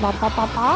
Ba, ba, ba, ba.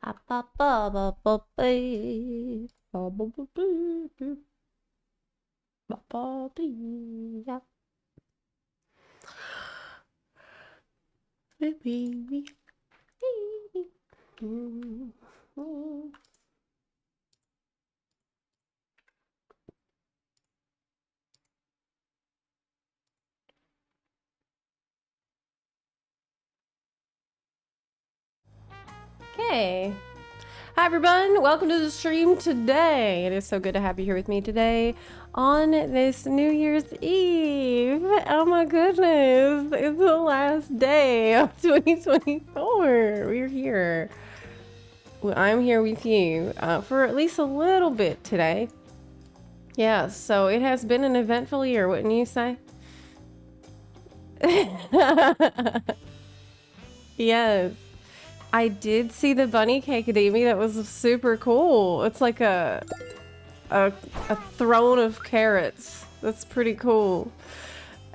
Ah, ba, ba, ba, ba, bee. Ba, ba, ba, bee, bee. Ba, ba, bee, ya. Bee, bee, bee, bee. Mm, mm. Okay. Hi everyone, welcome to the stream today. It is so good to have you here with me today on this New Year's Eve. Oh my goodness, it's the last day of 2024. We're here. Well, I'm here with you for at least a little bit today. Yeah, so it has been an eventful year, wouldn't you say? Yes. I did see the bunny cake, Ademi. That was super cool. It's like a throne of carrots. That's pretty cool.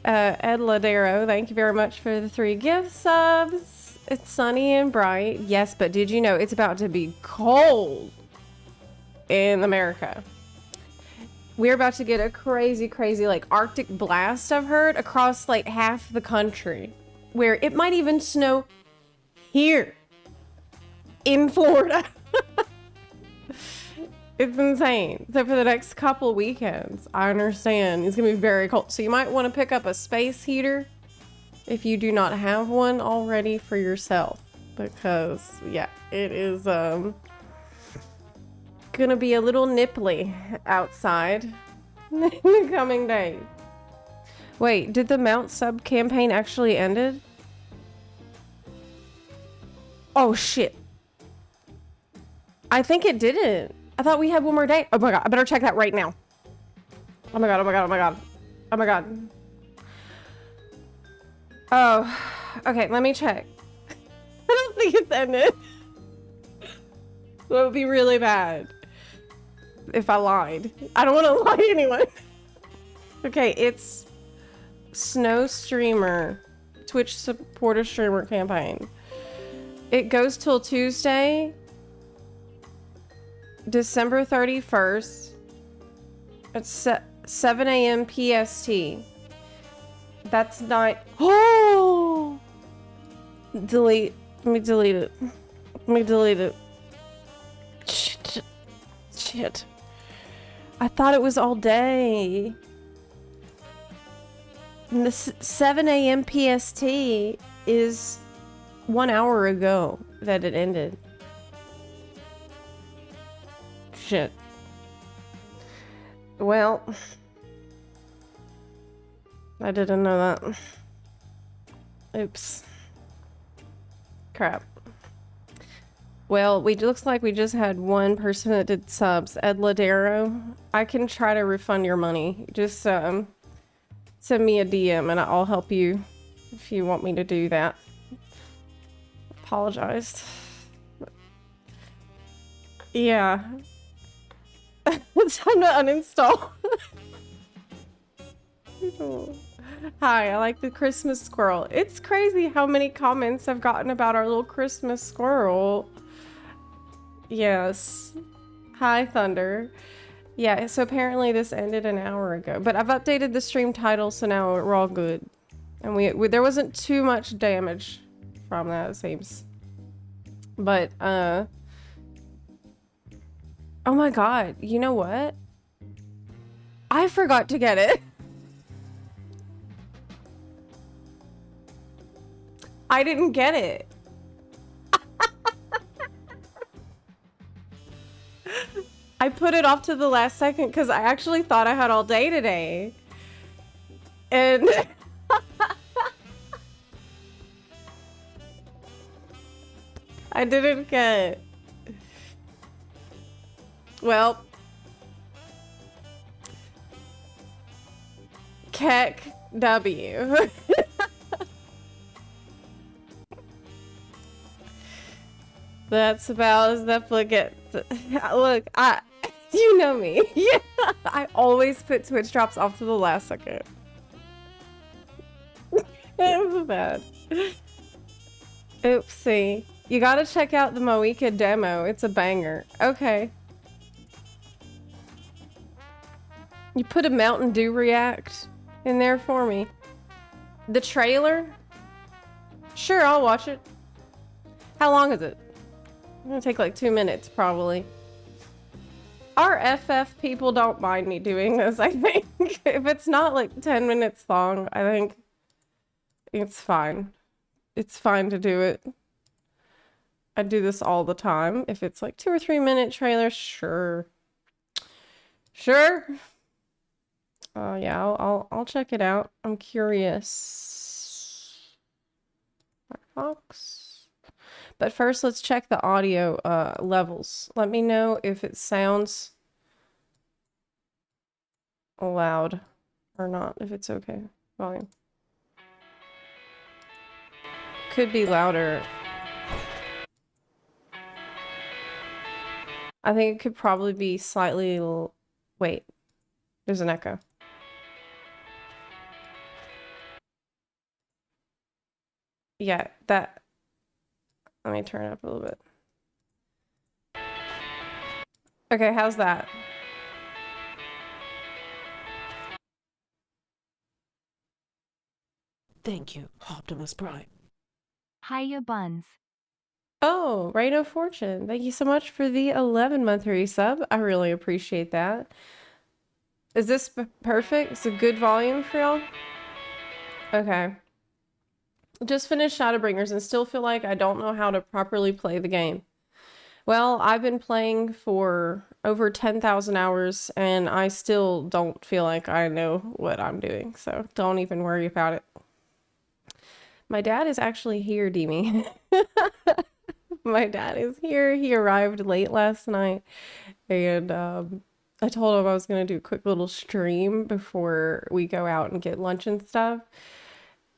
Ed Ladero, thank you very much for the 3 gift subs. It's sunny and bright. Yes, but did you know it's about to be cold in America? We're about to get a crazy like Arctic blast, I've heard, across like half the country, where it might even snow here in Florida. It's insane. So for the next couple weekends, I understand it's gonna be very cold. So you might want to pick up a space heater if you do not have one already for yourself, because yeah, it is gonna be a little nipply outside in the coming days. Wait, did the Mount Sub campaign actually ended? Oh shit. I think it didn't. I thought we had one more day. Oh my god, I better check that right now. Oh my god, oh my god, oh my god. Oh my god. Oh, okay, let me check. I don't think it's ended. That would be really bad if I lied. I don't want to lie to anyone. Okay, it's Snow Streamer, Twitch supporter streamer campaign. It goes till Tuesday, December 31st at 7 a.m. PST. That's not. Oh! Delete. Let me delete it. Let me delete it. Shit. Shit. I thought it was all day. And the 7 a.m. PST is 1 hour ago that it ended. Shit. Well, I didn't know that. Oops. Crap. Well, looks like we just had one person that did subs, Ed Ladero. I can try to refund your money. Just send me a DM and I'll help you if you want me to do that. Apologize. Yeah. It's time to uninstall. Hi, I like the Christmas squirrel. It's crazy how many comments I've gotten about our little Christmas squirrel. Yes. Hi, Thunder. Yeah, so apparently this ended an hour ago, but I've updated the stream title, so now we're all good. And we there wasn't too much damage from that, it seems. But, oh my god, you know what? I forgot to get it. I didn't get it. I put it off to the last second because I actually thought I had all day today. And I didn't get it. Well, Keck W. That's about as Zepla gets. Look, you know me. Yeah, I always put Twitch drops off to the last second. It was bad. Oopsie. You gotta check out the Moika demo. It's a banger. Okay. You put a Mountain Dew React in there for me. The trailer? Sure, I'll watch it. How long is it? It's gonna take like 2 minutes, probably. Our FF people don't mind me doing this, I think. If it's not like 10 minutes long, I think it's fine. It's fine to do it. I do this all the time. If it's like 2 or 3 minute trailer, sure. Sure. Yeah, I'll check it out. I'm curious. Firefox. But first, let's check the audio levels. Let me know if it sounds loud or not, if it's okay. Volume. Could be louder. I think it could probably be slightly... Wait. There's an echo. Yeah, that... Let me turn it up a little bit. Okay, how's that? Thank you, Optimus Prime. Hiya buns. Oh, Rain of Fortune. Thank you so much for the 11-month resub. I really appreciate that. Is this perfect? It's a good volume for y'all? Okay. Just finished Shadowbringers and still feel like I don't know how to properly play the game. Well, I've been playing for over 10,000 hours and I still don't feel like I know what I'm doing. So don't even worry about it. My dad is actually here, Demi. My dad is here. He arrived late last night and I told him I was going to do a quick little stream before we go out and get lunch and stuff.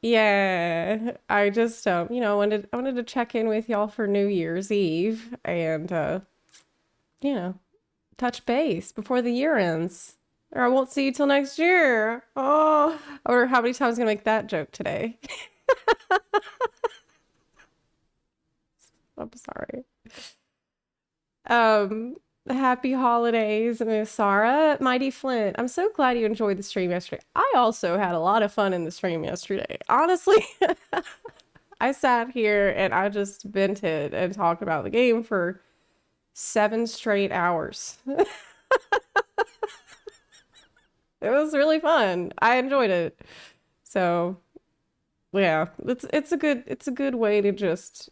Yeah, I just I wanted to check in with y'all for New Year's Eve and you know, touch base before the year ends. Or I won't see you till next year. Oh, I wonder how many times I'm gonna make that joke today. I'm sorry. Happy holidays, Miss Sarah. Mighty Flint, I'm so glad you enjoyed the stream yesterday. I also had a lot of fun in the stream yesterday. Honestly, I sat here and I just vented and talked about the game for 7 straight hours. It was really fun. I enjoyed it. So, yeah, it's a good way to just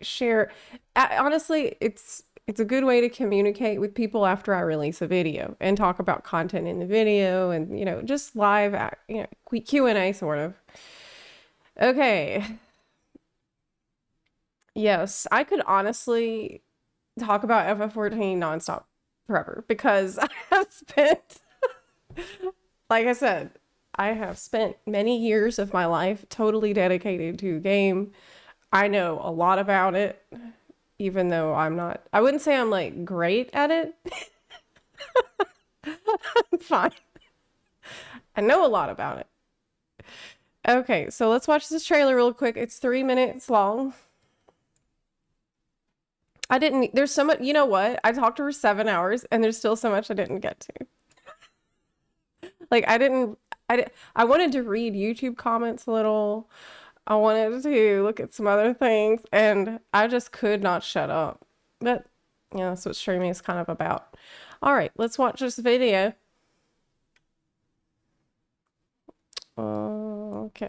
share. Honestly, it's a good way to communicate with people after I release a video and talk about content in the video and, you know, just live, you know, Q&A sort of. Okay. Yes, I could honestly talk about FF14 nonstop forever because I have spent, like I said, I have spent many years of my life totally dedicated to a game. I know a lot about it, even though I wouldn't say I'm like great at it. I'm fine. I know a lot about it. Okay, so let's watch this trailer real quick. It's 3 minutes long. There's so much, you know what? I talked to her 7 hours and there's still so much I didn't get to. Like I wanted to read YouTube comments a little. I wanted to look at some other things and I just could not shut up. But, you know, that's what streaming is kind of about. All right, let's watch this video. Okay.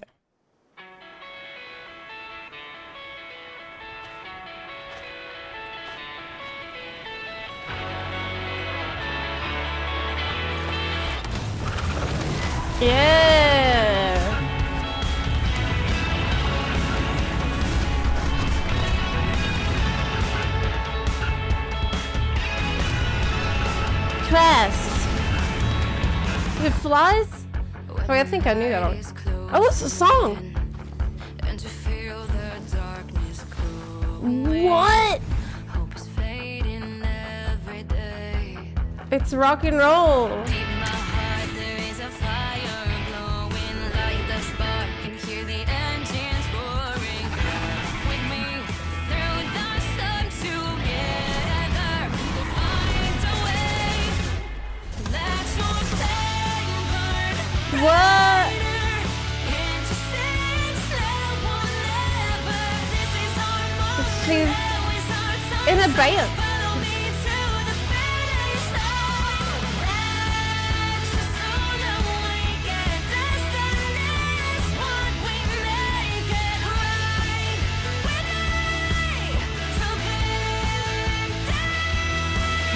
Yeah. Quest. It flies? Oh, I think I knew that already. Oh, it's a song. What? It's rock and roll. What? She's in a band.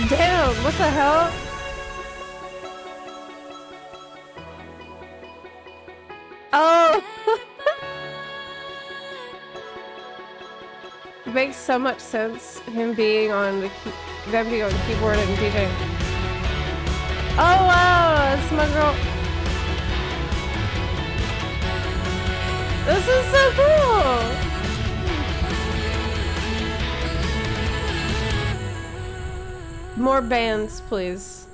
Damn, what the hell? Oh. It makes so much sense, him being on them being on the keyboard and DJ. Oh wow, that's my girl. This is so cool. More bands, please.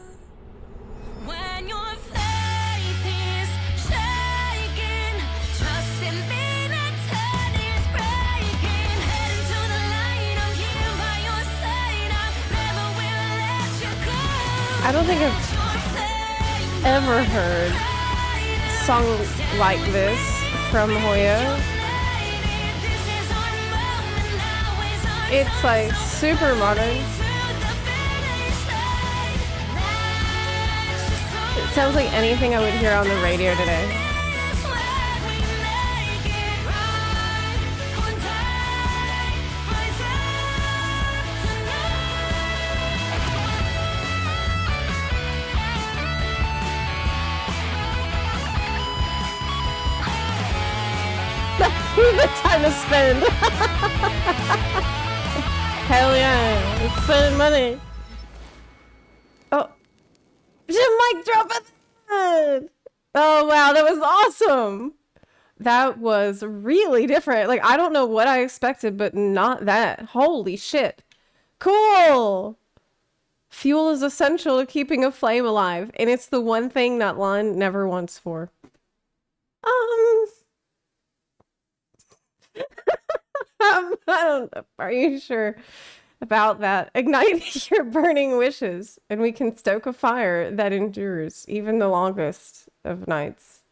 I don't think I've ever heard a song like this from Hoya. It's like super modern. It sounds like anything I would hear on the radio today. The time to spend. Hell yeah, let's spend money. Oh, mic drop at the end. Oh wow, that was awesome. That was really different. Like, I don't know what I expected, but not that. Holy shit. Cool. Fuel is essential to keeping a flame alive, and it's the one thing that line never wants for. I don't know. Are you sure about that? Ignite your burning wishes, and we can stoke a fire that endures even the longest of nights.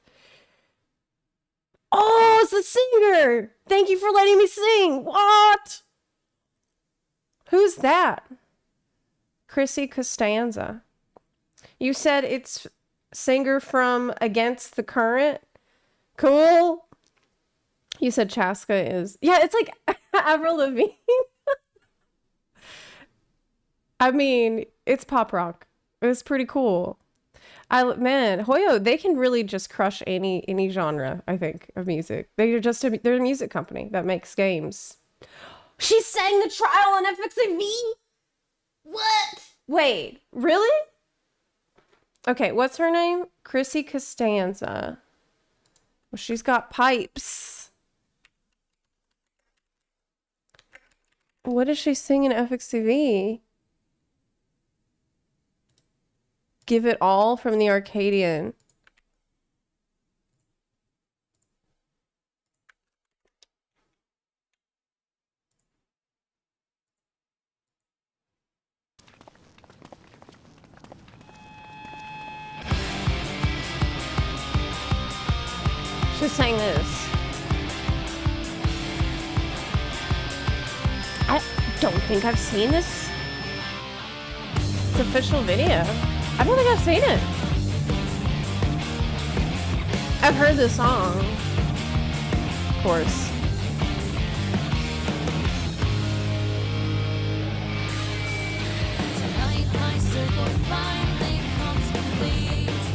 Oh, it's the singer! Thank you for letting me sing! What? Who's that? Chrissy Costanza. You said it's singer from Against the Current? Cool. You said Chaska is... Yeah, it's like Avril Lavigne. I mean, it's pop rock. It's pretty cool. Man, Hoyo, they can really just crush any genre, I think, of music. They're a music company that makes games. She sang the trial on FXAV? What? Wait, really? Okay, what's her name? Chrissy Costanza. Well, she's got pipes. What does she sing in FXTV? Give It All from the Arcadian. She sang this. I don't think I've seen this. It's official video. I don't think I've seen it. I've heard the song, of course. Tonight my circle finally comes complete.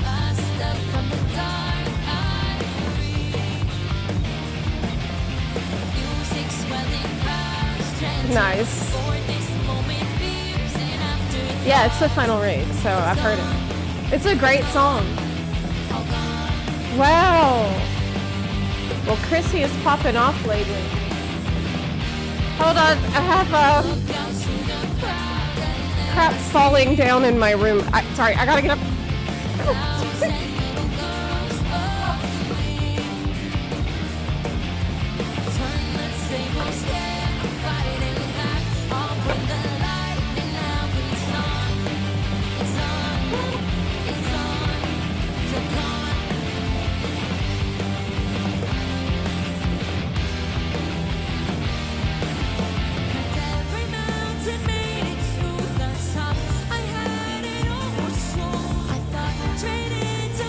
Passed up from the dark, I'm free. Music swelling past, chanting Nice. for this moment, fears and after. Yeah, it's the final raid, so I've heard it. It's a great song. Wow. Well, Chrissy is popping off lately. Hold on, I have crap falling down in my room. Sorry, I gotta get up.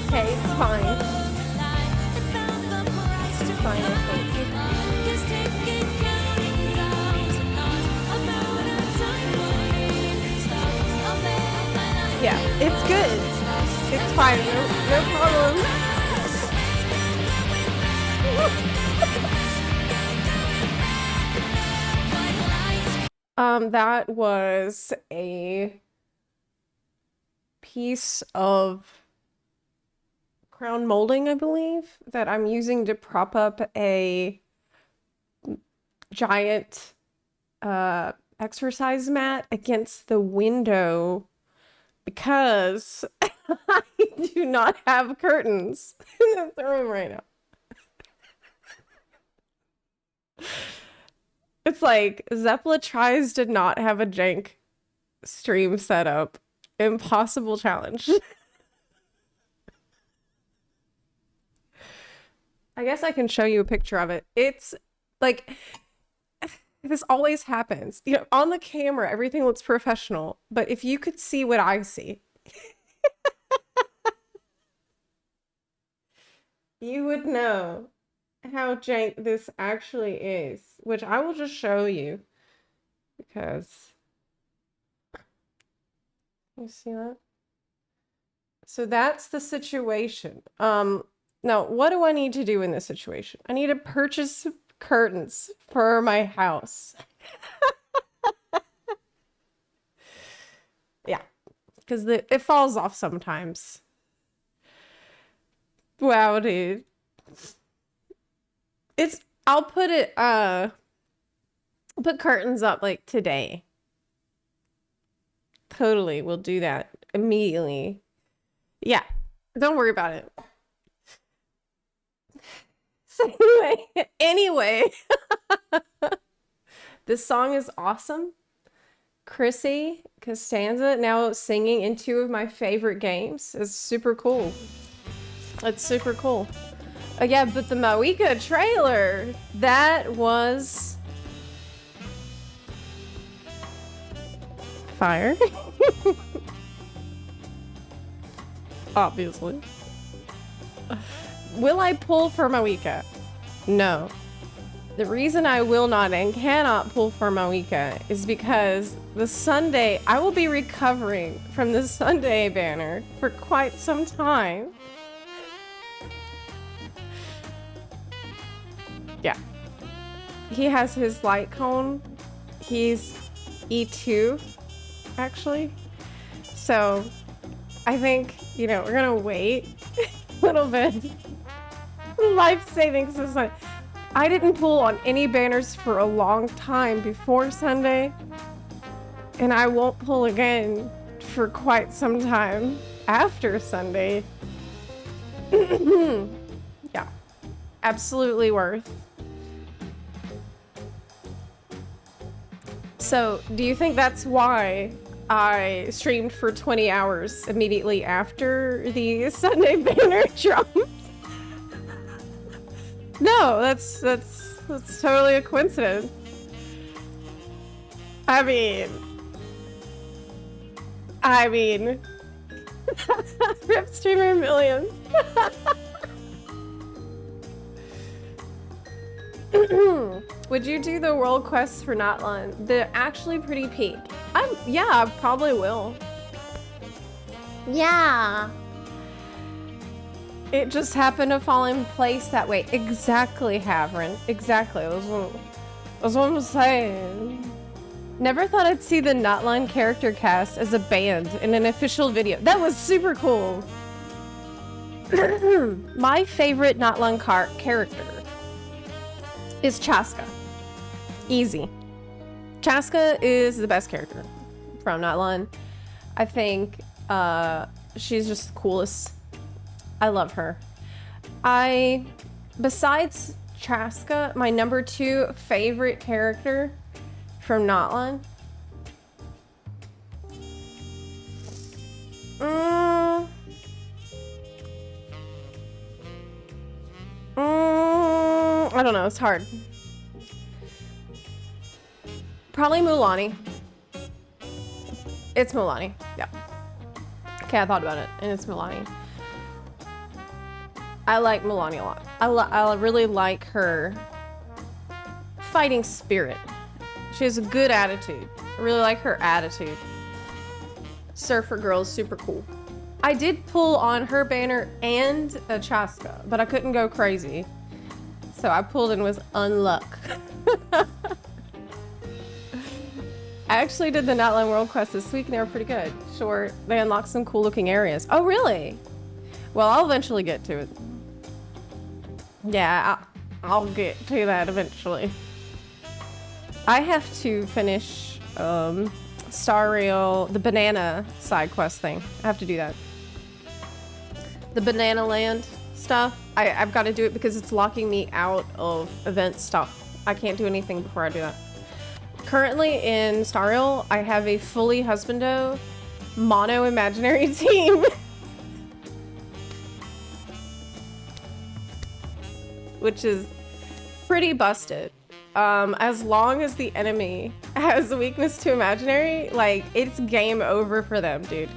Okay, it's fine. It's fine, I think. Yeah, it's good. It's fine. No problem. That was a piece of crown molding, I believe, that I'm using to prop up a giant exercise mat against the window because I do not have curtains in this room right now. It's like Zepla tries to not have a jank stream setup. Impossible challenge. I guess I can show you a picture of it. It's Like, this always happens. You know, on the camera, everything looks professional, but if you could see what I see, you would know how jank this actually is, which I will just show you because you see that? So that's the situation. Now what do I need to do in this situation? I need to purchase curtains for my house. Yeah, because it falls off sometimes. Wow, dude. I'll put curtains up like today. Totally, we'll do that immediately. Yeah, don't worry about it. So anyway, this song is awesome. Chrissy Costanza now singing in two of my favorite games is super cool. It's super cool. Oh yeah, but the Mawika trailer, that was fire. Obviously. Will I pull for Mawika? No. The reason I will not and cannot pull for Mawika is because the Sunday, I will be recovering from the Sunday banner for quite some time. Yeah. He has his light cone. He's E2, actually. So I think, you know, we're gonna wait a little bit. Life saving system. I didn't pull on any banners for a long time before Sunday, and I won't pull again for quite some time after Sunday. Yeah, absolutely worth. So, do you think that's why I streamed for 20 hours immediately after the Sunday banner dropped? No, that's totally a coincidence. I mean, Rip Streamer Millions. Would you do the world quests for Notland? They're actually pretty peak. Yeah, I probably will. Yeah. It just happened to fall in place that way. Exactly, Havrin. Exactly. That's what I'm saying. Never thought I'd see the Notline character cast as a band in an official video. That was super cool. My favorite Notline character is Chaska. Easy. Chaska is the best character from Notline. I think she's just the coolest. I love her. Besides Chaska, my number 2 favorite character from Notline. I don't know, it's hard. Probably Mulani. It's Mulani, yeah. Okay, I thought about it, and it's Mulani. I like Mulani a lot. I really like her fighting spirit. She has a good attitude. I really like her attitude. Surfer Girl is super cool. I did pull on her banner and a Chaska, but I couldn't go crazy. So I pulled and was unluck. I actually did the Notline World Quest this week and they were pretty good. Short, they unlocked some cool looking areas. Oh, really? Well, I'll eventually get to it. Yeah, I'll get to that eventually. I have to finish Star Rail, the banana side quest thing. I have to do that. The Banana Land stuff. I've got to do it because it's locking me out of event stuff. I can't do anything before I do that. Currently in Star Rail, I have a fully husbando mono imaginary team. Which is pretty busted. As long as the enemy has a weakness to imaginary, like, it's game over for them, dude.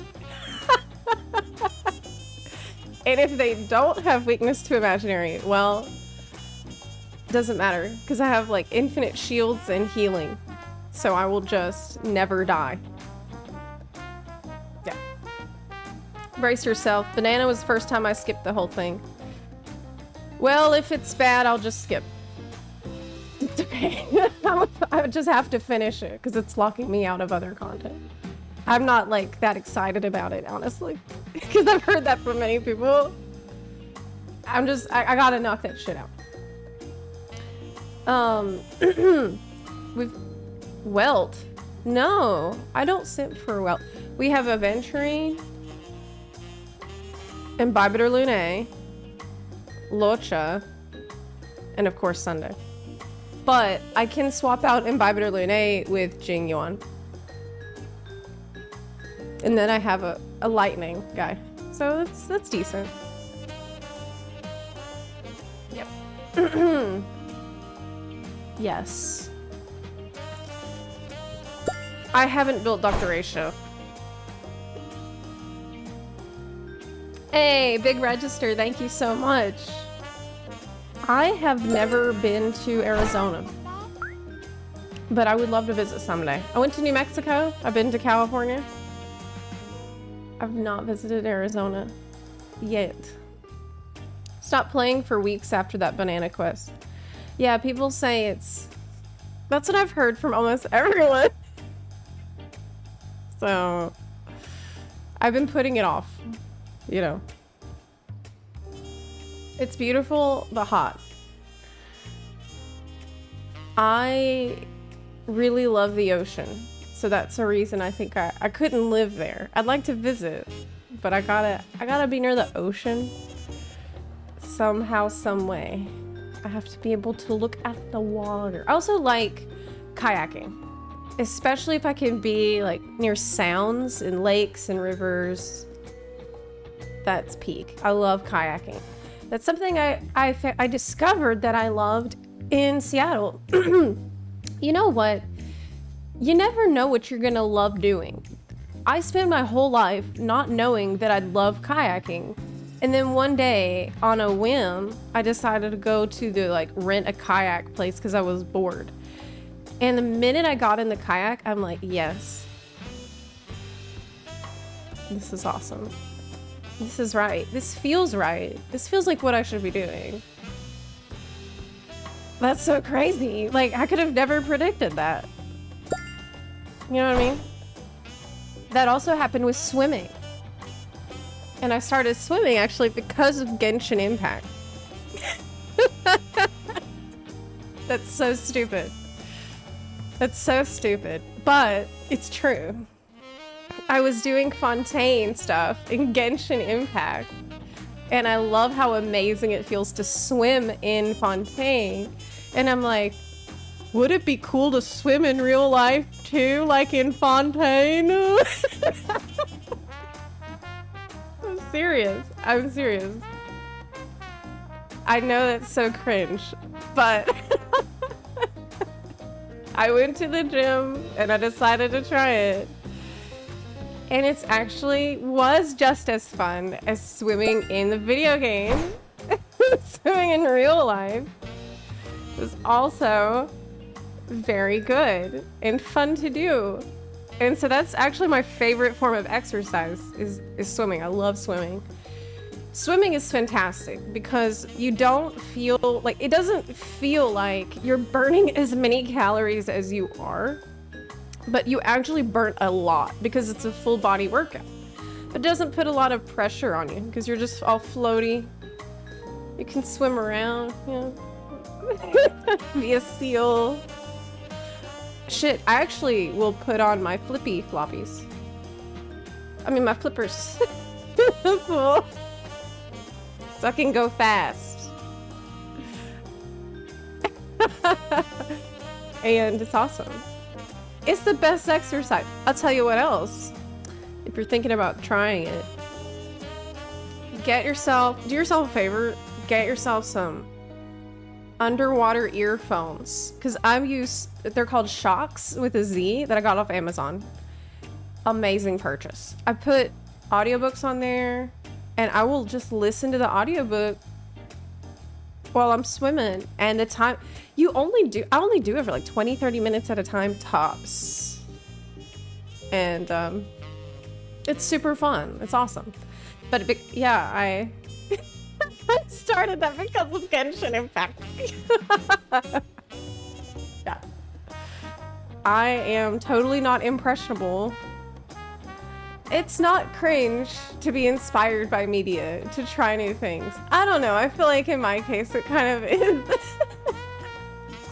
And if they don't have weakness to imaginary, well, doesn't matter, because I have like infinite shields and healing, so I will just never die. Yeah. Brace yourself. Banana was the first time I skipped the whole thing. Well, if it's bad, I'll just skip. It's okay. I would just have to finish it because it's locking me out of other content. I'm not like that excited about it, honestly, because I've heard that from many people. I gotta knock that shit out. We've Welt. No, I don't simp for Welt. We have Aventurine, Imbibitor Lune, Locha, and of course Sunday. But I can swap out Imbibitor Lune with Jing Yuan. And then I have a lightning guy. So that's decent. Yep. Yes. I haven't built Dr. Ratio. Hey, Big Register, thank you so much. I have never been to Arizona, but I would love to visit someday. I went to New Mexico. I've been to California. I've not visited Arizona yet. Stopped playing for weeks after that banana quest. Yeah, people say that's what I've heard from almost everyone. So I've been putting it off, you know. It's beautiful, but hot. I really love the ocean. So that's a reason I think I couldn't live there. I'd like to visit, but I gotta be near the ocean somehow, some way. I have to be able to look at the water. I also like kayaking, especially if I can be like near sounds and lakes and rivers. That's peak. I love kayaking. That's something I discovered that I loved in Seattle. You know what? You never know what you're gonna love doing. I spent my whole life not knowing that I'd love kayaking. And then one day, on a whim, I decided to go to the like rent a kayak place because I was bored. And the minute I got in the kayak, I'm like, yes. This is awesome. This is right. This feels right. This feels like what I should be doing. That's so crazy. Like, I could have never predicted that. You know what I mean? That also happened with swimming. And I started swimming actually because of Genshin Impact. That's so stupid. That's so stupid. But it's true. I was doing Fontaine stuff in Genshin Impact. And I love how amazing it feels to swim in Fontaine. And I'm like, would it be cool to swim in real life too, like in Fontaine? I'm serious. I'm serious. I know that's so cringe, but I went to the gym and I decided to try it. And it's actually was just as fun as swimming in the video game. Swimming in real life was also very good and fun to do. And so that's actually my favorite form of exercise is swimming. I love swimming. Swimming is fantastic because you don't feel like, it doesn't feel like you're burning as many calories as you are, but you actually burn a lot because it's a full body workout. It doesn't put a lot of pressure on you because you're just all floaty. You can swim around, you know, be a seal. Shit, I actually will put on my flippy floppies. I mean, my flippers. So I can go fast. And it's awesome. It's the best exercise. I'll tell you what else. If you're thinking about trying it, do yourself a favor, get yourself some underwater earphones. Because they're called Shocks with a Z that I got off Amazon. Amazing purchase. I put audiobooks on there and I will just listen to the audiobook while I'm swimming. And the time, I only do it for like 20-30 minutes at a time tops. And it's super fun. It's awesome. But yeah, I started that because of Genshin Impact. Yeah. I am totally not impressionable. It's not cringe to be inspired by media, to try new things. I don't know, I feel like in my case it kind of is.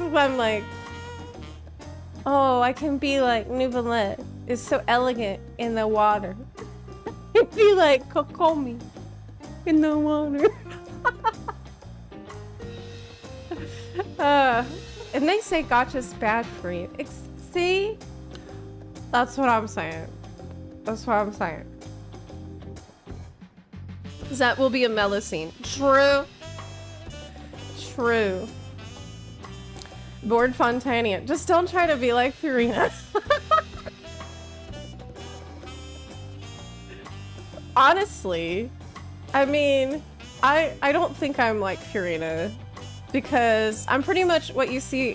I'm like, oh, I can be like Nouvellette. It's so elegant in the water. It'd be like Kokomi in the water. And they say gacha's bad for you. See? That's what I'm saying. That's what I'm saying. That will be a Melusine. True. True. Bored Fontanian. Just don't try to be like Furina. Honestly, I mean, I don't think I'm like Furina because I'm pretty much what you see,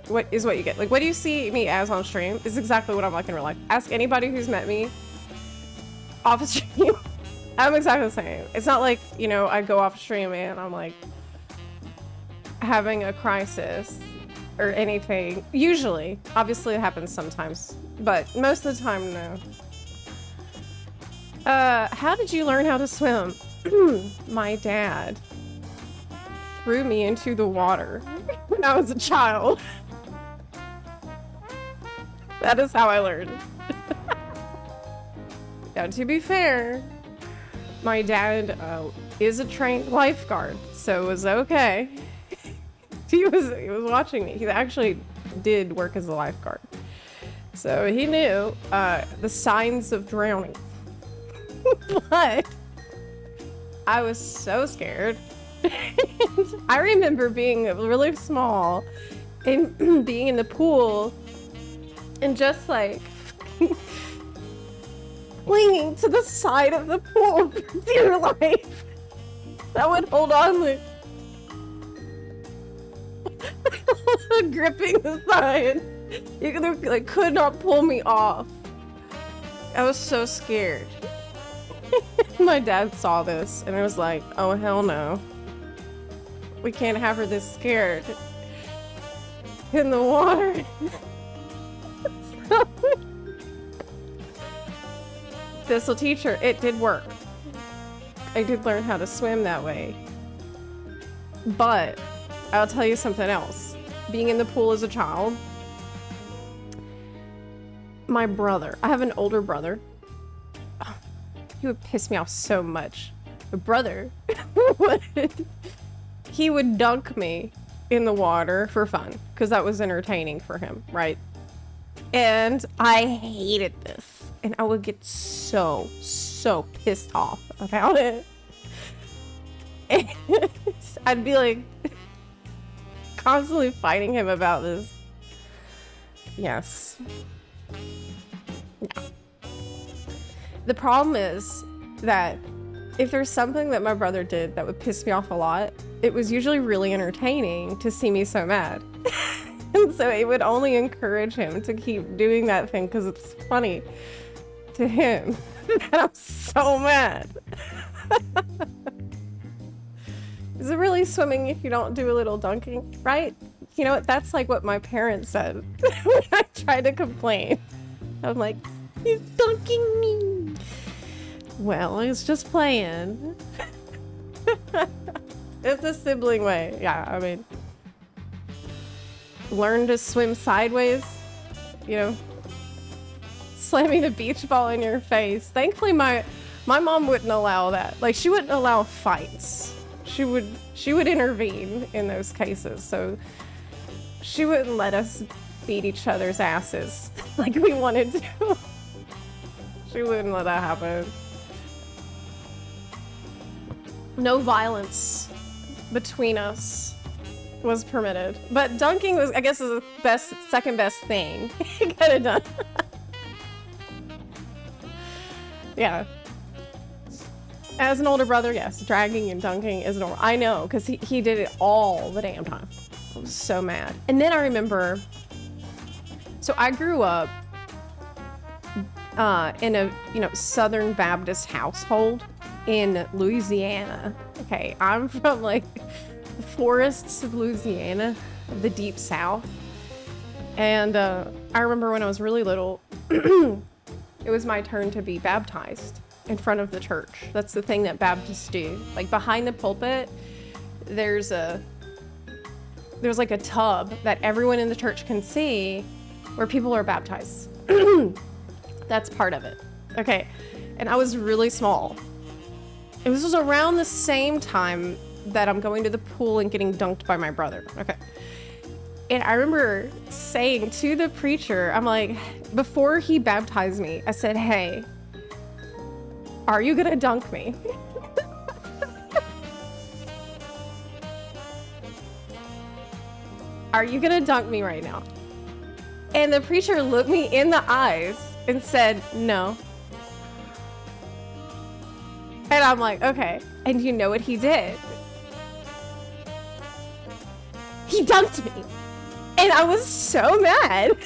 what you get. Like, what do you see me as on stream is exactly what I'm like in real life. Ask anybody who's met me off stream. I'm exactly the same. It's not like, you know, I go off stream and I'm like having a crisis or anything. Usually. Obviously it happens sometimes, but most of the time, no. How did you learn how to swim? My dad threw me into the water when I was a child. That is how I learned. Now, to be fair, my dad is a trained lifeguard, so it was okay. He was watching me. He actually did work as a lifeguard, so he knew the signs of drowning. But I was so scared. I remember being really small and being in the pool and just like clinging to the side of the pool for dear life. I would hold on like gripping the side. You like could not pull me off. I was so scared. My dad saw this and it was like, oh hell no. We can't have her this scared in the water. So, this'll teach her. It did work. I did learn how to swim that way. But I'll tell you something else. Being in the pool as a child, my brother, I have an older brother. He would piss me off so much. My brother he would dunk me in the water for fun because that was entertaining for him, right? And I hated this. And I would get so pissed off about it. And I'd be like constantly fighting him about this. Yes. Yeah. The problem is that if there's something that my brother did that would piss me off a lot, it was usually really entertaining to see me so mad. And so it would only encourage him to keep doing that thing because it's funny to him. And I'm so mad. Is it really swimming if you don't do a little dunking, right? You know what? That's like what my parents said when I tried to complain. I'm like, he's dunking me. Well, it's just playing. It's a sibling way. Yeah, I mean, learn to swim sideways, you know, slamming a beach ball in your face. Thankfully, my mom wouldn't allow that. Like, she wouldn't allow fights. She would intervene in those cases. So she wouldn't let us beat each other's asses like we wanted to. She wouldn't let that happen. No violence between us. was permitted. But dunking was, I guess, is the best, second best thing he could have done. Yeah. As an older brother, yes, dragging and dunking is normal. I know, because he did it all the damn time. I was so mad. And then I remember, so I grew up in a, Southern Baptist household in Louisiana. Okay, I'm from like the forests of Louisiana, the deep south. And I remember when I was really little, it was my turn to be baptized in front of the church. That's the thing that Baptists do. Like behind the pulpit, there's like a tub that everyone in the church can see where people are baptized. That's part of it. Okay. And I was really small. It was just around the same time that I'm going to the pool and getting dunked by my brother. Okay. And I remember saying to the preacher, I'm like, before he baptized me, I said, hey, are you gonna dunk me? Are you gonna dunk me right now? And the preacher looked me in the eyes and said, no. And I'm like, okay. And you know what he did? He dunked me. And I was so mad.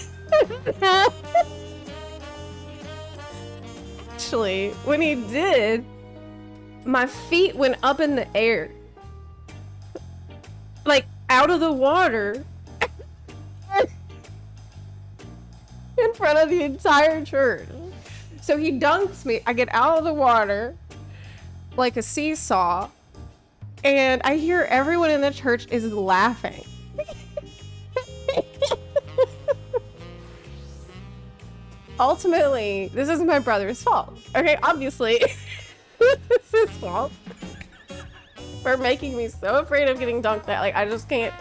Actually, when he did, my feet went up in the air. Like, out of the water. In front of the entire church. So he dunks me. I get out of the water like a seesaw. And I hear everyone in the church is laughing. Ultimately, this is my brother's fault. Okay, obviously, it's his fault for making me so afraid of getting dunked that, like, I just can't.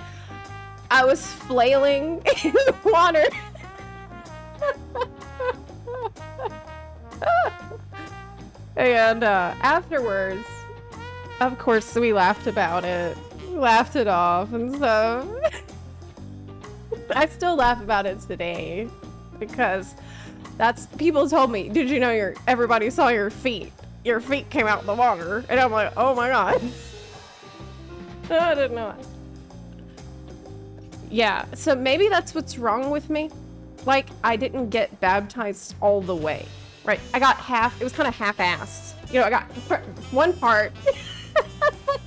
I was flailing in the water. And afterwards, of course, we laughed about it, laughed it off, and stuff. I still laugh about it today because people told me, did you know everybody saw your feet? Your feet came out of the water. And I'm like, oh my God. No, I didn't know it. Yeah, so maybe that's what's wrong with me. Like, I didn't get baptized all the way, right? I got it was kind of half-assed. I got one part,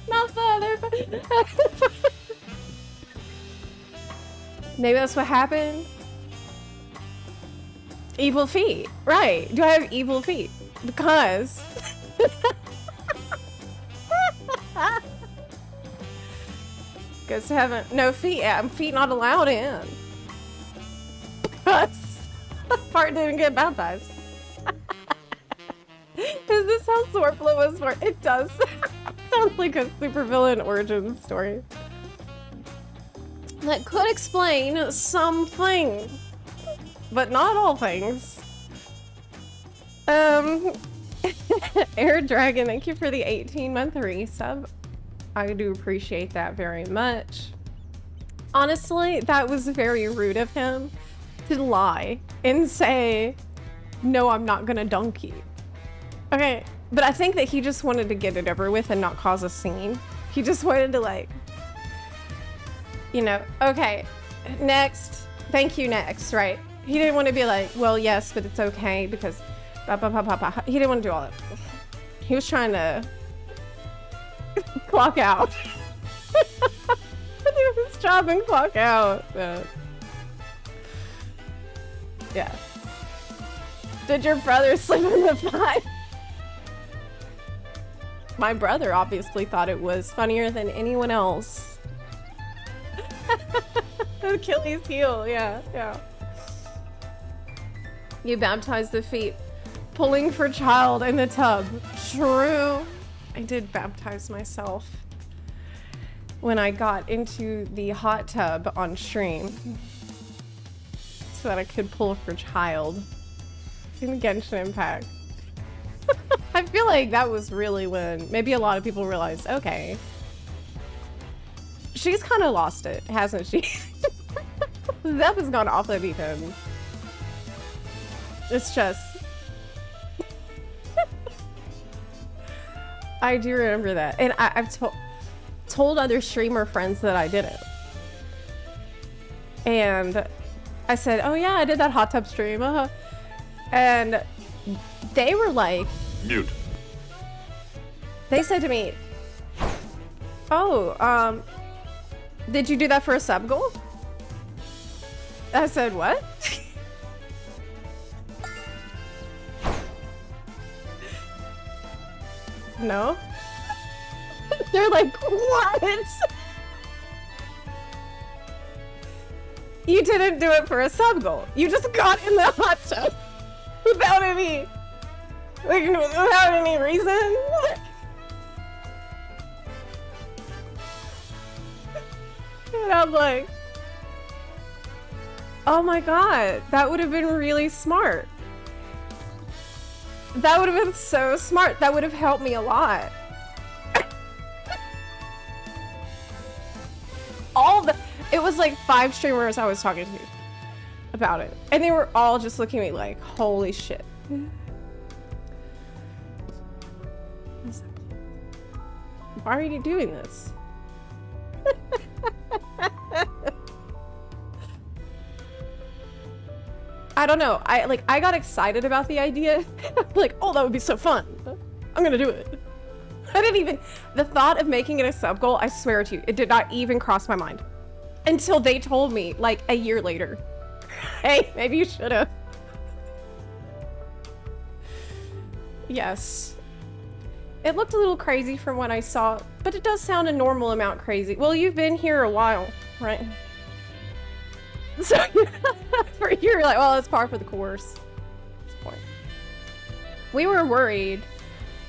not the other part. Maybe that's what happened. Evil feet, right? Do I have evil feet? Because no feet. Feet not allowed in. Because part didn't get baptized. Is this how Zepla was born? It does. Sounds like a supervillain origin story. That could explain some things, but not all things. Air Dragon, thank you for the 18-month resub. I do appreciate that very much. Honestly, that was very rude of him to lie and say, no, I'm not gonna dunk you. Okay, but I think that he just wanted to get it over with and not cause a scene. He just wanted to, like, okay, next, thank you, next, right? He didn't want to be like, well, yes, but it's okay because blah, blah, blah, blah, blah. He didn't want to do all that. He was trying to clock out. Do his job and clock out. But yeah. Did your brother slip in the pie? My brother obviously thought it was funnier than anyone else. Achilles heel, yeah. You baptized the feet, pulling for child in the tub. True. I did baptize myself when I got into the hot tub on stream so that I could pull for child in Genshin Impact. I feel like that was really when maybe a lot of people realized, okay, She's kind of lost it, hasn't she? Zep has gone off the deep end. It's just... I do remember that. And I've told other streamer friends that I did it. And I said, oh yeah, I did that hot tub stream. And they were like... Mute. They said to me, oh, did you do that for a sub goal? I said, what? No. They're like, what? You didn't do it for a sub goal. You just got in the hot tub without any, like, without any reason. And I'm like, oh my god, that would have been really smart. That would have been so smart. That would have helped me a lot. It was like 5 streamers I was talking to about it. And they were all just looking at me like, holy shit. Why are you doing this? I don't know. I got excited about the idea. Like, oh, that would be so fun. I'm gonna do it. I didn't even, the thought of making it a sub goal, I swear to you, it did not even cross my mind. Until they told me, like, a year later. Hey, maybe you should have. Yes. It looked a little crazy from what I saw, but it does sound a normal amount crazy. Well, you've been here a while, right? So, you're like, well, it's par for the course. At this point. We were worried.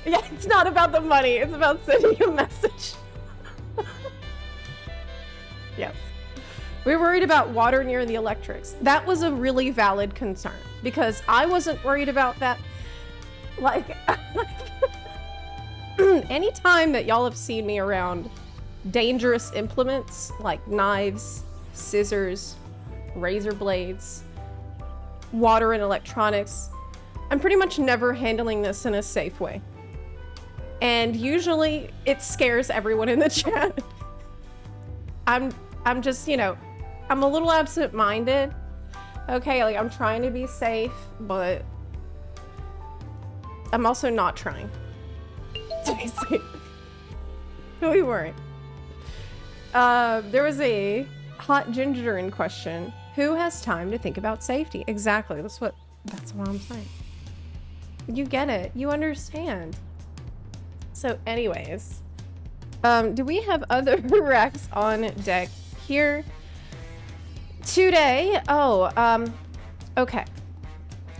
Yeah, it's not about the money. It's about sending a message. Yes. We were worried about water near the electrics. That was a really valid concern because I wasn't worried about that. Like, anytime that y'all have seen me around dangerous implements like knives, scissors, razor blades, water and electronics, I'm pretty much never handling this in a safe way. And usually it scares everyone in the chat. I'm just, you know, I'm a little absent-minded. Okay, like I'm trying to be safe, but I'm also not trying to be safe. We weren't. There was a hot ginger in question. Who has time to think about safety? Exactly. That's what I'm saying. You get it. You understand. So anyways, do we have other wrecks on deck here today? Oh, okay.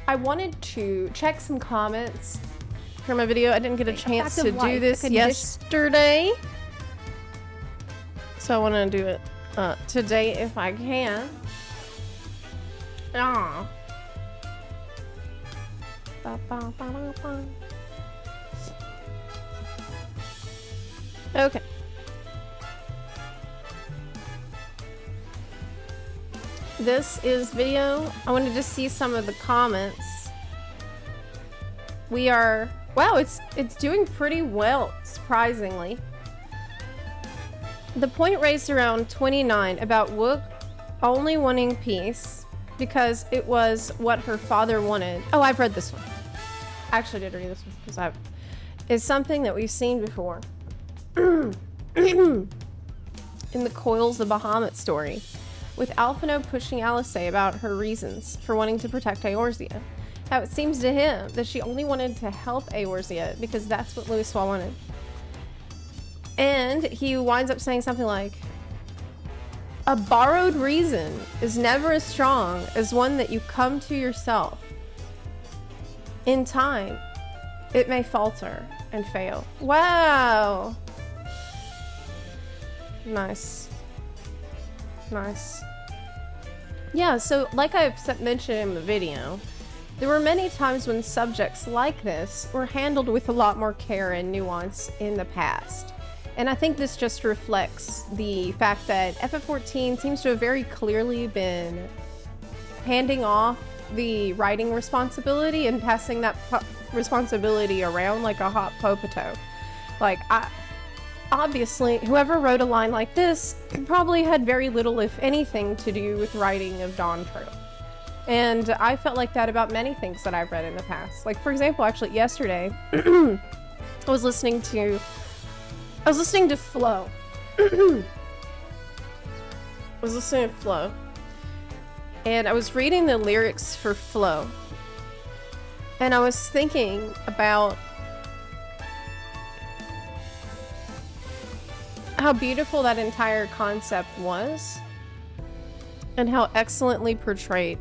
I wanted to check some comments from a video. I didn't get a chance to do this yesterday. So I want to do it today if I can. Ah. Okay. This is video. I wanted to see some of the comments. We are, wow, it's doing pretty well, surprisingly. The point raised around 29 about Wook only wanting peace because it was what her father wanted. Oh, I've read this one. I actually did read this one because it's something that we've seen before. In the Coils the Bahamut story, with Alphino pushing Alisaie about her reasons for wanting to protect Eorzea. How it seems to him that she only wanted to help Eorzea because that's what Louisoix wanted. And he winds up saying something like, a borrowed reason is never as strong as one that you come to yourself. In time, it may falter and fail. Wow. Nice. Nice. Yeah, so like I've mentioned in the video, there were many times when subjects like this were handled with a lot more care and nuance in the past. And I think this just reflects the fact that FF14 seems to have very clearly been handing off the writing responsibility and passing that responsibility around like a hot potato. Like, obviously, whoever wrote a line like this probably had very little, if anything, to do with writing of Dawntrail. And I felt like that about many things that I've read in the past. Like, for example, actually yesterday, I was listening to Flow. And I was reading the lyrics for Flow. And I was thinking about how beautiful that entire concept was and how excellently portrayed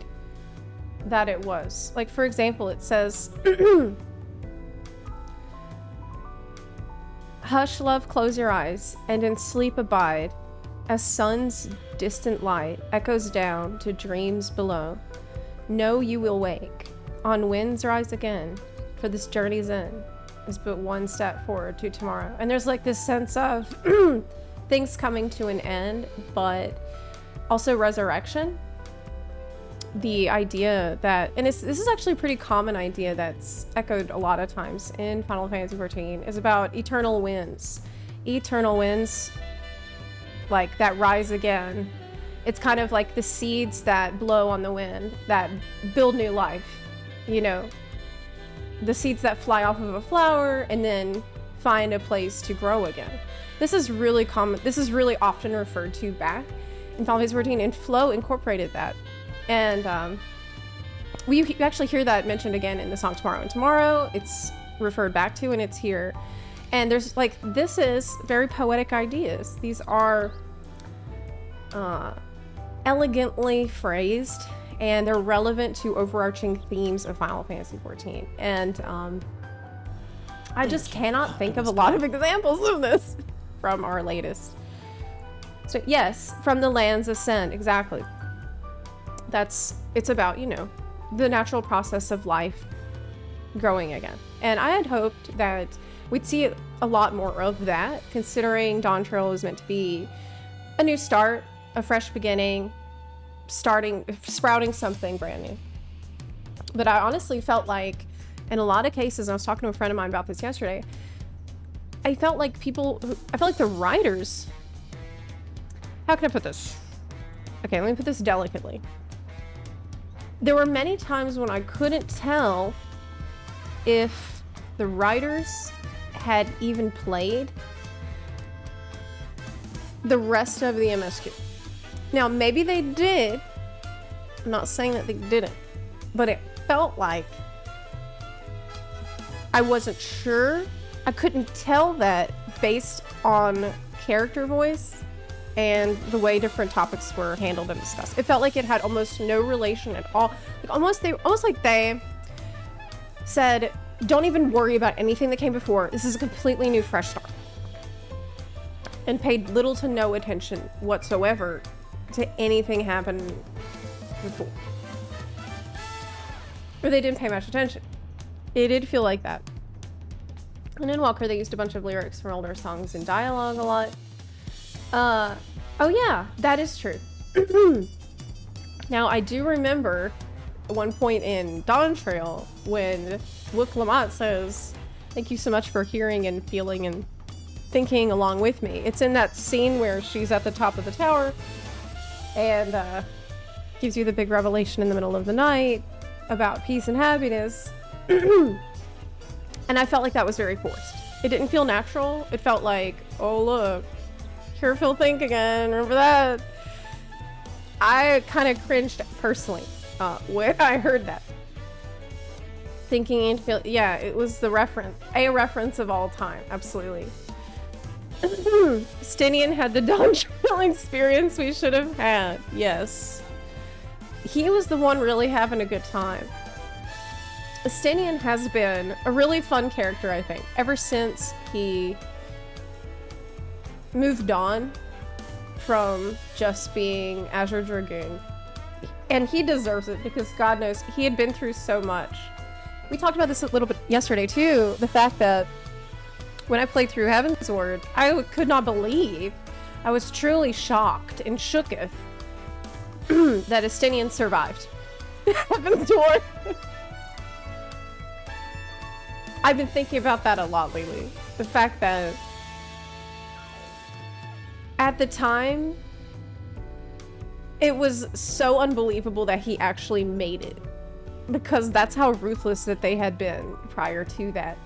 that it was. Like, for example, it says, hush, love, close your eyes, and in sleep abide, as sun's distant light echoes down to dreams below. Know you will wake, on winds rise again, for this journey's end is but one step forward to tomorrow. And there's like this sense of things coming to an end, but also resurrection. The idea that, and this is actually a pretty common idea that's echoed a lot of times in Final Fantasy XIV, is about eternal winds. Eternal winds, like that rise again. It's kind of like the seeds that blow on the wind that build new life, you know, the seeds that fly off of a flower and then find a place to grow again. This is really common. This is really often referred to back in Final Fantasy XIV, and Flow incorporated that. And you actually hear that mentioned again in the song Tomorrow. And Tomorrow, it's referred back to, and it's here. And there's like, this is very poetic ideas. These are elegantly phrased, and they're relevant to overarching themes of Final Fantasy XIV. And I just cannot think of a lot of examples of this from our latest. So yes, from the land's ascent, exactly. It's about, you know, the natural process of life growing again. And I had hoped that we'd see a lot more of that, considering Dawntrail is meant to be a new start, a fresh beginning, sprouting something brand new. But I honestly felt like, in a lot of cases, and I was talking to a friend of mine about this yesterday, I felt like the writers, how can I put this? Okay, let me put this delicately. There were many times when I couldn't tell if the writers had even played the rest of the MSQ. Now, maybe they did. I'm not saying that they didn't, but it felt like I wasn't sure. I couldn't tell that based on character voice and the way different topics were handled and discussed. It felt like it had almost no relation at all. Like almost like they said, don't even worry about anything that came before. This is a completely new, fresh start. And paid little to no attention whatsoever to anything happened before. Or they didn't pay much attention. It did feel like that. And in Walker, they used a bunch of lyrics from older songs and dialogue a lot. Oh yeah, that is true. Now, I do remember at one point in Dawntrail when Wook Lamont says, thank you so much for hearing and feeling and thinking along with me. It's in that scene where she's at the top of the tower and gives you the big revelation in the middle of the night about peace and happiness. And I felt like that was very forced. It didn't feel natural. It felt like, oh look, hear Phil think again, remember that? I kind of cringed personally when I heard that. Thinking and feel, yeah, it was a reference of all time, absolutely. Stinian had the Dawntrail experience we should have had, yes. He was the one really having a good time. Stinian has been a really fun character, I think, ever since he moved on from just being Azure Dragoon. And he deserves it because God knows he had been through so much. We talked about this a little bit yesterday too, the fact that when I played through Heavensward, could not believe. I was truly shocked and shooketh that Estinian survived. Heavensward. I've been thinking about that a lot lately. The fact that at the time, it was so unbelievable that he actually made it. Because that's how ruthless that they had been prior to that.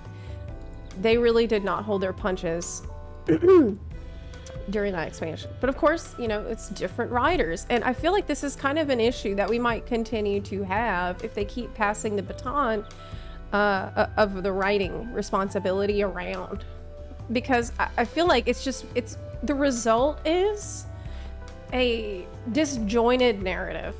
They really did not hold their punches during that expansion. But of course, you know, it's different riders. And I feel like this is kind of an issue that we might continue to have if they keep passing the baton of the writing responsibility around. Because I feel like the result is a disjointed narrative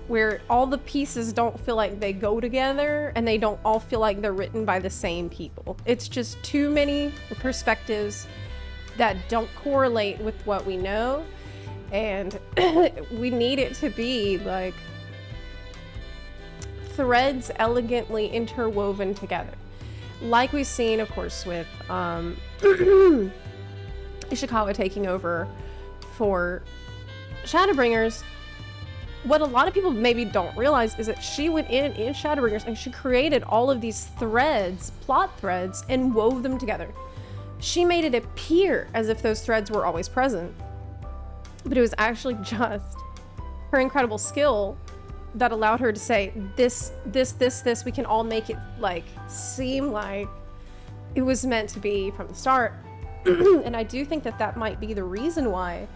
where all the pieces don't feel like they go together and they don't all feel like they're written by the same people. It's just too many perspectives that don't correlate with what we know, and we need it to be like threads elegantly interwoven together. Like we've seen, of course, with Ishikawa taking over for Shadowbringers. What a lot of people maybe don't realize is that she went in Shadowbringers and she created all of these threads, plot threads, and wove them together. She made it appear as if those threads were always present, but it was actually just her incredible skill that allowed her to say, this, we can all make it like seem like it was meant to be from the start. And I do think that that might be the reason why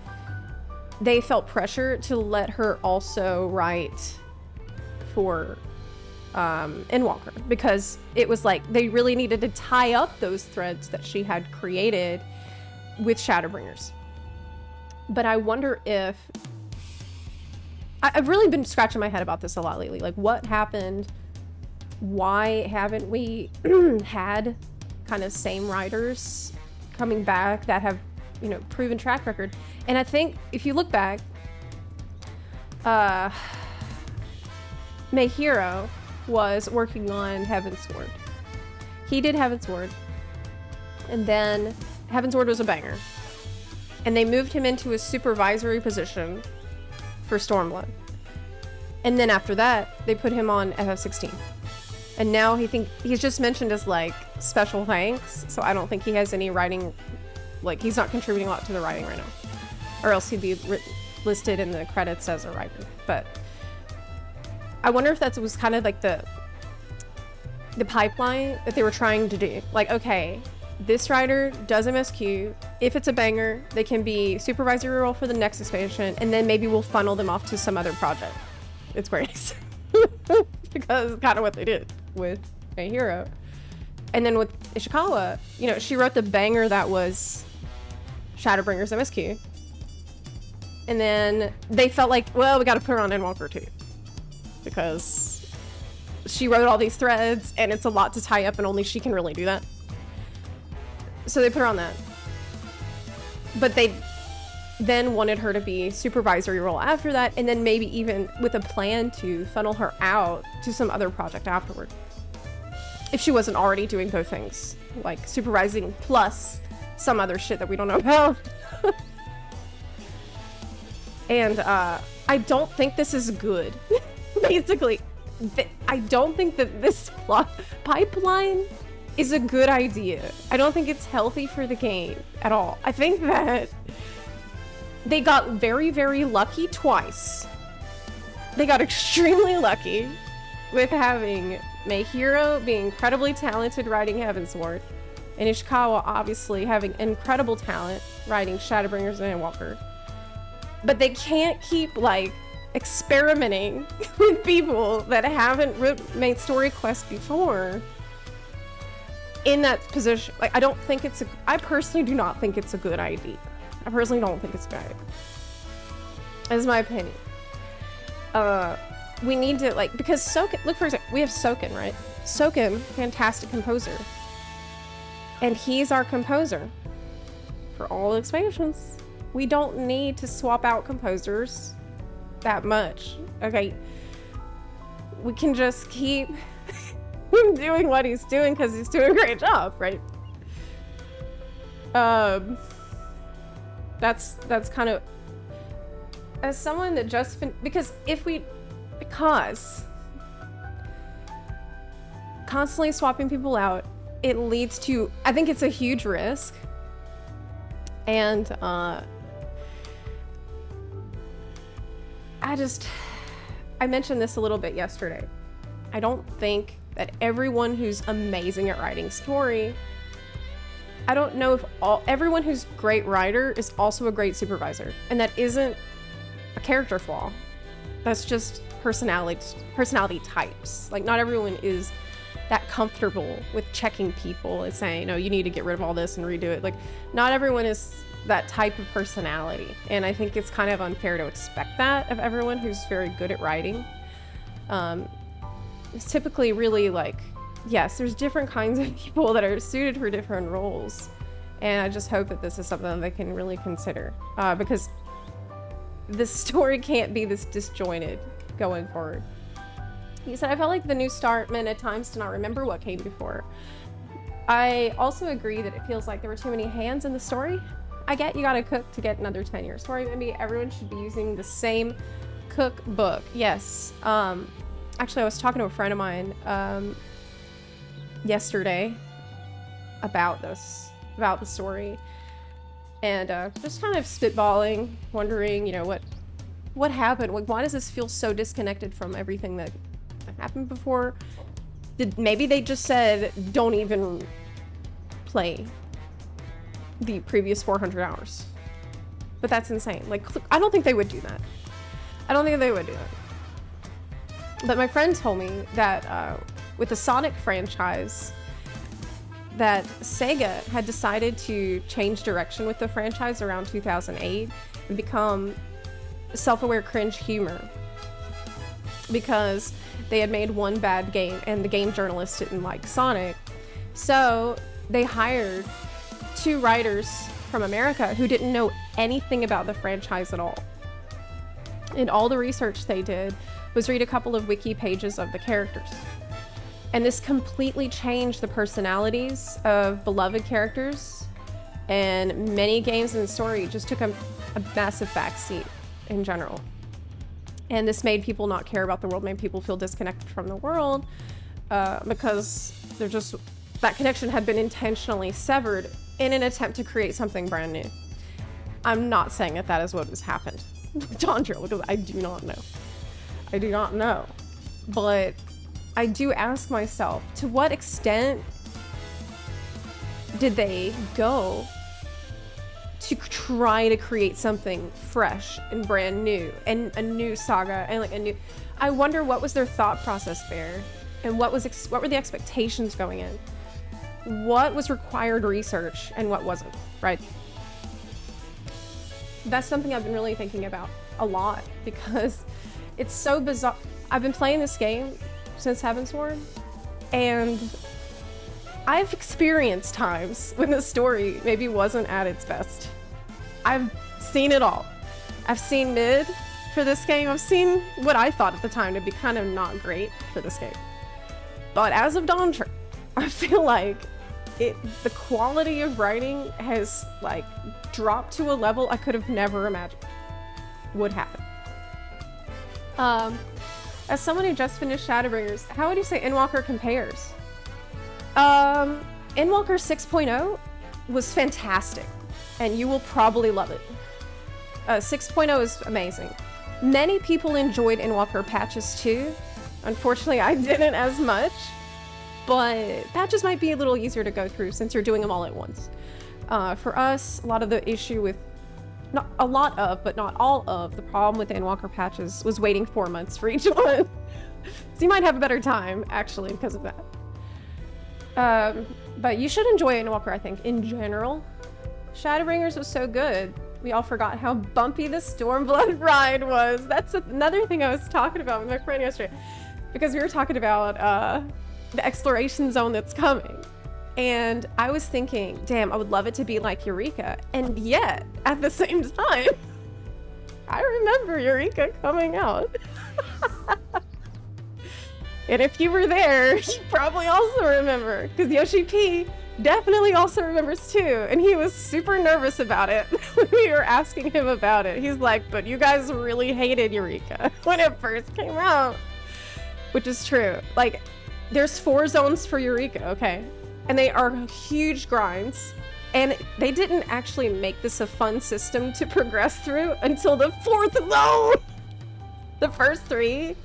they felt pressure to let her also write for Endwalker, because it was like they really needed to tie up those threads that she had created with Shadowbringers. But I wonder if I've really been scratching my head about this a lot lately. Like, what happened? Why haven't we had kind of same writers coming back that have, you know, proven track record? And I think if you look back, Mayhiro was working on Heavensward. He did Heavensward, and then Heavensward was a banger. And they moved him into a supervisory position for Stormblood. And then after that, they put him on FF16. And now he's just mentioned as like special thanks, so I don't think he has any writing, like he's not contributing a lot to the writing right now. Or else he'd be listed in the credits as a writer. But I wonder if that was kind of like the pipeline that they were trying to do. Like, okay, this writer does MSQ. If it's a banger, they can be supervisory role for the next expansion, and then maybe we'll funnel them off to some other project. It's great. Because it's kind of what they did with a hero. And then with Ishikawa, you know, she wrote the banger that was Shadowbringers MSQ. And then they felt like, well, we got to put her on Endwalker too, because she wrote all these threads and it's a lot to tie up and only she can really do that. So they put her on that. But they then wanted her to be supervisory role after that, and then maybe even with a plan to funnel her out to some other project afterward. If she wasn't already doing both things, like supervising plus some other shit that we don't know about. And I don't think this is good. Basically, I don't think that this pipeline is a good idea. I don't think it's healthy for the game at all. I think that they got very, very lucky twice. They got extremely lucky with having Mayhiro being incredibly talented writing Heavensward, and Ishikawa obviously having incredible talent writing Shadowbringers and Endwalker. But they can't keep, like, experimenting with people that haven't made story quests before in that position. Like, I personally do not think it's a good idea. I personally don't think it's a good idea. That's my opinion. We need to, like, because Soken, look, for example, we have Soken, right? Soken, fantastic composer. And he's our composer for all expansions. We don't need to swap out composers that much. Okay, we can just keep doing what he's doing because he's doing a great job, right? That's kind of, as someone that just because constantly swapping people out, it leads to, I think it's a huge risk. And I mentioned this a little bit yesterday. I don't think that everyone who's amazing at writing story, I don't know if everyone who's a great writer is also a great supervisor. And that isn't a character flaw. That's just personality types. Like, not everyone is that comfortable with checking people and saying, no, you need to get rid of all this and redo it. Like, not everyone is that type of personality. And I think it's kind of unfair to expect that of everyone who's very good at writing. It's typically really like, yes, there's different kinds of people that are suited for different roles. And I just hope that this is something that they can really consider. Because this story can't be this disjointed going forward. He said, I felt like the new start meant at times to not remember what came before. I also agree that it feels like there were too many hands in the story. I get you gotta cook to get another 10-year story. Maybe everyone should be using the same cookbook. Yes. Actually, I was talking to a friend of mine yesterday about the story, and just kind of spitballing, wondering, what happened? Like, why does this feel so disconnected from everything that happened before? Maybe they just said, don't even play the previous 400 hours. But that's insane. Like, I don't think they would do that. But my friend told me that with the Sonic franchise, that Sega had decided to change direction with the franchise around 2008 and become self-aware cringe humor, because they had made one bad game and the game journalists didn't like Sonic. So they hired 2 writers from America who didn't know anything about the franchise at all. And all the research they did was read a couple of wiki pages of the characters. And this completely changed the personalities of beloved characters, and many games in the story just took a massive backseat in general. And this made people not care about the world, made people feel disconnected from the world, because that connection had been intentionally severed in an attempt to create something brand new. I'm not saying that is what has happened with Dawntrail, because I do not know. But I do ask myself, to what extent did they go to try to create something fresh and brand new and a new saga and like a new, I wonder what was their thought process there, and what were the expectations going in? What was required research and what wasn't, right? That's something I've been really thinking about a lot, because it's so bizarre. I've been playing this game since Heavensward, and I've experienced times when the story maybe wasn't at its best. I've seen it all. I've seen mid for this game. I've seen what I thought at the time to be kind of not great for this game. But as of Dawntrail, I feel like the quality of writing has like dropped to a level I could have never imagined would happen. As someone who just finished Shadowbringers, how would you say Endwalker compares? Endwalker 6.0 was fantastic, and you will probably love it. 6.0 is amazing. Many people enjoyed Endwalker patches too. Unfortunately, I didn't as much, but patches might be a little easier to go through since you're doing them all at once. For us, a lot of the issue with, not a lot of, but not all of, the problem with Endwalker patches was waiting 4 months for each one. So you might have a better time, actually, because of that. But you should enjoy Endwalker, I think, in general. Shadowbringers was so good. We all forgot how bumpy the Stormblood ride was. That's another thing I was talking about with my friend yesterday, because we were talking about the exploration zone that's coming. And I was thinking, damn, I would love it to be like Eureka. And yet, at the same time, I remember Eureka coming out. And if you were there, you probably also remember, because Yoshi P definitely also remembers too, and he was super nervous about it when we were asking him about it. He's like, but you guys really hated Eureka when it first came out, which is true. Like, there's 4 zones for Eureka, okay? And they are huge grinds, and they didn't actually make this a fun system to progress through until the 4th zone. The first 3,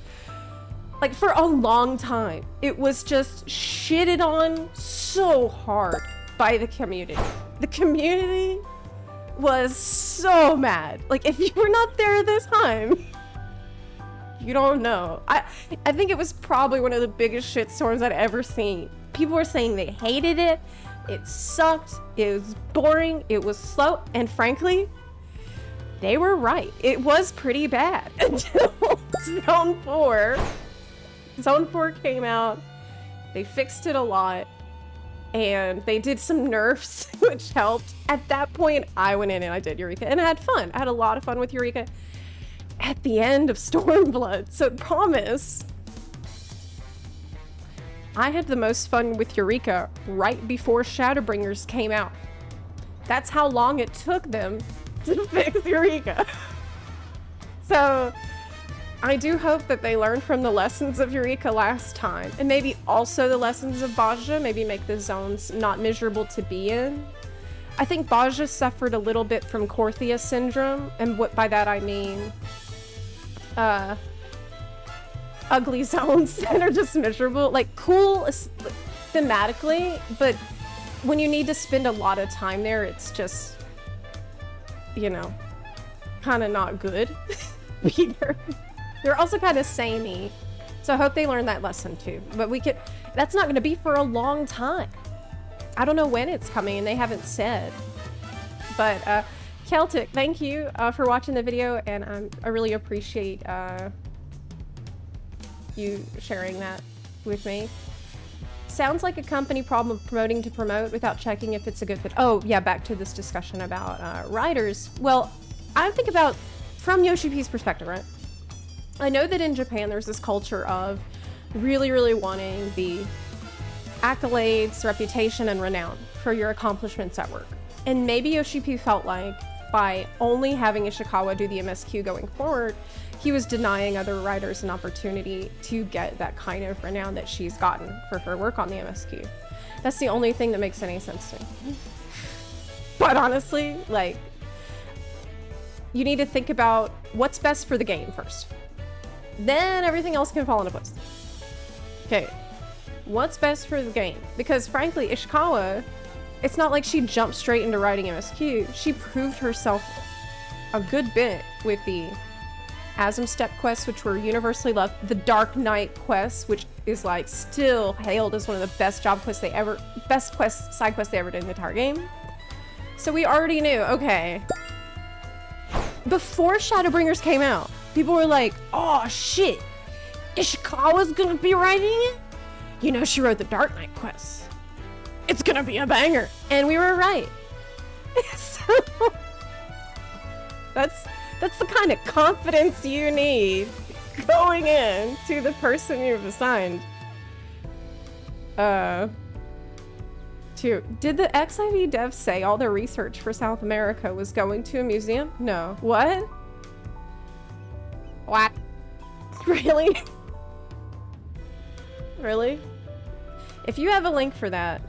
like, for a long time, it was just shitted on so hard by the community. The community was so mad. Like, if you were not there this time, you don't know. I think it was probably one of the biggest shitstorms I'd ever seen. People were saying they hated it. It sucked. It was boring. It was slow. And frankly, they were right. It was pretty bad until Zone 4. Zone 4 came out. They fixed it a lot. And they did some nerfs, which helped. At that point, I went in and I did Eureka. And I had fun. I had a lot of fun with Eureka at the end of Stormblood. So promise. I had the most fun with Eureka right before Shadowbringers came out. That's how long it took them to fix Eureka. So I do hope that they learned from the lessons of Eureka last time, and maybe also the lessons of Baja, maybe make the zones not miserable to be in. I think Baja suffered a little bit from Korthia syndrome, and what by that I mean ugly zones that are just miserable. Like, cool thematically, but when you need to spend a lot of time there, it's just, you know, kind of not good either. They're also kind of samey, so I hope they learn that lesson too. But that's not going to be for a long time. I don't know when it's coming, and they haven't said. But Celtic, thank you for watching the video, and I really appreciate you sharing that with me. Sounds like a company problem of promoting to promote without checking if it's a good fit. Oh yeah, back to this discussion about riders. Well, I think about from Yoshi P's perspective, right? I know that in Japan there's this culture of really, really wanting the accolades, reputation, and renown for your accomplishments at work. And maybe Yoshi P felt like by only having Ishikawa do the MSQ going forward, he was denying other riders an opportunity to get that kind of renown that she's gotten for her work on the MSQ. That's the only thing that makes any sense to me. But honestly, like, you need to think about what's best for the game first. Then everything else can fall into place. Okay, what's best for the game? Because frankly, Ishikawa, it's not like she jumped straight into riding MSQ. She proved herself a good bit with the Asm Step quests, which were universally loved. The Dark Knight quests, which is like still hailed as one of the best side quests they ever did in the entire game. So we already knew, okay. Before Shadowbringers came out, people were like, oh shit, Ishikawa's gonna be writing it? You know, she wrote the Dark Knight quests. It's gonna be a banger. And we were right. So that's the kind of confidence you need going in to the person you've assigned. Did the XIV devs say all their research for South America was going to a museum? No. What? What? Really? Really? If you have a link for that,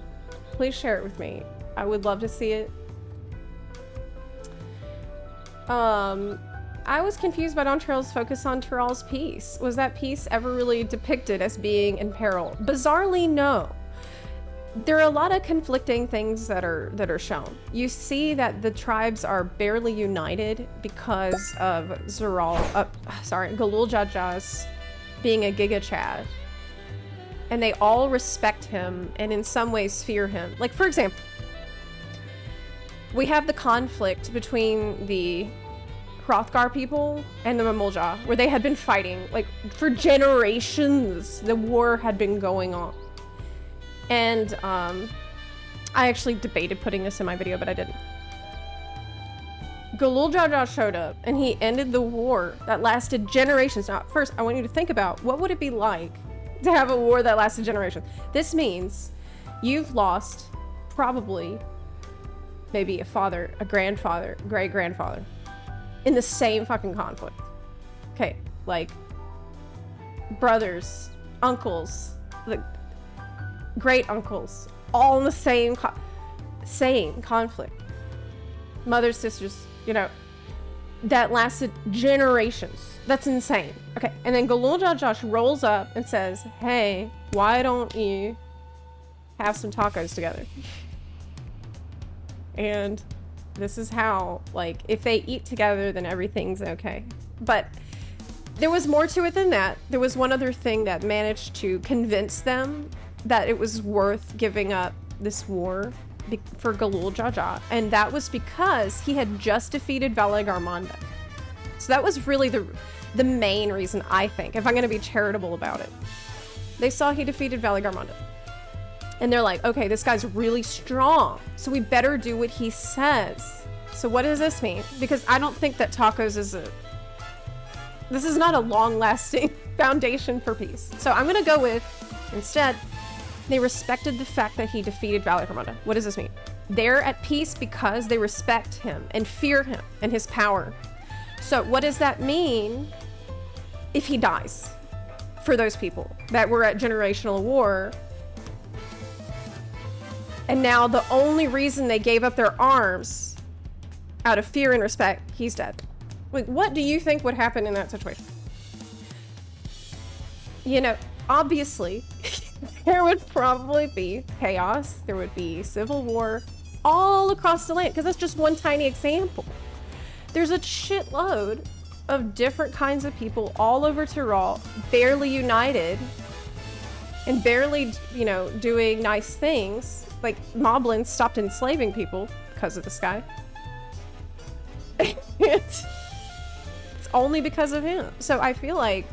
please share it with me. I would love to see it. I was confused by Dawntrail's focus on Tyrell's piece. Was that piece ever really depicted as being in peril? Bizarrely, no. There are a lot of conflicting things that are shown. You see that the tribes are barely united because of Galul Jajas being a Giga Chad. And they all respect him and in some ways fear him. Like, for example, we have the conflict between the Hrothgar people and the Mamulja, where they had been fighting, like, for generations. The war had been going on. And I actually debated putting this in my video, but I didn't. Galul Jaja showed up and he ended the war that lasted generations. Now, first, I want you to think about what would it be like to have a war that lasted generations. This means you've lost probably maybe a father, a grandfather, great-grandfather in the same fucking conflict. Okay, like brothers, uncles, like great uncles, all in the same conflict. Mothers, sisters, that lasted generations. That's insane. Okay, and then Galul Josh rolls up and says, hey, why don't you have some tacos together? And this is how, like, if they eat together, then everything's okay. But there was more to it than that. There was one other thing that managed to convince them that it was worth giving up this war for Galul Jaja, and that was because he had just defeated Velagarmonda. So that was really the main reason, I think, if I'm going to be charitable about it. They saw he defeated Velagarmonda. And they're like, okay, this guy's really strong, so we better do what he says. So what does this mean? Because I don't think that tacos this is not a long-lasting foundation for peace. So I'm going to go with, instead, they respected the fact that he defeated Velagarmonda. What does this mean? They're at peace because they respect him and fear him and his power. So what does that mean if he dies for those people that were at generational war? And now the only reason they gave up their arms out of fear and respect, he's dead. Like, what do you think would happen in that situation? Obviously, there would probably be chaos. There would be civil war all across the land, because that's just one tiny example. There's a shitload of different kinds of people all over Tyrol, barely united and barely, doing nice things. Like, Moblin stopped enslaving people because of this guy. It's only because of him. So I feel like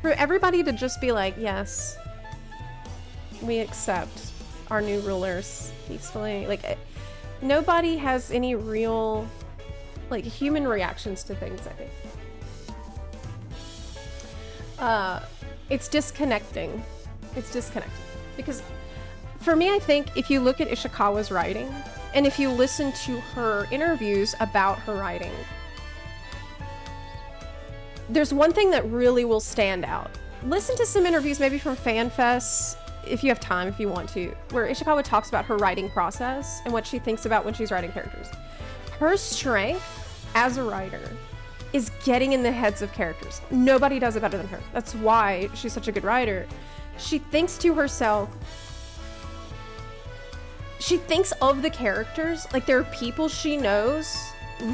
for everybody to just be like, yes, we accept our new rulers peacefully. Like, nobody has any real, like, human reactions to things, I think. It's disconnecting. It's disconnecting. Because for me, I think if you look at Ishikawa's writing, and if you listen to her interviews about her writing, there's one thing that really will stand out. Listen to some interviews, maybe from FanFest, if you have time, if you want to, where Ishikawa talks about her writing process and what she thinks about when she's writing characters. Her strength as a writer is getting in the heads of characters. Nobody does it better than her. That's why she's such a good writer. She thinks to herself, she thinks of the characters like they're people she knows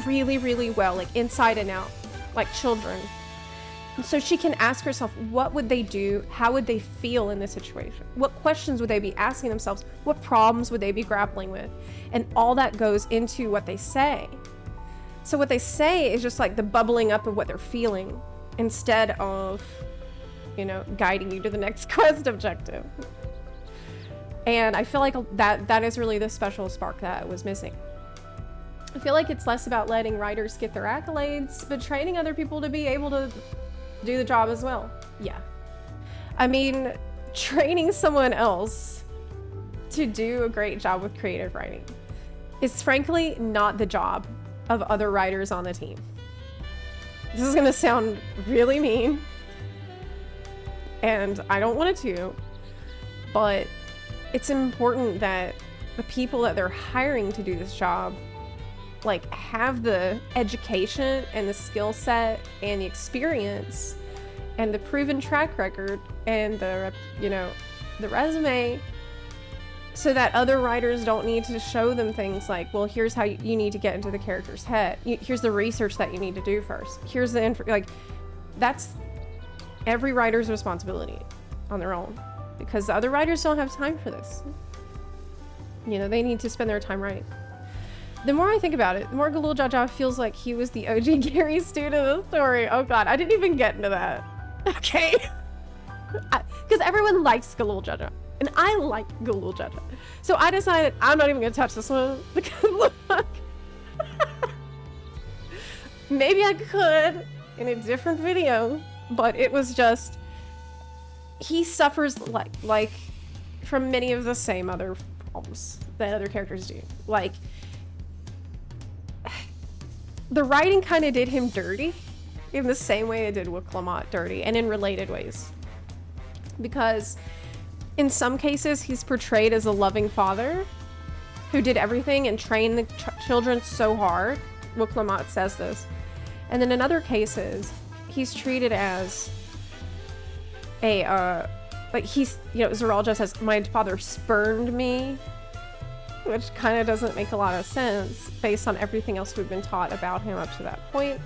really, really well, like inside and out, like children. And so she can ask herself, what would they do? How would they feel in this situation? What questions would they be asking themselves? What problems would they be grappling with? And all that goes into what they say. So what they say is just like the bubbling up of what they're feeling instead of, guiding you to the next quest objective. And I feel like that is really the special spark that was missing. I feel like it's less about letting writers get their accolades, but training other people to be able to do the job as well. Yeah. I mean, training someone else to do a great job with creative writing is frankly not the job of other writers on the team. This is gonna sound really mean, and I don't want it to, but it's important that the people that they're hiring to do this job like have the education and the skill set and the experience and the proven track record and the resume, so that other writers don't need to show them things like, well, here's how you need to get into the character's head. Here's the research that you need to do first. Here's the that's every writer's responsibility on their own, because the other writers don't have time for this. They need to spend their time writing. The more I think about it, the more Galul Jaja feels like he was the OG Gary student of the story. Oh god, I didn't even get into that. Okay. Because everyone likes Galul Jaja. And I like Galul Jaja. So I decided I'm not even going to touch this one. Because look. Maybe I could in a different video. But it was just, he suffers like from many of the same other problems that other characters do. Like, the writing kind of did him dirty in the same way it did Wiclamot dirty, and in related ways. Because in some cases, he's portrayed as a loving father who did everything and trained the children so hard. Wiclamot says this. And then in other cases, he's treated as a, like he's, you know, Zeral just says, my father spurned me, which kind of doesn't make a lot of sense based on everything else we've been taught about him up to that point.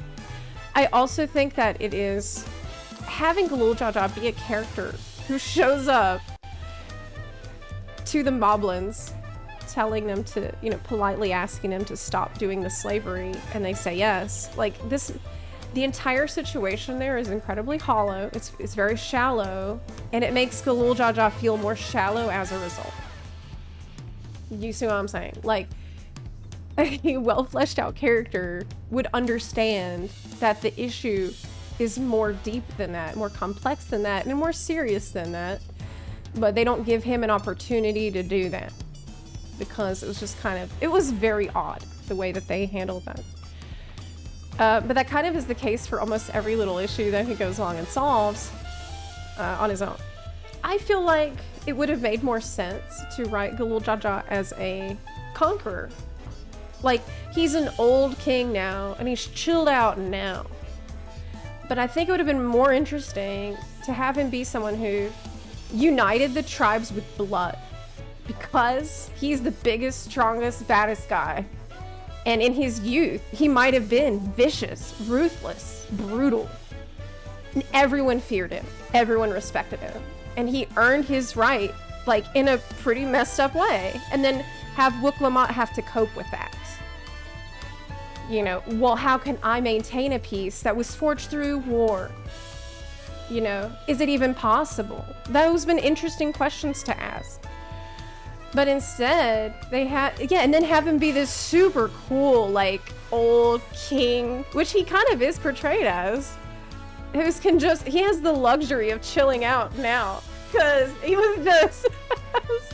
I also think that it is having Galul Jaja be a character who shows up to the Moblins, telling them to, you know, politely asking them to stop doing the slavery, and they say yes. Like this, the entire situation there is incredibly hollow. It's very shallow, and it makes Galul Jaja feel more shallow as a result. You see what I'm saying? Like, a well fleshed out character would understand that the issue is more deep than that, more complex than that, and more serious than that. But they don't give him an opportunity to do that because it was just kind of, it was very odd the way that they handled that. But that kind of is the case for almost every little issue that he goes along and solves on his own. I feel like it would have made more sense to write Galul Jaja as a conqueror. Like, he's an old king now, and he's chilled out now. But I think it would have been more interesting to have him be someone who united the tribes with blood. Because he's the biggest, strongest, baddest guy. And in his youth, he might have been vicious, ruthless, brutal. And everyone feared him. Everyone respected him. And he earned his right, like, in a pretty messed up way. And then have Wiclamot have to cope with that. You know, well, how can I maintain a peace that was forged through war? You know, is it even possible? Those have been interesting questions to ask. But instead, they had, yeah, and then have him be this super cool, like, old king, which he kind of is portrayed as. Who can just, he has the luxury of chilling out now. Because he was just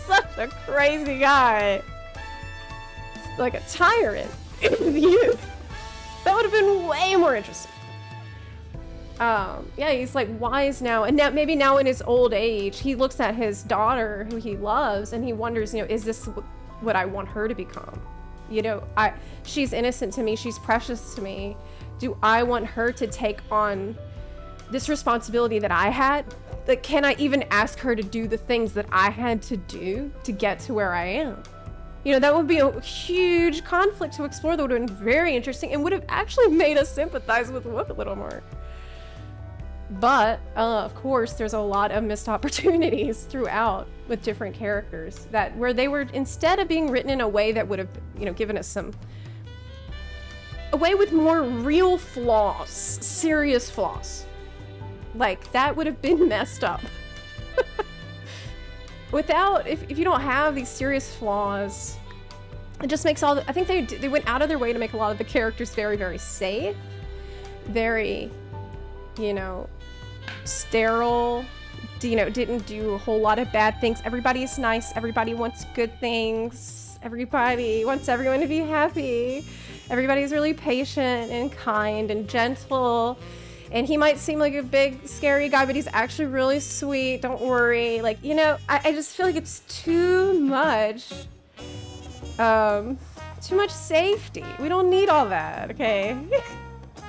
such a crazy guy. Like a tyrant in youth. That would have been way more interesting. Yeah, he's like wise now, and now maybe now in his old age, he looks at his daughter, who he loves, and he wonders, you know, is this what I want her to become? You know, she's innocent to me, she's precious to me. Do I want her to take on this responsibility that I had? Like, can I even ask her to do the things that I had to do to get to where I am? You know, that would be a huge conflict to explore that would have been very interesting and would have actually made us sympathize with Wook a little more. But, of course, there's a lot of missed opportunities throughout with different characters that where they were, instead of being written in a way that would have, you know, given us a way with more real flaws, serious flaws. Like, that would have been messed up. Without, if you don't have these serious flaws, it just makes all the, I think they went out of their way to make a lot of the characters very, very safe, very, you know, sterile, you know, didn't do a whole lot of bad things. Everybody's nice, everybody wants good things, everybody wants everyone to be happy, everybody's really patient and kind and gentle. And he might seem like a big, scary guy, but he's actually really sweet. Don't worry. Like, you know, I just feel like it's too much safety. We don't need all that, okay?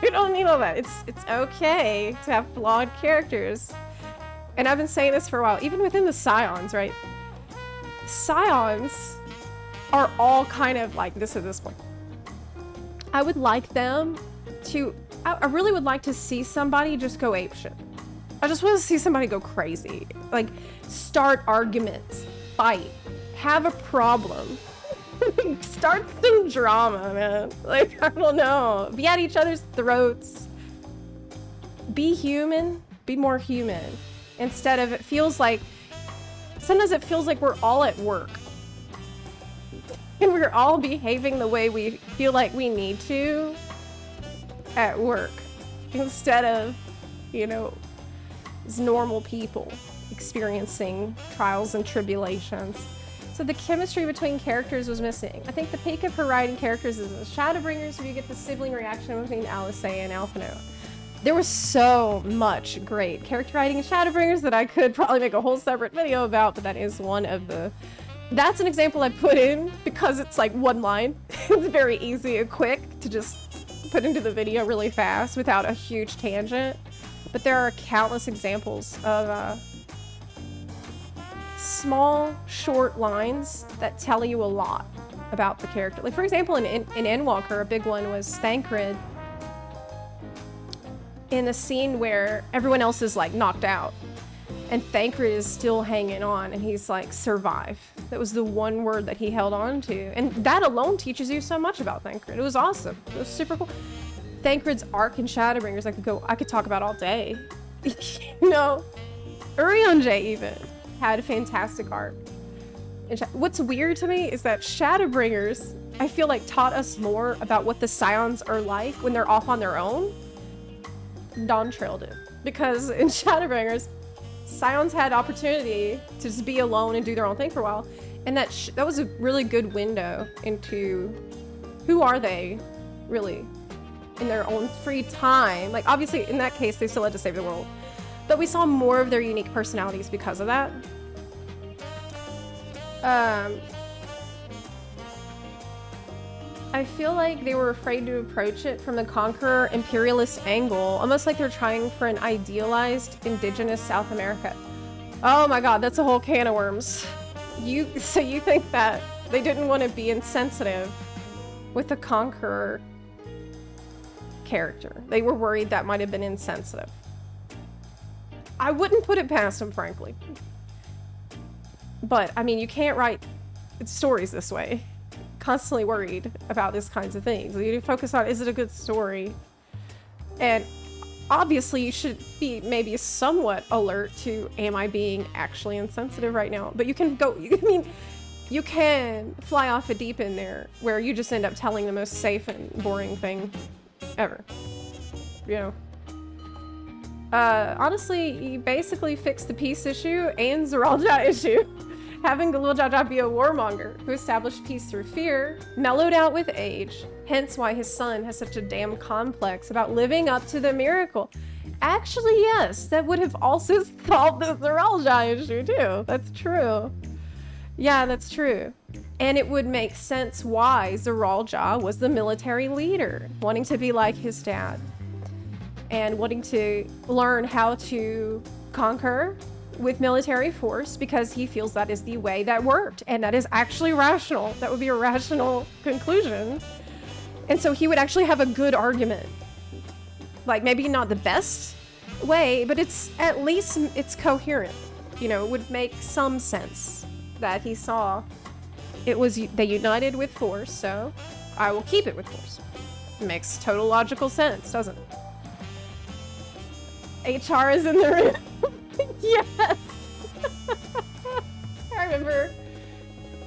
We don't need all that. It's okay to have flawed characters. And I've been saying this for a while, even within the Scions, right? Scions are all kind of like this at this point. I would like them to, I really would like to see somebody just go apeshit. I just want to see somebody go crazy. Like, start arguments, fight, have a problem. Start some drama, man. Like, I don't know. Be at each other's throats. Be human. Be more human. Instead of, it feels like, sometimes it feels like we're all at work. And we're all behaving the way we feel like we need to at work. Instead of, you know, as normal people experiencing trials and tribulations. So the chemistry between characters was missing. I think the peak of her writing characters is in the Shadowbringers, where you get the sibling reaction between Alice and Alphino. There was so much great character writing in Shadowbringers that I could probably make a whole separate video about, but that is one of the... That's an example I put in because it's like one line. It's very easy and quick to just put into the video really fast without a huge tangent. But there are countless examples of small, short lines that tell you a lot about the character. Like, for example, in Endwalker, a big one was Thancred. In the scene where everyone else is like knocked out and Thancred is still hanging on and he's like, survive. That was the one word that he held on to. And that alone teaches you so much about Thancred. It was awesome. It was super cool. Thancred's arc in Shadowbringers, I could talk about all day. You know, Urianger even had a fantastic arc. And what's weird to me is that Shadowbringers, I feel like, taught us more about what the Scions are like when they're off on their own. Dawntrail did. Because in Shadowbringers, Scions had opportunity to just be alone and do their own thing for a while. And that was a really good window into who are they, really, in their own free time. Like, obviously, in that case, they still had to save the world. But we saw more of their unique personalities because of that. I feel like they were afraid to approach it from the conqueror imperialist angle, almost like they're trying for an idealized indigenous South America. Oh my god, that's a whole can of worms. So you think that they didn't want to be insensitive with the conqueror character. They were worried that might have been insensitive. I wouldn't put it past them, frankly. But, I mean, you can't write stories this way. Constantly worried about these kinds of things. You focus on, is it a good story? And obviously you should be maybe somewhat alert to, am I being actually insensitive right now? But you can go, I mean, you can fly off a deep end there where you just end up telling the most safe and boring thing ever. You know? Honestly, you basically fixed the peace issue and Zeralja issue. Having Galul Jaja be a warmonger who established peace through fear, mellowed out with age, hence why his son has such a damn complex about living up to the miracle. Actually, yes, that would have also solved the Zeralja issue too. That's true. Yeah, that's true. And it would make sense why Zeralja was the military leader, wanting to be like his dad. And wanting to learn how to conquer with military force because he feels that is the way that worked. And that is actually rational. That would be a rational conclusion. And so he would actually have a good argument. Like, maybe not the best way, but it's at least it's coherent. You know, it would make some sense that he saw it was they united with force, so I will keep it with force. It makes total logical sense, doesn't it? HR is in the room. Yes! I remember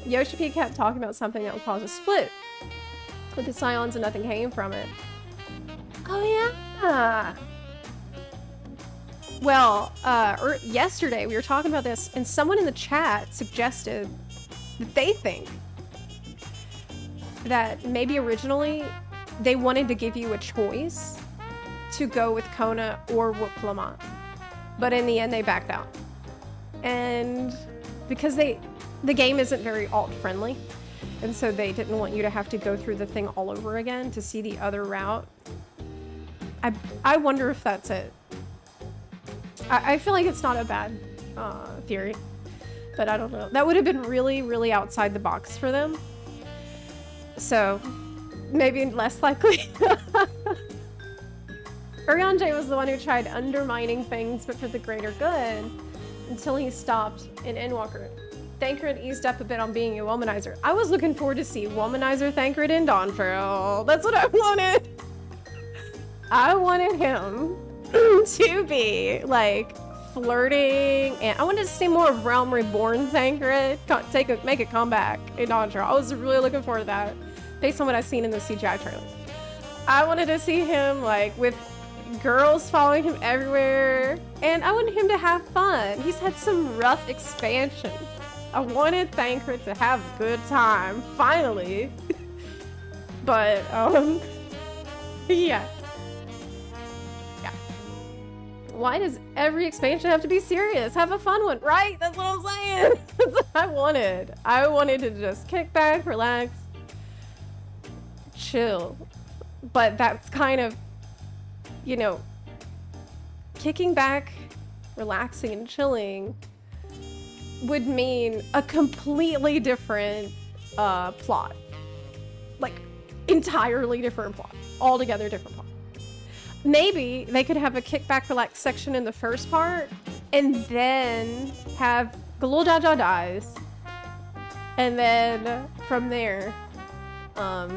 Yoshi P kept talking about something that would cause a split with the Scions and nothing came from it. Oh yeah! Well, yesterday we were talking about this and someone in the chat suggested that they think that maybe originally they wanted to give you a choice to go with Kona or Wuplamont. But in the end, they backed out. And because the game isn't very alt-friendly, and so they didn't want you to have to go through the thing all over again to see the other route. I wonder if that's it. I feel like it's not a bad theory, but I don't know. That would have been really, really outside the box for them. So, maybe less likely. Urianger was the one who tried undermining things, but for the greater good, until he stopped in Endwalker. Thancred eased up a bit on being a womanizer. I was looking forward to see womanizer Thancred in Dawntrail. That's what I wanted. I wanted him to be, like, flirting, and I wanted to see more of Realm Reborn Thancred make a comeback in Dawntrail. I was really looking forward to that, based on what I've seen in the CGI trailer. I wanted to see him, like, with girls following him everywhere, and I wanted him to have fun. He's had some rough expansions. I wanted Thancred to have a good time, finally. But, yeah. Yeah. Why does every expansion have to be serious? Have a fun one, right? That's what I'm saying. That's what I wanted. I wanted to just kick back, relax, chill. But that's kind of, you know, kicking back, relaxing, and chilling would mean a completely different plot. Like, entirely different plot. Altogether different plot. Maybe they could have a kickback, relax section in the first part, and then have Galul Jaja dies, and then from there, have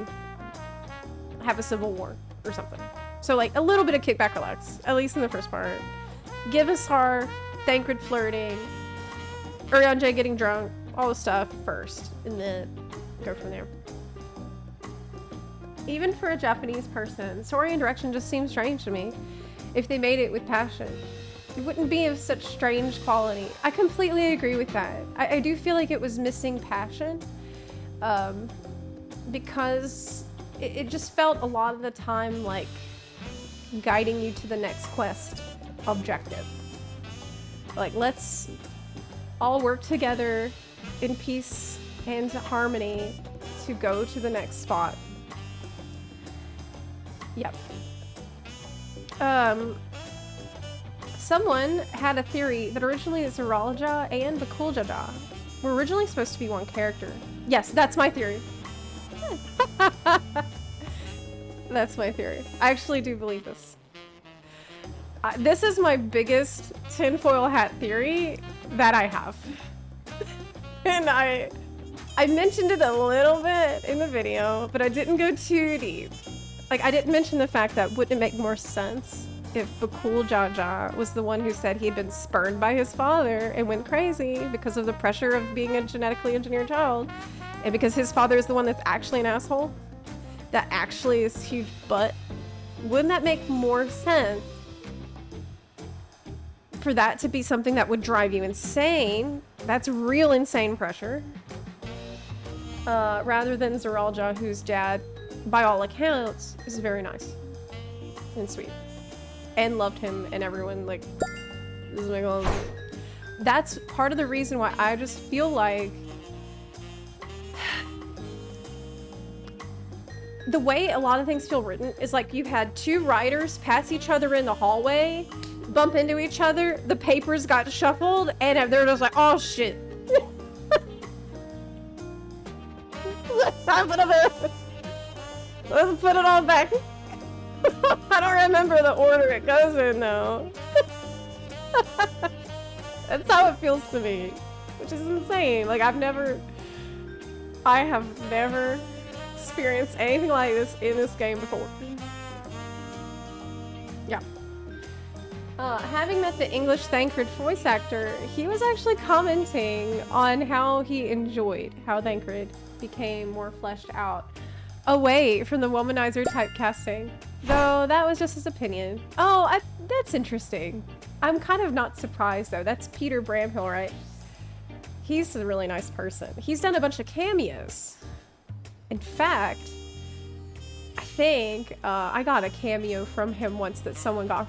a civil war or something. So like a little bit of kickback, relax, at least in the first part. Give us our Thancred flirting, Urianger getting drunk, all the stuff first, and then go from there. Even for a Japanese person, story and direction just seems strange to me. If they made it with passion, it wouldn't be of such strange quality. I completely agree with that. I do feel like it was missing passion, because it just felt a lot of the time like guiding you to the next quest objective. Like, let's all work together in peace and harmony to go to the next spot. Yep. Someone had a theory that originally the Zeralja and the Kuljaja were originally supposed to be one character. Yes, that's my theory. That's my theory. I actually do believe this. This is my biggest tinfoil hat theory that I have. And I mentioned it a little bit in the video, but I didn't go too deep. Like, I didn't mention the fact that wouldn't it make more sense if Bakul Jaja was the one who said he had been spurned by his father and went crazy because of the pressure of being a genetically engineered child, and because his father is the one that's actually an asshole, that actually is huge butt? Wouldn't that make more sense for that to be something that would drive you insane? That's real insane pressure. Rather than Zeralja, whose dad, by all accounts, is very nice and sweet and loved him, and everyone like is like, oh. That's part of the reason why I just feel like the way a lot of things feel written is like you had two writers pass each other in the hallway, bump into each other, the papers got shuffled, and they're just like, oh shit. Let's put it all back. I don't remember the order it goes in though. That's how it feels to me, which is insane. Like, I have never experienced anything like this in this game before. Yeah. Having met the English Thancred voice actor, he was actually commenting on how he enjoyed how Thancred became more fleshed out, away from the womanizer typecasting. Though that was just his opinion. Oh, that's interesting. I'm kind of not surprised though. That's Peter Bramhill, right? He's a really nice person. He's done a bunch of cameos. In fact, I think I got a cameo from him once that someone got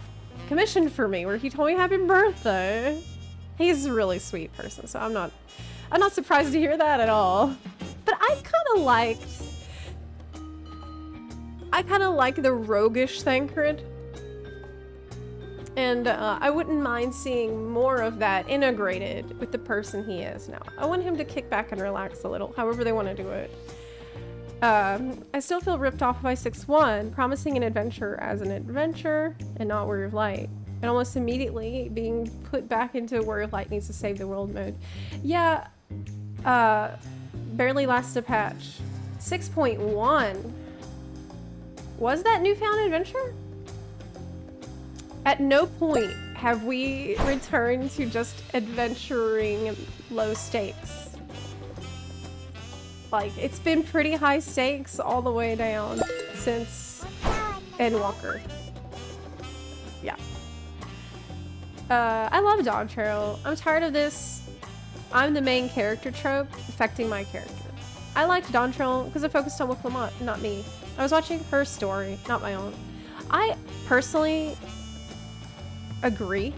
commissioned for me, where he told me happy birthday. He's a really sweet person, so I'm not surprised to hear that at all. But I kind of like the roguish Thancred, and I wouldn't mind seeing more of that integrated with the person he is now. I want him to kick back and relax a little, however they want to do it. I still feel ripped off by 6-1, promising an adventure as an adventure and not Warrior of Light, and almost immediately being put back into Warrior of Light needs to save the world mode. Yeah, barely lasted a patch. 6.1. Was that Newfound Adventure? At no point have we returned to just adventuring low stakes. Like, it's been pretty high stakes all the way down since Endwalker. Yeah. I love Dawntrail. I'm tired of this I'm the main character trope affecting my character. I liked Dawntrail because it focused on Wick Lamont, not me. I was watching her story, not my own. I personally agree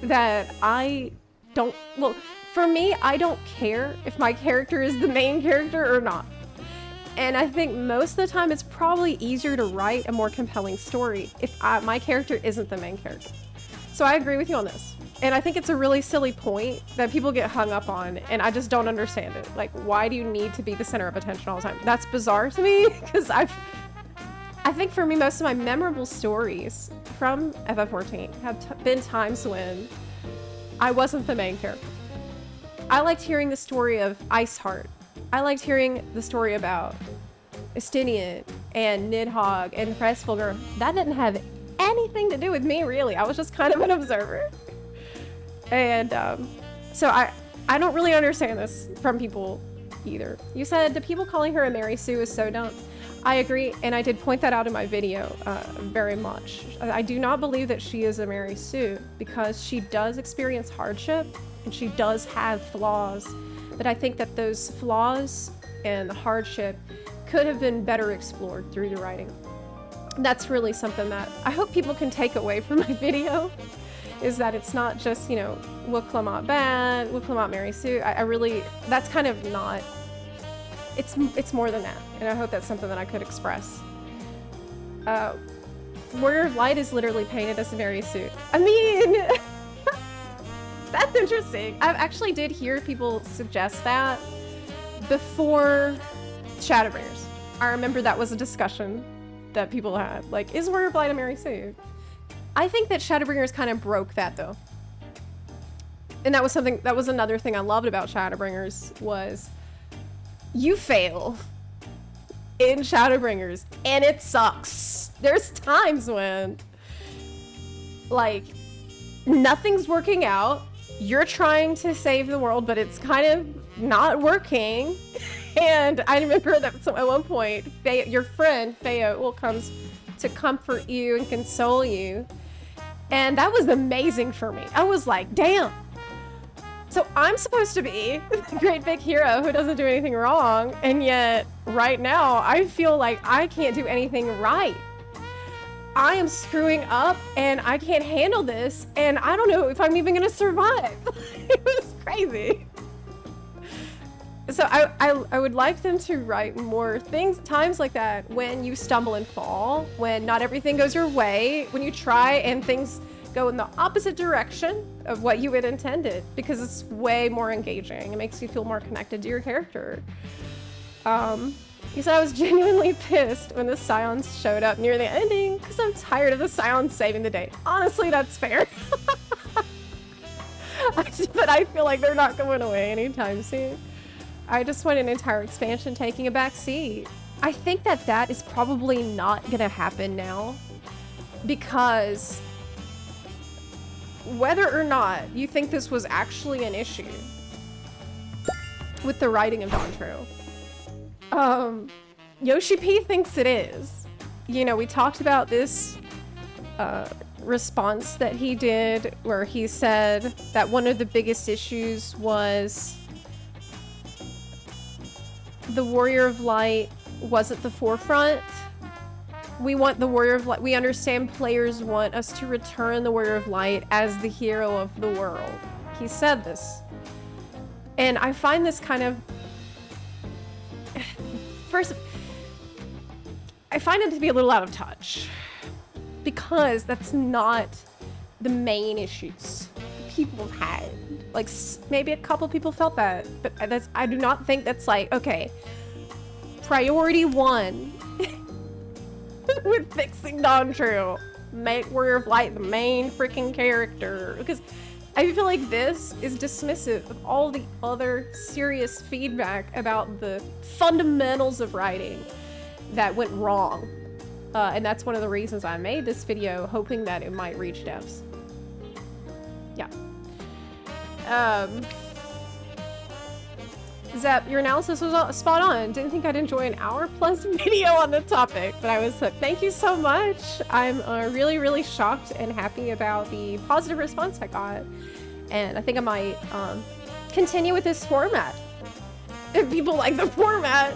that I don't, well, for me, I don't care if my character is the main character or not. And I think most of the time it's probably easier to write a more compelling story if my character isn't the main character. So I agree with you on this. And I think it's a really silly point that people get hung up on, and I just don't understand it. Like, why do you need to be the center of attention all the time? That's bizarre to me, because I think for me, most of my memorable stories from FF14 have been times when I wasn't the main character. I liked hearing the story of Iceheart. I liked hearing the story about Estinian and Nidhogg and Pressfulger. That didn't have anything to do with me, really. I was just kind of an observer. And so I don't really understand this from people either. You said the people calling her a Mary Sue is so dumb. I agree, and I did point that out in my video very much. I do not believe that she is a Mary Sue because she does experience hardship and she does have flaws. But I think that those flaws and the hardship could have been better explored through the writing. That's really something that I hope people can take away from my video, is that it's not just, you know, Wick Lamont bad, Wick Lamont Mary Sue. I really, that's kind of not, it's more than that. And I hope that's something that I could express. Warrior of Light is literally painted as a Mary Sue. I mean, that's interesting. I actually did hear people suggest that before Shadowbringers. I remember that was a discussion that people had. Like, is Warrior of Light a Mary Sue? I think that Shadowbringers kind of broke that, though. And that was another thing I loved about Shadowbringers, was you fail in Shadowbringers and it sucks. There's times when, like, nothing's working out. You're trying to save the world, but it's kind of not working. And I remember that at one point, your friend, Feo, comes to comfort you and console you. And that was amazing for me. I was like, damn. So I'm supposed to be the great big hero who doesn't do anything wrong. And yet, right now, I feel like I can't do anything right. I am screwing up and I can't handle this. And I don't know if I'm even going to survive. It was crazy. So I would like them to write more times like that, when you stumble and fall, when not everything goes your way, when you try and things go in the opposite direction of what you had intended, because it's way more engaging. It makes you feel more connected to your character. He said I was genuinely pissed when the Scions showed up near the ending because I'm tired of the Scions saving the day. Honestly, that's fair. But I feel like they're not going away anytime soon. I just want an entire expansion taking a back seat. I think that is probably not gonna happen now, because whether or not you think this was actually an issue with the writing of Dawntrail, Yoshi P thinks it is. You know, we talked about this response that he did where he said that one of the biggest issues was the Warrior of Light was at the forefront. We want the Warrior of Light. We understand players want us to return the Warrior of Light as the hero of the world. He said this. And I find this kind of... First, I find it to be a little out of touch, because that's not the main issues people have had. Like, maybe a couple people felt that, but I do not think that's like, okay, priority one with fixing Dawntrail, make Warrior of Light the main freaking character, because I feel like this is dismissive of all the other serious feedback about the fundamentals of writing that went wrong. And that's one of the reasons I made this video, hoping that it might reach devs. Yeah. Zep, your analysis was spot on. Didn't think I'd enjoy an hour-plus video on the topic, but I was hooked. Thank you so much. I'm really, really shocked and happy about the positive response I got. And I think I might continue with this format. If people like the format,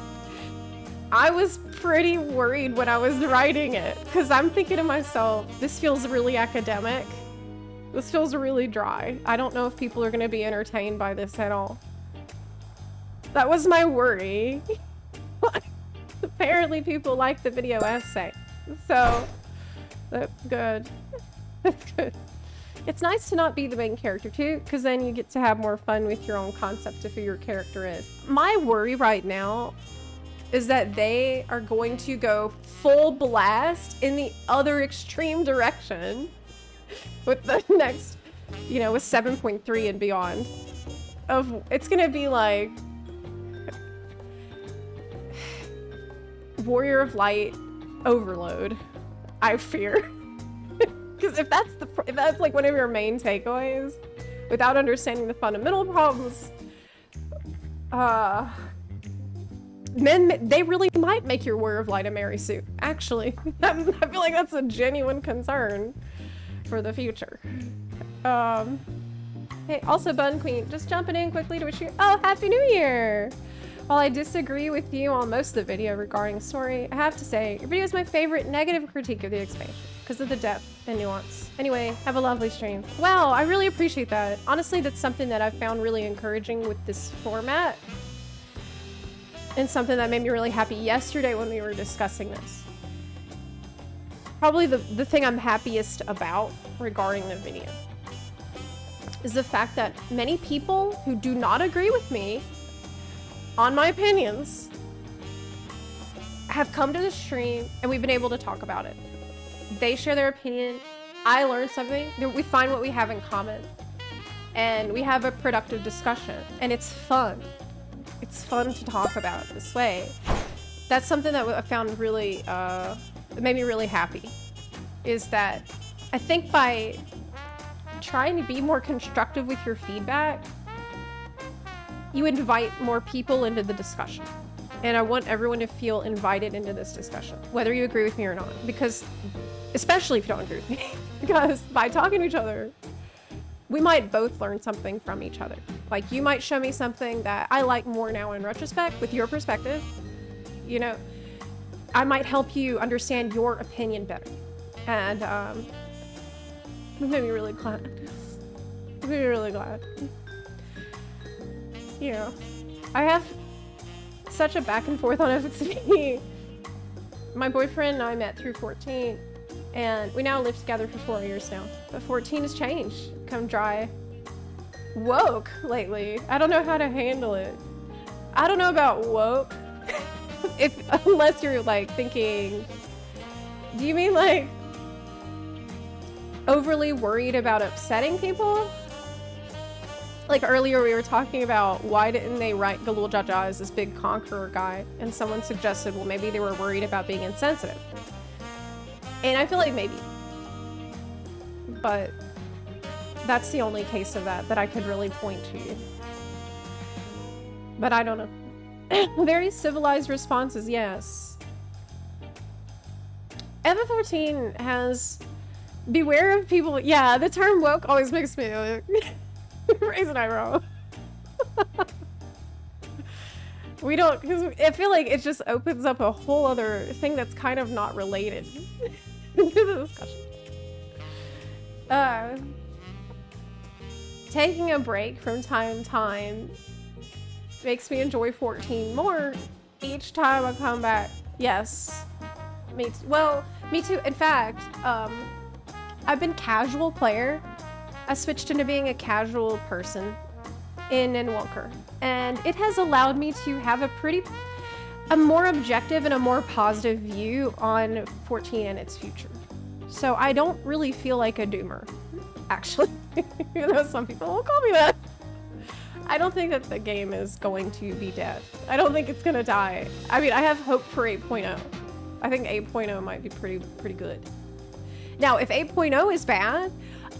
I was pretty worried when I was writing it because I'm thinking to myself, this feels really academic. This feels really dry. I don't know if people are going to be entertained by this at all. That was my worry. Apparently people like the video essay. So, that's good. That's good. It's nice to not be the main character too, because then you get to have more fun with your own concept of who your character is. My worry right now is that they are going to go full blast in the other extreme direction with the next, you know, with 7.3 and beyond. It's gonna be like Warrior of Light overload, I fear. Because if that's like one of your main takeaways, without understanding the fundamental problems, they really might make your Warrior of Light a Mary suit. Actually, I feel like that's a genuine concern for the future. Hey, also Bun Queen, just jumping in quickly to wish you Happy New Year. While I disagree with you on most of the video regarding story, I have to say your video is my favorite negative critique of the expansion because of the depth and nuance. Anyway, have a lovely stream. Wow, I really appreciate that. Honestly, that's something that I've found really encouraging with this format, and something that made me really happy yesterday when we were discussing this. Probably the thing I'm happiest about regarding the video is the fact that many people who do not agree with me on my opinions have come to the stream and we've been able to talk about it. They share their opinion, I learn something, we find what we have in common, and we have a productive discussion, and it's fun. It's fun to talk about it this way. That's something that I found really, it made me really happy, is that I think by trying to be more constructive with your feedback, you invite more people into the discussion. And I want everyone to feel invited into this discussion, whether you agree with me or not. Because, especially if you don't agree with me, because by talking to each other, we might both learn something from each other. Like, you might show me something that I like more now in retrospect with your perspective. You know, I might help you understand your opinion better. And, it made me really glad. It made me really glad. You know, I have such a back and forth on FXP. My boyfriend and I met through 14, and we now live together for 4 years now. But 14 has changed, come dry, woke lately. I don't know how to handle it. I don't know about woke. Unless you're like thinking, do you mean like overly worried about upsetting people? Like earlier we were talking about why didn't they write Galul Jaja as this big conqueror guy, and someone suggested, well, maybe they were worried about being insensitive. And I feel like maybe. But that's the only case of that I could really point to. But I don't know. Very civilized responses, yes. Eva14 has beware of people. Yeah, the term woke always makes me raise an eyebrow. We don't, because I feel like it just opens up a whole other thing that's kind of not related to the discussion. Taking a break from time to time makes me enjoy 14 more each time I come back. Yes. Me too. Well, me too. In fact, I've been casual player. I switched into being a casual person in Walker, and it has allowed me to have a more objective and a more positive view on 14 and its future. So I don't really feel like a doomer, actually, even though some people will call me that. I don't think that the game is going to be dead. I don't think it's gonna die. I mean, I have hope for 8.0. I think 8.0 might be pretty good. Now, if 8.0 is bad,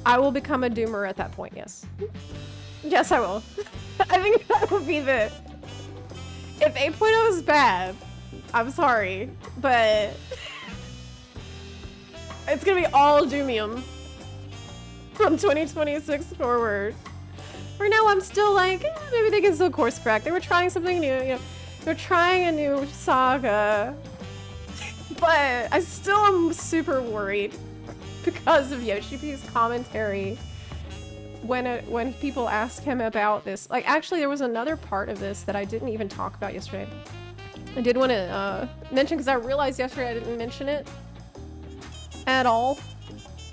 I will become a doomer at that point, yes. Yes, I will. I think that would be the... If 8.0 is bad, I'm sorry, but... It's gonna be all Doomium from 2026 forward. For for now, I'm still like, maybe they can still course correct. They were trying something new, you know. They're trying a new saga. But I still am super worried because of Yoshi P's commentary when people ask him about this. Like, actually, there was another part of this that I didn't even talk about yesterday. I did want to mention, because I realized yesterday I didn't mention it at all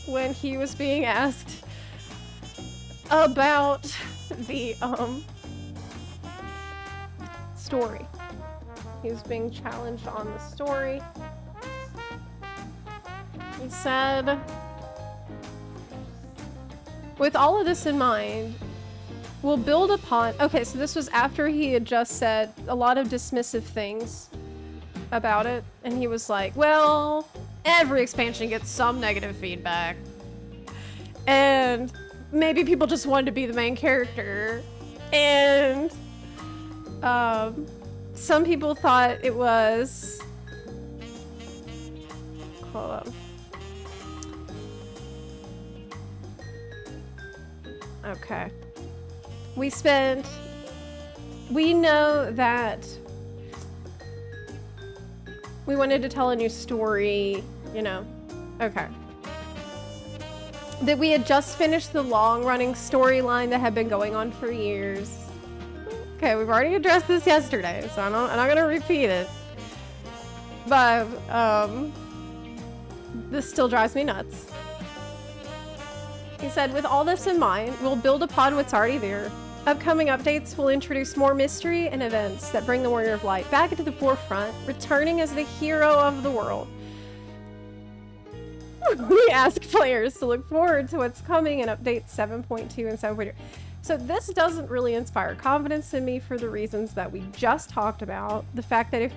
when he was being asked about the story. He was being challenged on the story. He said, with all of this in mind, we'll build upon... Okay, so this was after he had just said a lot of dismissive things about it. And he was like, well, every expansion gets some negative feedback. And maybe people just wanted to be the main character. And some people thought it was... Hold on. Okay. We know that we wanted to tell a new story, you know. Okay. That we had just finished the long-running storyline that had been going on for years. Okay, we've already addressed this yesterday, so I'm not gonna repeat it. But, this still drives me nuts. He said, with all this in mind, we'll build upon what's already there. Upcoming updates will introduce more mystery and events that bring the Warrior of Light back into the forefront, returning as the hero of the world. We ask players to look forward to what's coming in updates 7.2 and 7.2. So this doesn't really inspire confidence in me for the reasons that we just talked about. The fact that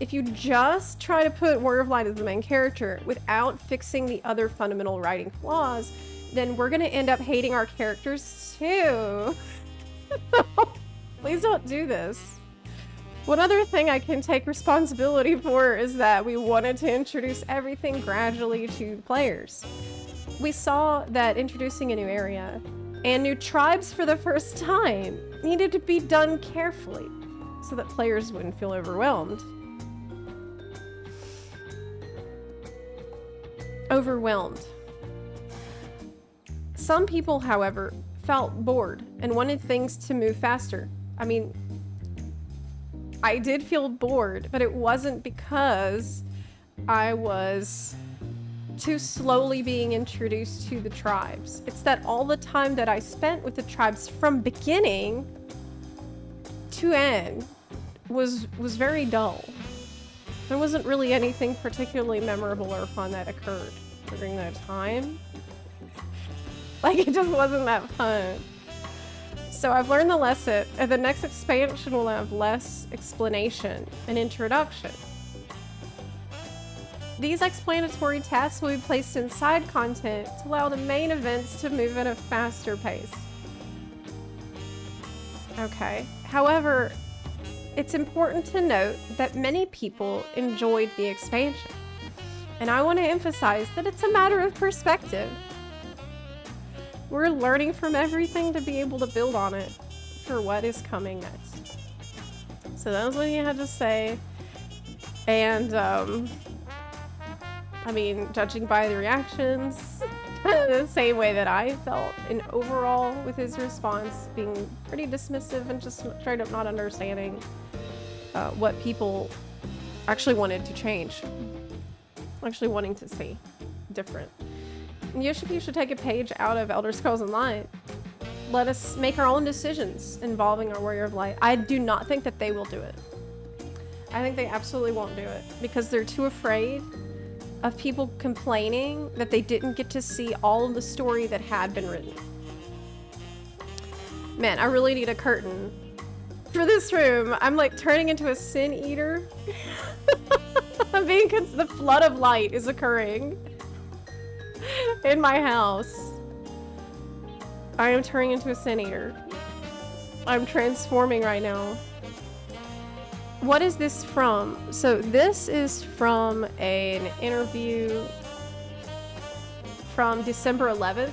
if you just try to put Warrior of Light as the main character without fixing the other fundamental writing flaws, then we're gonna end up hating our characters too. Please don't do this. One other thing I can take responsibility for is that we wanted to introduce everything gradually to the players. We saw that introducing a new area and new tribes for the first time needed to be done carefully so that players wouldn't feel overwhelmed. Some people, however, felt bored and wanted things to move faster. I mean, I did feel bored, but it wasn't because I was too slowly being introduced to the tribes. It's that all the time that I spent with the tribes from beginning to end was very dull. There wasn't really anything particularly memorable or fun that occurred during that time. Like, it just wasn't that fun. So I've learned the lesson, and the next expansion will have less explanation and introduction. These explanatory tasks will be placed in side content to allow the main events to move at a faster pace. Okay. However, it's important to note that many people enjoyed the expansion. And I want to emphasize that it's a matter of perspective. We're learning from everything to be able to build on it for what is coming next. So that was what he had to say. And, I mean, judging by the reactions, the same way that I felt, and overall with his response being pretty dismissive and just straight up not understanding what people actually wanted to change. Actually wanting to see different. Yoshi P should take a page out of Elder Scrolls Online. Let us make our own decisions involving our Warrior of Light. I do not think that they will do it. I think they absolutely won't do it because they're too afraid of people complaining that they didn't get to see all of the story that had been written. Man, I really need a curtain for this room. I'm like turning into a sin eater. I'm being the flood of light is occurring in my house. I am turning into a sin eater. I'm transforming right now. What is this from? So this is from an interview from December 11th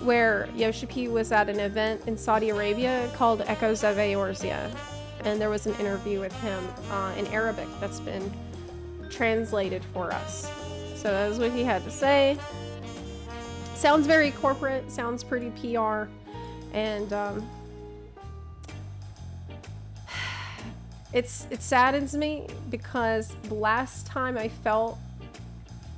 where Yoshi P was at an event in Saudi Arabia called Echoes of Eorzea, and there was an interview with him in Arabic that's been translated for us. So that was what he had to say. Sounds very corporate, sounds pretty PR, and it saddens me because the last time I felt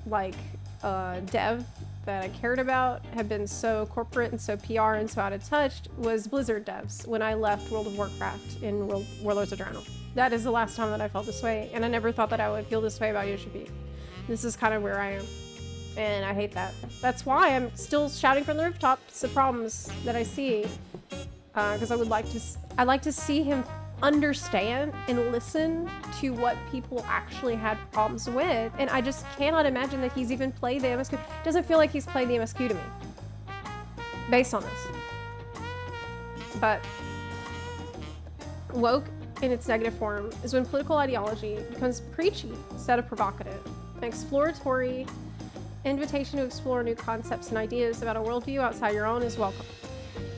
like a dev that I cared about had been so corporate and so PR and so out of touch was Blizzard devs when I left World of Warcraft in Warlords of Draenor. That is the last time that I felt this way, and I never thought that I would feel this way about Yoshi P. This is kind of where I am, and I hate that. That's why I'm still shouting from the rooftops the problems that I see, because I'd like to see him understand and listen to what people actually had problems with, and I just cannot imagine that he's even played the MSQ. It doesn't feel like he's played the MSQ to me based on this. But woke in its negative form is when political ideology becomes preachy instead of provocative. An exploratory invitation to explore new concepts and ideas about a worldview outside your own is welcome.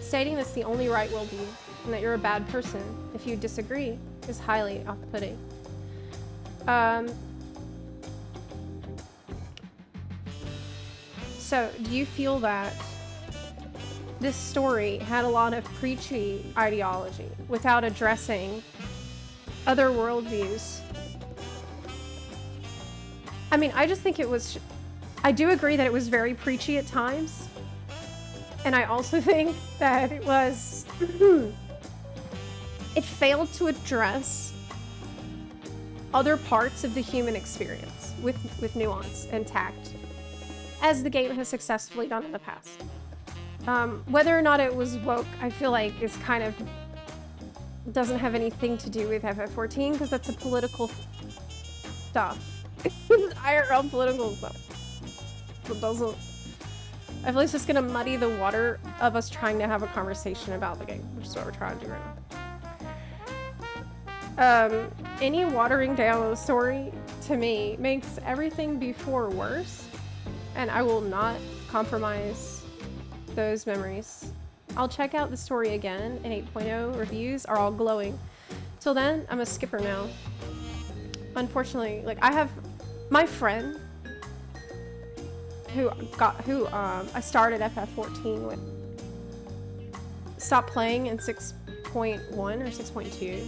Stating that's the only right worldview and that you're a bad person if you disagree is highly off-putting. So, do you feel that this story had a lot of preachy ideology without addressing other worldviews? I mean, I just think it was... I do agree that it was very preachy at times. And I also think that it was... it failed to address other parts of the human experience with nuance and tact, as the game has successfully done in the past. Whether or not it was woke, I feel like is kind of doesn't have anything to do with FF14 because that's a political stuff. IRL political stuff. It doesn't. I feel like it's just gonna muddy the water of us trying to have a conversation about the game, which is what we're trying to do right now. Any watering down of the story, to me, makes everything before worse, and I will not compromise those memories. I'll check out the story again, and 8.0 reviews are all glowing. Till then, I'm a skipper now. Unfortunately, like, I have my friend who I started FF14 with stopped playing in 6.1 or 6.2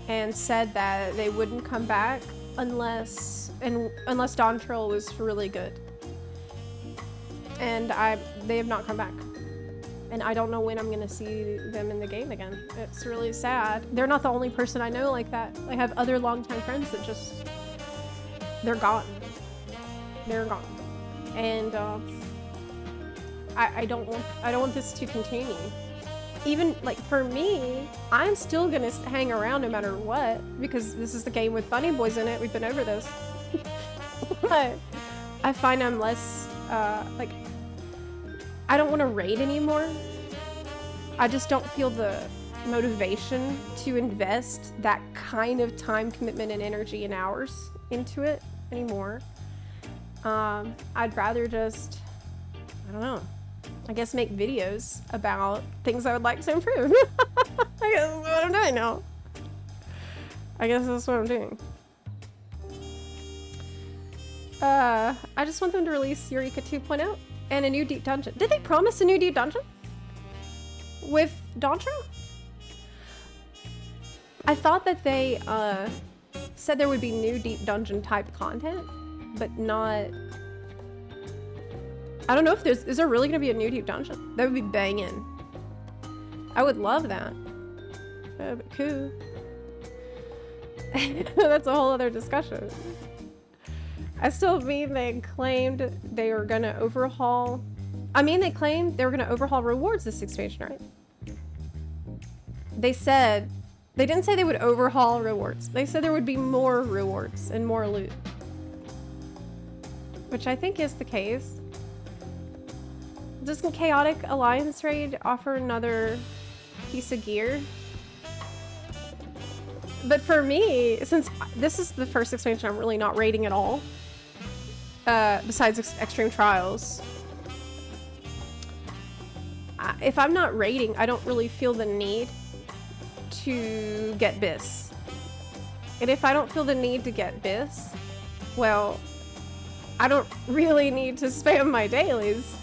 and said that they wouldn't come back unless Dawntrail was really good. And they have not come back. And I don't know when I'm gonna see them in the game again. It's really sad. They're not the only person I know like that. I have other longtime friends that just, they're gone. They're gone. And I don't want this to continue. Even like for me, I'm still gonna hang around no matter what because this is the game with bunny boys in it. We've been over this. But I find I'm less like I don't want to raid anymore. I just don't feel the motivation to invest that kind of time commitment and energy and hours into it anymore. I'd rather just, I don't know, I guess make videos about things I would like to improve. I guess that's what I'm doing now. I guess that's what I'm doing. I just want them to release Eureka 2.0 and a new deep dungeon. Did they promise a new deep dungeon? With Dawntrail? I thought that they said there would be new deep dungeon type content, but not... I don't know if is there really gonna be a new deep dungeon? That would be banging. I would love that. That would be cool. That's a whole other discussion. I still mean they claimed they were gonna overhaul... they claimed they were gonna overhaul rewards this expansion, right? They said... They didn't say they would overhaul rewards. They said there would be more rewards and more loot. Which I think is the case. Doesn't Chaotic Alliance Raid offer another piece of gear? But for me, since this is the first expansion I'm really not raiding at all, besides Extreme Trials, if I'm not raiding, I don't really feel the need to get bis. And if I don't feel the need to get bis, well, I don't really need to spam my dailies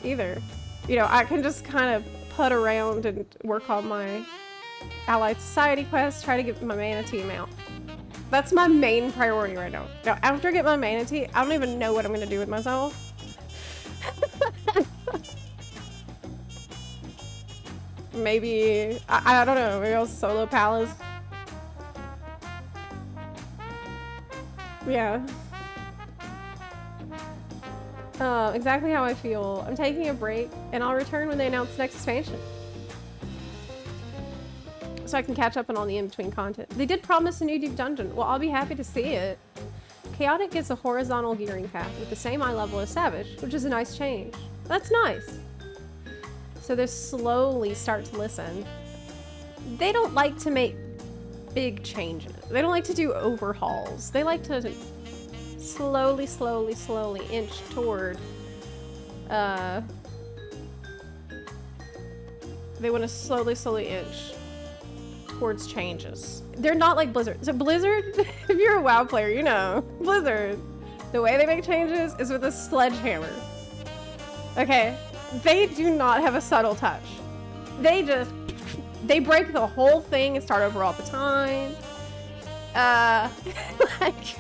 either. You know, I can just kind of put around and work on my Allied Society quest, try to get my manatee mount. That's my main priority right now. Now, after I get my manatee, I don't even know what I'm gonna do with myself. Maybe, I don't know, maybe I'll solo palace. Yeah. Exactly how I feel. I'm taking a break, and I'll return when they announce the next expansion. So I can catch up on all the in-between content. They did promise a new deep dungeon. Well, I'll be happy to see it. Chaotic gets a horizontal gearing path with the same eye level as Savage, which is a nice change. That's nice. So they slowly start to listen. They don't like to make big changes. They don't like to do overhauls. They like to slowly inch toward, they want to slowly inch towards changes. They're not like Blizzard. So Blizzard, if you're a WoW player, you know, Blizzard, the way they make changes is with a sledgehammer. Okay? They do not have a subtle touch. They break the whole thing and start over all the time. Like,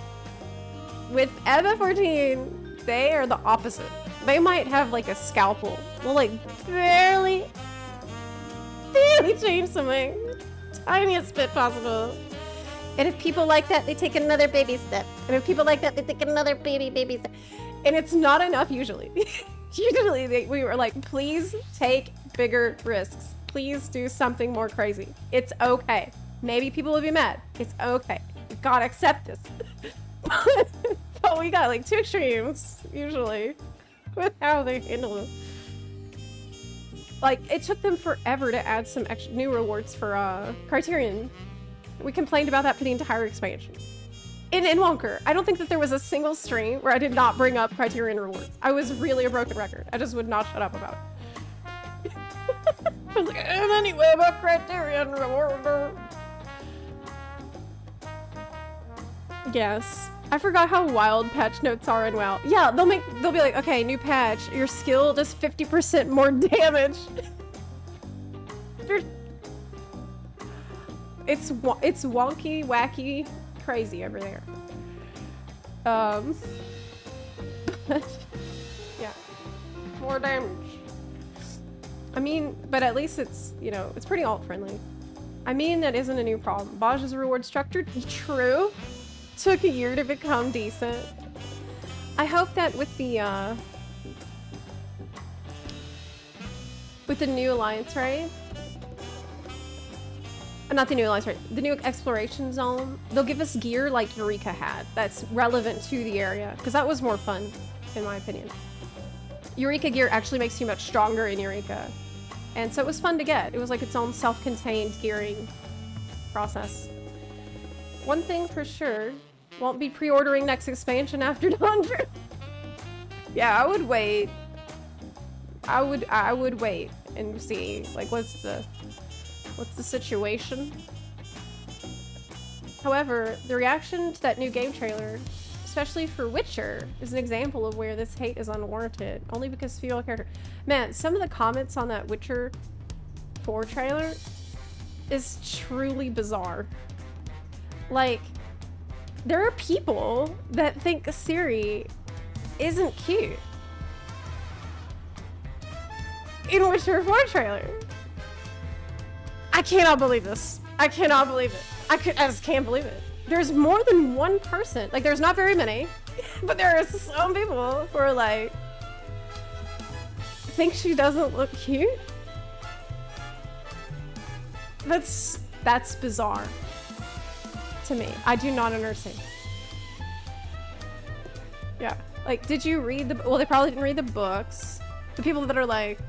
with FF14, they are the opposite. They might have like a scalpel. They'll like barely change something. Tiniest bit possible. And if people like that, they take another baby step. And if people like that, they take another baby step. And it's not enough usually. Usually we were like, please take bigger risks. Please do something more crazy. It's okay. Maybe people will be mad. It's okay. You gotta accept this. So we got like two extremes, usually, with how they handle it. Like, it took them forever to add some extra new rewards for Criterion. We complained about that for the entire expansion. In Wonker, I don't think that there was a single stream where I did not bring up Criterion rewards. I was really a broken record. I just would not shut up about it. I was like, and anyway, about Criterion reward. Yes. I forgot how wild patch notes are in WoW. Yeah, they'll be like, okay, new patch, your skill does 50% more damage. It's wonky, wacky, crazy over there. Yeah, more damage. I mean, but at least it's, you know, it's pretty alt friendly. I mean, that isn't a new problem. Baj's reward structure, true. Took a year to become decent. I hope that with the new alliance raid, not the new alliance raid, the new exploration zone, they'll give us gear like Eureka had that's relevant to the area, because that was more fun, in my opinion. Eureka gear actually makes you much stronger in Eureka, and so it was fun to get. It was like its own self-contained gearing process. One thing for sure, won't be pre-ordering next expansion after Dawntrail. Yeah, I would wait. I would wait and see, like, what's the situation. However, the reaction to that new game trailer, especially for Witcher, is an example of where this hate is unwarranted, only because female character. Man, some of the comments on that Witcher 4 trailer is truly bizarre. Like, there are people that think Ciri isn't cute in Witcher 4 trailer. I cannot believe this. I cannot believe it. I just can't believe it. There's more than one person. Like, there's not very many, but there are some people who are like, think she doesn't look cute? That's bizarre to me. I do not understand. Yeah. Like, did you read the... Well, they probably didn't read the books. The people that are like,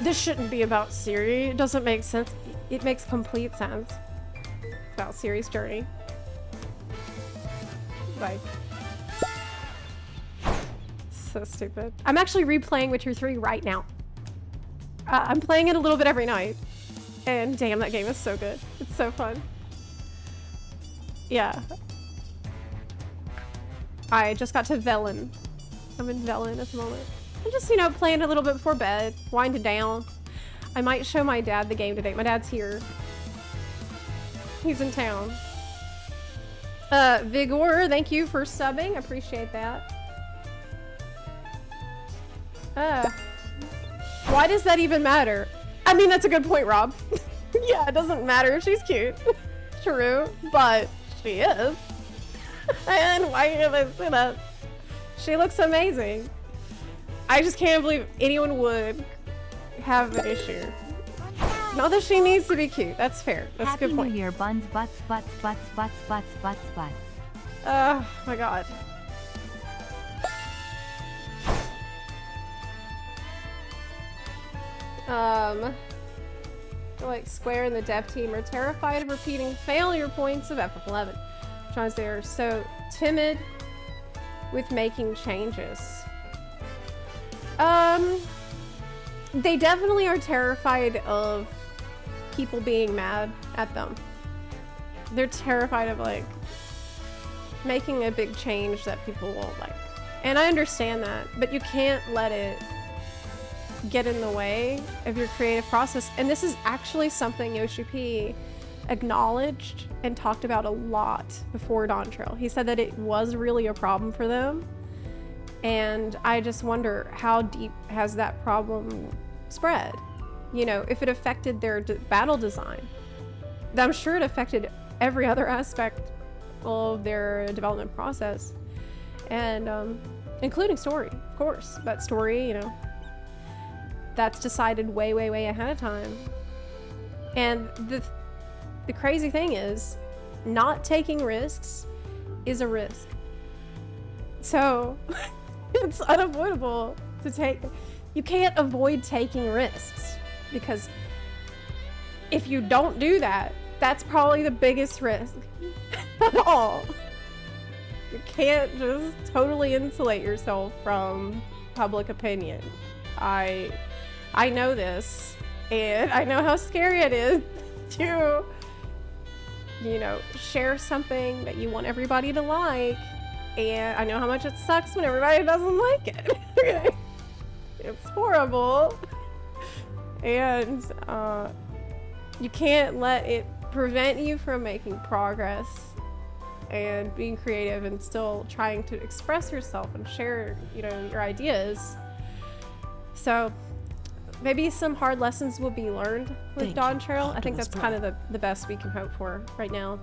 this shouldn't be about Ciri. It doesn't make sense. It makes complete sense. It's about Ciri's journey. Like... So stupid. I'm actually replaying Witcher 3 right now. I'm playing it a little bit every night. And damn, that game is so good. It's so fun. Yeah. I just got to Velen. I'm in Velen at the moment. I'm just, you know, playing a little bit before bed, winding down. I might show my dad the game today. My dad's here. He's in town. Vigor, thank you for subbing. I appreciate that. Why does that even matter? I mean, that's a good point, Rob. Yeah, it doesn't matter if she's cute. True, but she is. And why can't I say that? She looks amazing. I just can't believe anyone would have an issue. Not that she needs to be cute. That's fair. That's Happy a good point. New Year, buns, butts, butts, butts, butts, butts, butts, butts. Oh my god. Like Square and the dev team are terrified of repeating failure points of FF11. Because they're so timid with making changes. They definitely are terrified of people being mad at them. They're terrified of like making a big change that people won't like. And I understand that, but you can't let it get in the way of your creative process. And this is actually something Yoshi P acknowledged and talked about a lot before Dawntrail. He said that it was really a problem for them. And I just wonder, how deep has that problem spread? You know, if it affected their battle design. I'm sure it affected every other aspect of their development process. And including story, of course. But story, you know, that's decided way, way, way ahead of time. And the crazy thing is, not taking risks is a risk. So it's unavoidable to take. You can't avoid taking risks, because if you don't do that, that's probably the biggest risk of all. You can't just totally insulate yourself from public opinion. I know this, and I know how scary it is to, you know, share something that you want everybody to like, and I know how much it sucks when everybody doesn't like it. It's horrible, and you can't let it prevent you from making progress and being creative and still trying to express yourself and share, you know, your ideas. So maybe some hard lessons will be learned with Dawntrail. I think that's kind of the best we can hope for right now.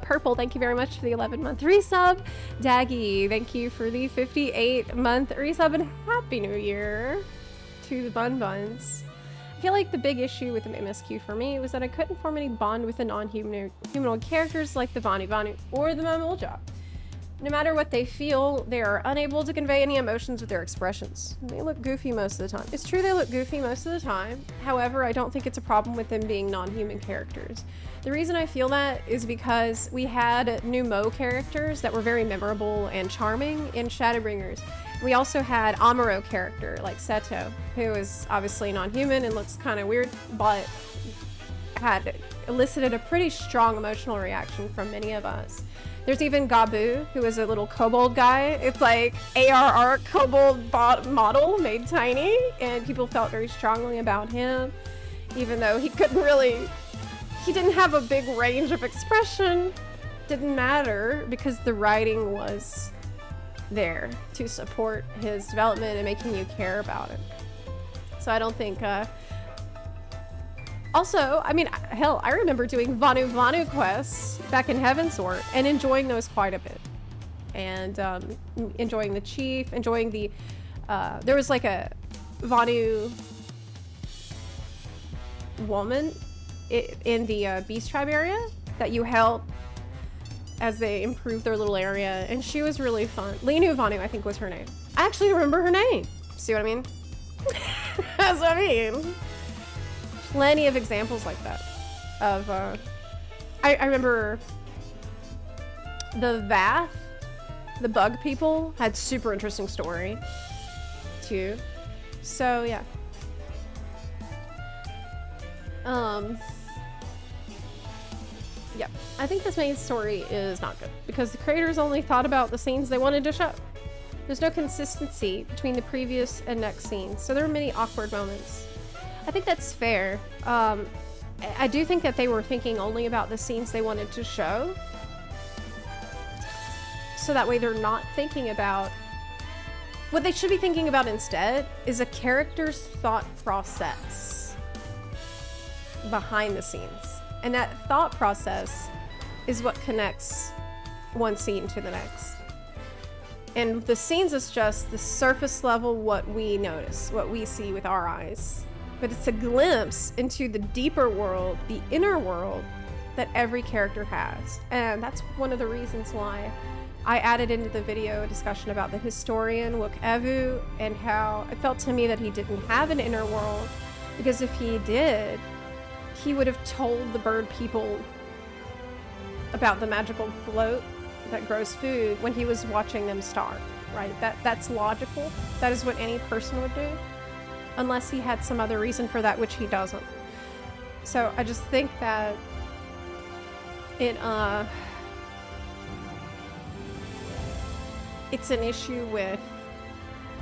Purple, thank you very much for the 11-month resub. Daggy, thank you for the 58-month resub, and Happy New Year to the Bun Buns. I feel like the big issue with the MSQ for me was that I couldn't form any bond with the non-humanoid characters like the Vanu Vanu or the Mamulja. No matter what they feel, they are unable to convey any emotions with their expressions. They look goofy most of the time. It's true they look goofy most of the time. However, I don't think it's a problem with them being non-human characters. The reason I feel that is because we had new Mo characters that were very memorable and charming in Shadowbringers. We also had Amuro character like Seto, who is obviously non-human and looks kind of weird, but had elicited a pretty strong emotional reaction from many of us. There's even Gabu, who is a little kobold guy. It's like ARR kobold model made tiny, and people felt very strongly about him, even though he didn't have a big range of expression. Didn't matter, because the writing was there to support his development and making you care about it. So I don't think, also, I mean, hell, I remember doing Vanu Vanu quests back in Heavensward and enjoying those quite a bit. And enjoying the chief, enjoying the, there was like a Vanu woman in the Beast Tribe area that you help as they improve their little area, and she was really fun. Linu Vanu, I think, was her name. I actually remember her name. See what I mean? That's what I mean. Plenty of examples like that. Of, I remember the Vath, the bug people, had super interesting story, too. So, yeah. Yep. I think this main story is not good because the creators only thought about the scenes they wanted to show. There's no consistency between the previous and next scenes, so there are many awkward moments. I think that's fair. I do think that they were thinking only about the scenes they wanted to show, so that way they're not thinking about what they should be thinking about instead is a character's thought process behind the scenes. And that thought process is what connects one scene to the next. And the scenes is just the surface level, what we notice, what we see with our eyes. But it's a glimpse into the deeper world, the inner world that every character has. And that's one of the reasons why I added into the video a discussion about the historian Wokevu and how it felt to me that he didn't have an inner world, because if he did, he would have told the bird people about the magical float that grows food when he was watching them starve, right? That's logical. That is what any person would do, unless he had some other reason for that, which he doesn't. So I just think that it's an issue with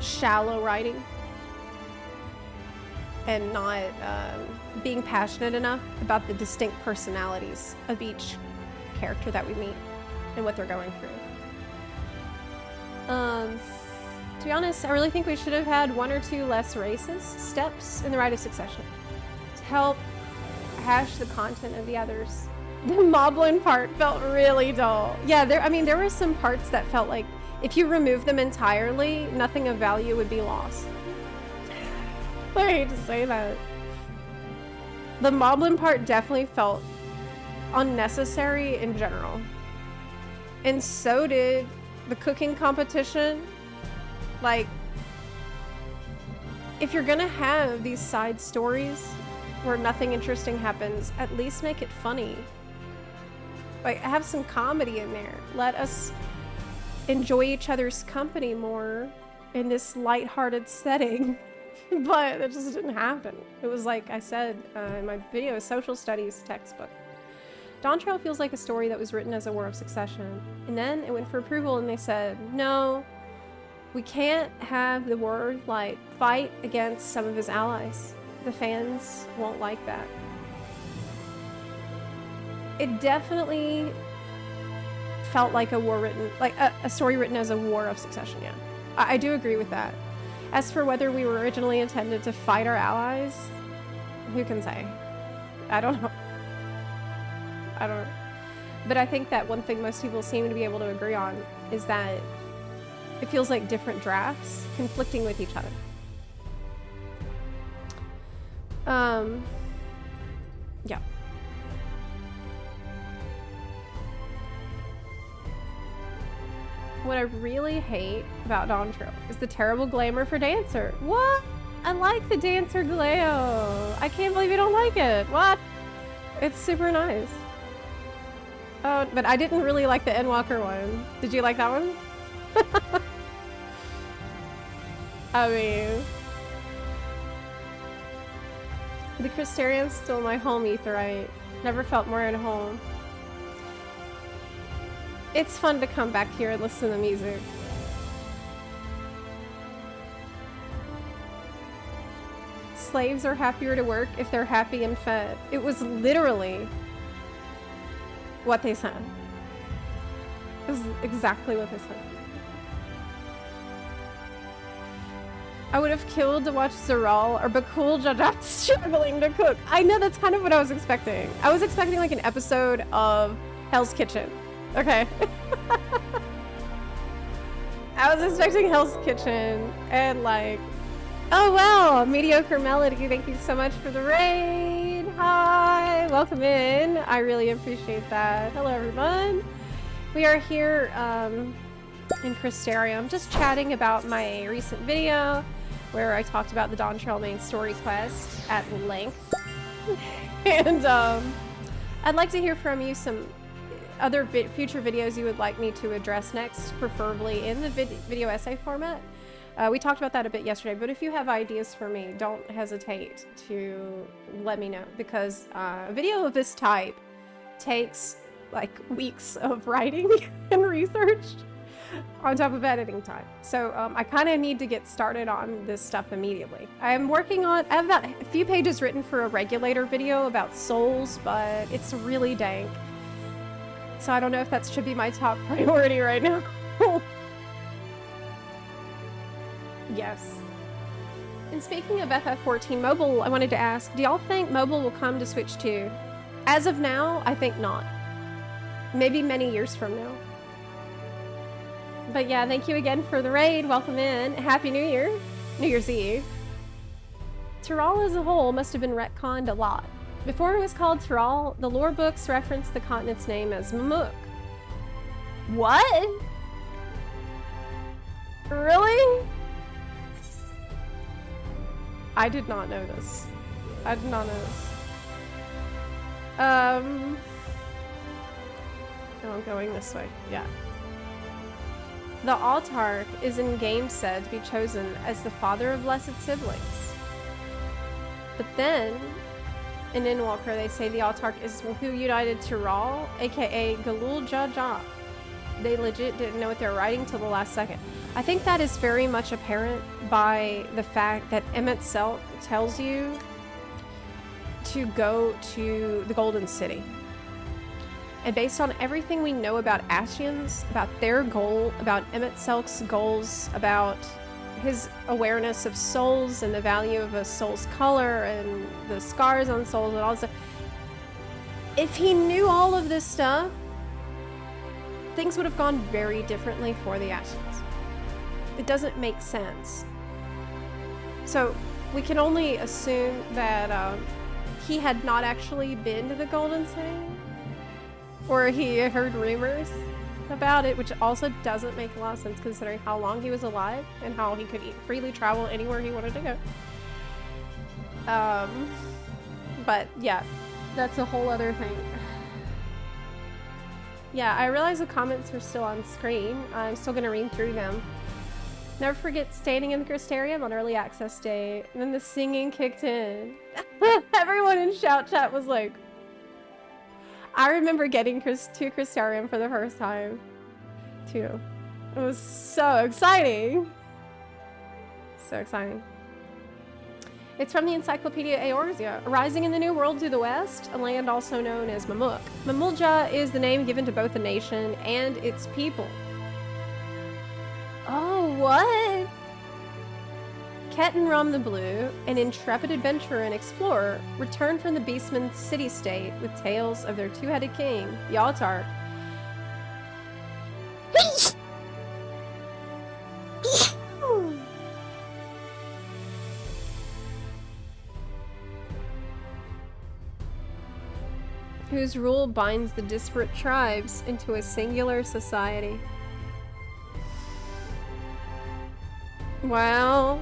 shallow writing and not being passionate enough about the distinct personalities of each character that we meet and what they're going through. To be honest, I really think we should have had one or two less racist steps in the Rite of Succession to help hash the content of the others. The Moblin part felt really dull. Yeah, there were some parts that felt like if you remove them entirely, nothing of value would be lost. I hate to say that. The Moblin part definitely felt unnecessary in general. And so did the cooking competition. Like, if you're gonna have these side stories where nothing interesting happens, at least make it funny. Like, have some comedy in there. Let us enjoy each other's company more in this lighthearted setting. But it just didn't happen. It was like I said in my video, a social studies textbook. Dawntrail feels like a story that was written as a War of Succession. And then it went for approval and they said, no, we can't have the War of Light fight against some of his allies. The fans won't like that. It definitely felt like a war written, like a story written as a War of Succession, yeah. I do agree with that. As for whether we were originally intended to fight our allies, who can say? I don't know. But I think that one thing most people seem to be able to agree on is that it feels like different drafts conflicting with each other. Yeah. What I really hate about Dawntrail is the terrible glamour for Dancer. What? I like the Dancer glam. I can't believe you don't like it. What? It's super nice. Oh, but I didn't really like the Endwalker one. Did you like that one? I mean, the Crystarium's still my home Aetheryte. Never felt more at home. It's fun to come back here and listen to music. Slaves are happier to work if they're happy and fed. It was literally what they said. It was exactly what they said. I would have killed to watch Zeral or Bakul Jajat struggling to cook. I know, that's kind of what I was expecting. I was expecting like an episode of Hell's Kitchen. Okay. I was expecting Hell's Kitchen and like, oh wow, Mediocre Melody, thank you so much for the raid. Hi, welcome in. I really appreciate that. Hello everyone. We are here in Crystarium just chatting about my recent video where I talked about the Dawntrail main story quest at length. And I'd like to hear from you some other future videos you would like me to address next, preferably in the video essay format. We talked about that a bit yesterday, but if you have ideas for me, don't hesitate to let me know, because a video of this type takes like weeks of writing and research on top of editing time. So I kind of need to get started on this stuff immediately. I have about a few pages written for a regulator video about souls, but it's really dank. So I don't know if that should be my top priority right now. Yes. And speaking of FF14 mobile, I wanted to ask, do y'all think mobile will come to Switch 2? As of now, I think not. Maybe many years from now. But yeah, thank you again for the raid. Welcome in. Happy New Year. New Year's Eve. Tyrol as a whole must have been retconned a lot. Before it was called Tyrol, the lore books referenced the continent's name as Mamuk. What? Really? I did not know this. I did not know this. Oh, I'm going this way. Yeah. The Autarch is in game said to be chosen as the father of blessed siblings. But then, in Inwalker, they say the Autarch is who united Tyrol, aka Galul Jaja. They legit didn't know what they were writing till the last second. I think that is very much apparent by the fact that Emmett Selk tells you to go to the Golden City. And based on everything we know about Ashians, about their goal, about Emmett Selk's goals, about his awareness of souls and the value of a soul's color and the scars on souls and all this stuff, if he knew all of this stuff, things would have gone very differently for the Ashians. It doesn't make sense. So we can only assume that he had not actually been to the Golden City, or he heard rumors about it, which also doesn't make a lot of sense considering how long he was alive and how he could freely travel anywhere he wanted to go. But yeah, that's a whole other thing. Yeah, I realize the comments are still on screen. I'm still gonna read through them. Never forget standing in the Crystarium on early access day, and then the singing kicked in. Everyone in shout chat was like, I remember getting to Crystarium for the first time, too. It was so exciting. So exciting. It's from the Encyclopedia Eorzea. Arising in the New World to the west, a land also known as Mamuk. Mamulja is the name given to both the nation and its people. Oh, what? Ketenram the Blue, an intrepid adventurer and explorer, returned from the Beastman's city-state with tales of their two-headed king, the Autarch. Whose rule binds the disparate tribes into a singular society. Wow.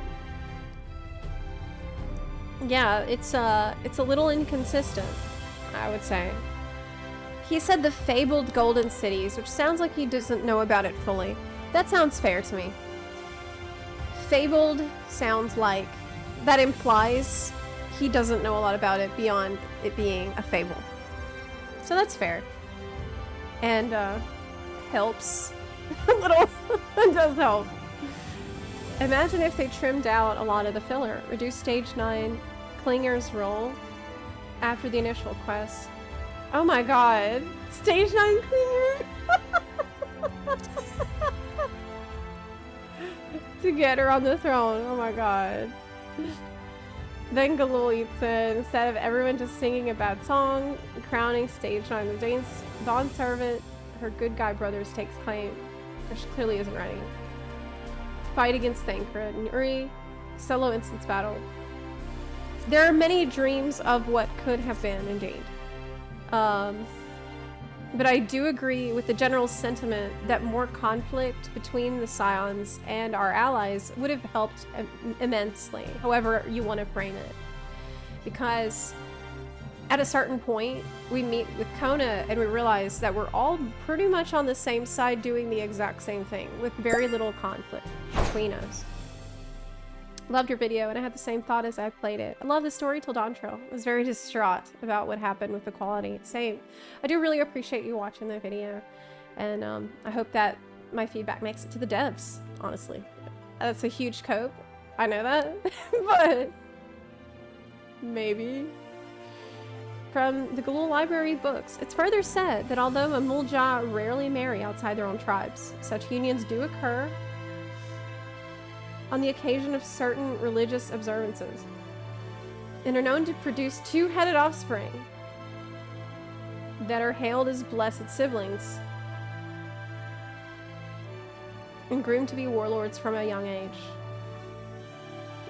Yeah, it's a little inconsistent, I would say. He said the fabled golden cities, which sounds like he doesn't know about it fully. That sounds fair to me. Fabled sounds like that implies he doesn't know a lot about it beyond it being a fable. So that's fair. And helps a little. It does help. Imagine if they trimmed out a lot of the filler. Reduce stage 9 Klinger's role after the initial quest. Oh my god. Stage 9 Klinger? To get her on the throne. Oh my god. Then Galul eats in. Instead of everyone just singing a bad song, crowning stage 9 the Dawn servant, her good guy brothers takes claim. She clearly isn't ready. Fight against Thancred and Uri. Solo instance battle. There are many dreams of what could have been, indeed. But I do agree with the general sentiment that more conflict between the Scions and our allies would have helped immensely, however you want to frame it. Because at a certain point, we meet with Kona and we realize that we're all pretty much on the same side doing the exact same thing with very little conflict between us. Loved your video, and I had the same thought as I played it. I love the story till Dawntrail. I was very distraught about what happened with the quality. Same. I do really appreciate you watching the video, and I hope that my feedback makes it to the devs, honestly. That's a huge cope. I know that, but maybe. From the Galul Library books, it's further said that although Mamulja rarely marry outside their own tribes, such unions do occur on the occasion of certain religious observances, and are known to produce two-headed offspring that are hailed as blessed siblings and groomed to be warlords from a young age.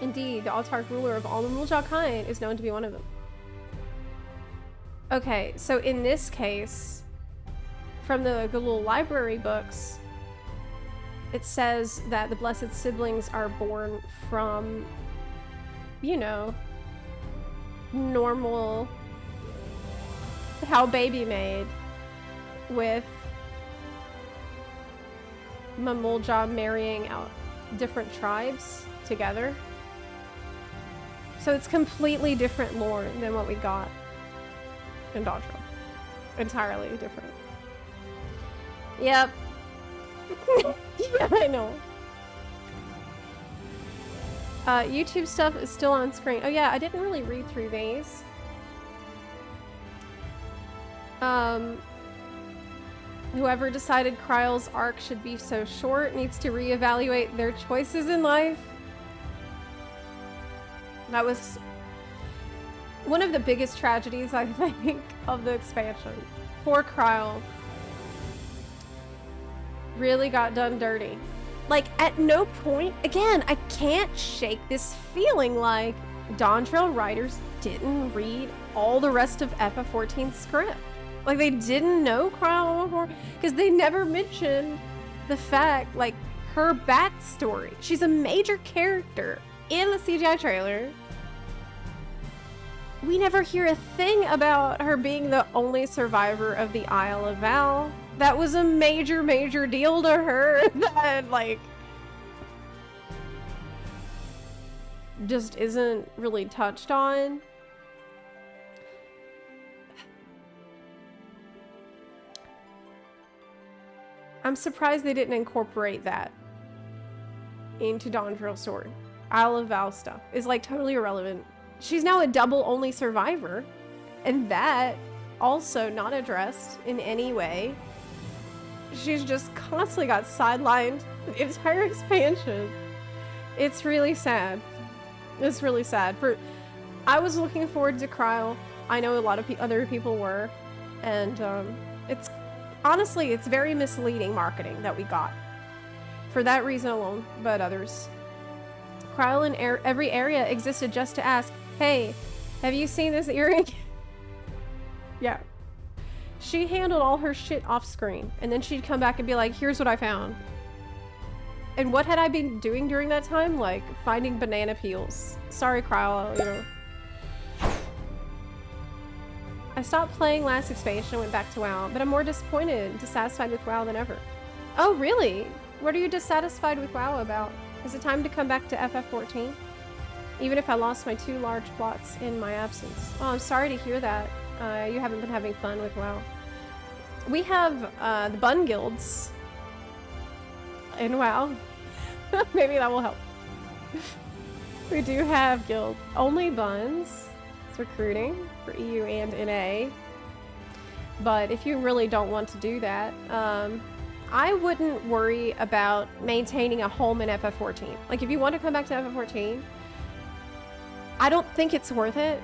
Indeed, the autarch ruler of all the Mamulja kind is known to be one of them. Okay, so in this case, from the Galul Library books, it says that the blessed siblings are born from, you know, normal, how baby made, with Mamulja marrying out different tribes together. So it's completely different lore than what we got in Dawntrail. Entirely different. Yep. Yeah, I know. YouTube stuff is still on screen. Oh yeah, I didn't really read through these. Whoever decided Kryle's arc should be so short needs to reevaluate their choices in life. That was one of the biggest tragedies, I think, of the expansion. Poor Kryle. Really got done dirty. Like, at no point, again, I can't shake this feeling like Dawntrail writers didn't read all the rest of FF14's script. Like, they didn't know Kryle before, because they never mentioned the fact, like, her backstory. She's a major character in the CGI trailer. We never hear a thing about her being the only survivor of the Isle of Val. That was a major, major deal to her that, like, just isn't really touched on. I'm surprised they didn't incorporate that into Dawntrail's story. Isle of Val stuff is, like, totally irrelevant. She's now a double only survivor, and that also not addressed in any way. She's just constantly got sidelined the entire expansion. It's really sad. It's really sad. I was looking forward to Kryle. I know a lot of other people were, and it's honestly, it's very misleading marketing that we got for that reason alone, but others. Kryle in every area existed just to ask, hey, have you seen this earring? Yeah. She handled all her shit off screen, and then she'd come back and be like, here's what I found. And what had I been doing during that time? Like, finding banana peels. Sorry, Kryle, you know. I stopped playing last expansion and went back to WoW, but I'm more disappointed and dissatisfied with WoW than ever. Oh, really? What are you dissatisfied with WoW about? Is it time to come back to FF14? Even if I lost my 2 large plots in my absence. Oh, I'm sorry to hear that. You haven't been having fun with WoW. We have the bun guilds in WoW. Maybe that will help. We do have guild only buns. It's recruiting for EU and NA. But if you really don't want to do that, I wouldn't worry about maintaining a home in FF14. Like, if you want to come back to FF14, I don't think it's worth it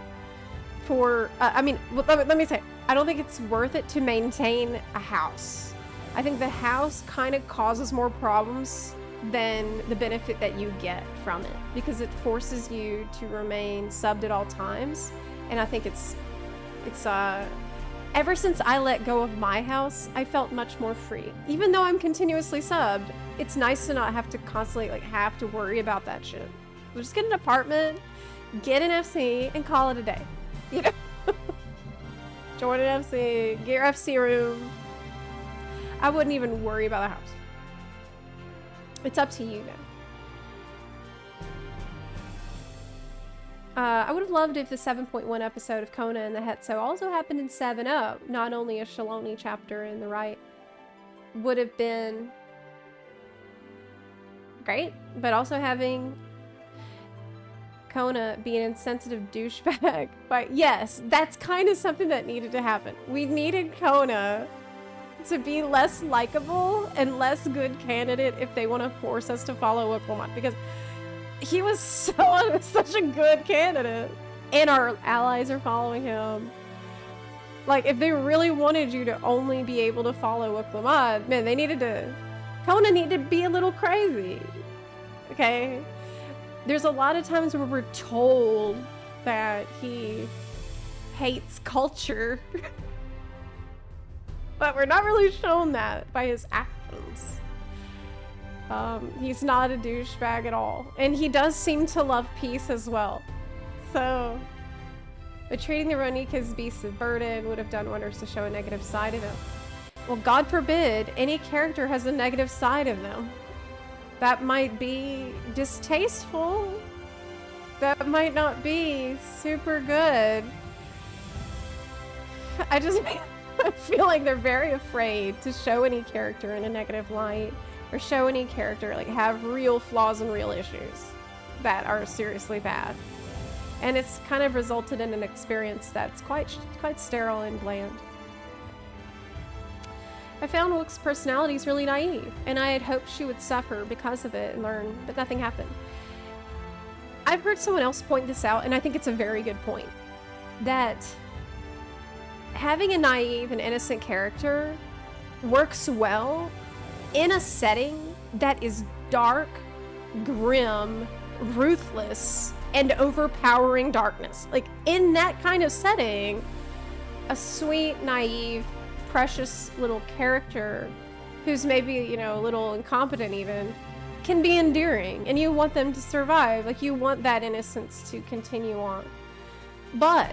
for, I mean, let me say, I don't think it's worth it to maintain a house. I think the house kind of causes more problems than the benefit that you get from it, because it forces you to remain subbed at all times. And I think it's ever since I let go of my house, I felt much more free. Even though I'm continuously subbed, it's nice to not have to constantly have to worry about that shit. Just get an apartment, get an FC, and call it a day. You know? Join an FC, get your FC room. I wouldn't even worry about the house. It's up to you now. I would have loved if the 7.1 episode of Kona and the Hetso also happened in 7.0. Not only a Shaloni chapter in the right would have been great, but also having Kona be an insensitive douchebag. But yes, that's kind of something that needed to happen. We needed Kona to be less likable and less good candidate if they want to force us to follow Oklahoma, because he was such a good candidate, and our allies are following him. Like, if they really wanted you to only be able to follow Oklahoma, man, Kona needed to be a little crazy. Okay? There's a lot of times where we're told that he hates culture, but we're not really shown that by his actions. He's not a douchebag at all. And he does seem to love peace as well. So, but treating the Ronik as beasts of burden would have done wonders to show a negative side of him. Well, God forbid any character has a negative side of them. That might be distasteful. That might not be super good. I feel like they're very afraid to show any character in a negative light, or show any character like have real flaws and real issues that are seriously bad. And it's kind of resulted in an experience that's quite sterile and bland. I found Wook's personality is really naive, and I had hoped she would suffer because of it and learn, but nothing happened. I've heard someone else point this out, and I think it's a very good point, that having a naive and innocent character works well in a setting that is dark, grim, ruthless, and overpowering darkness. Like, in that kind of setting, a sweet, naive, precious little character who's maybe, you know, a little incompetent even, can be endearing, and you want them to survive. Like, you want that innocence to continue on. But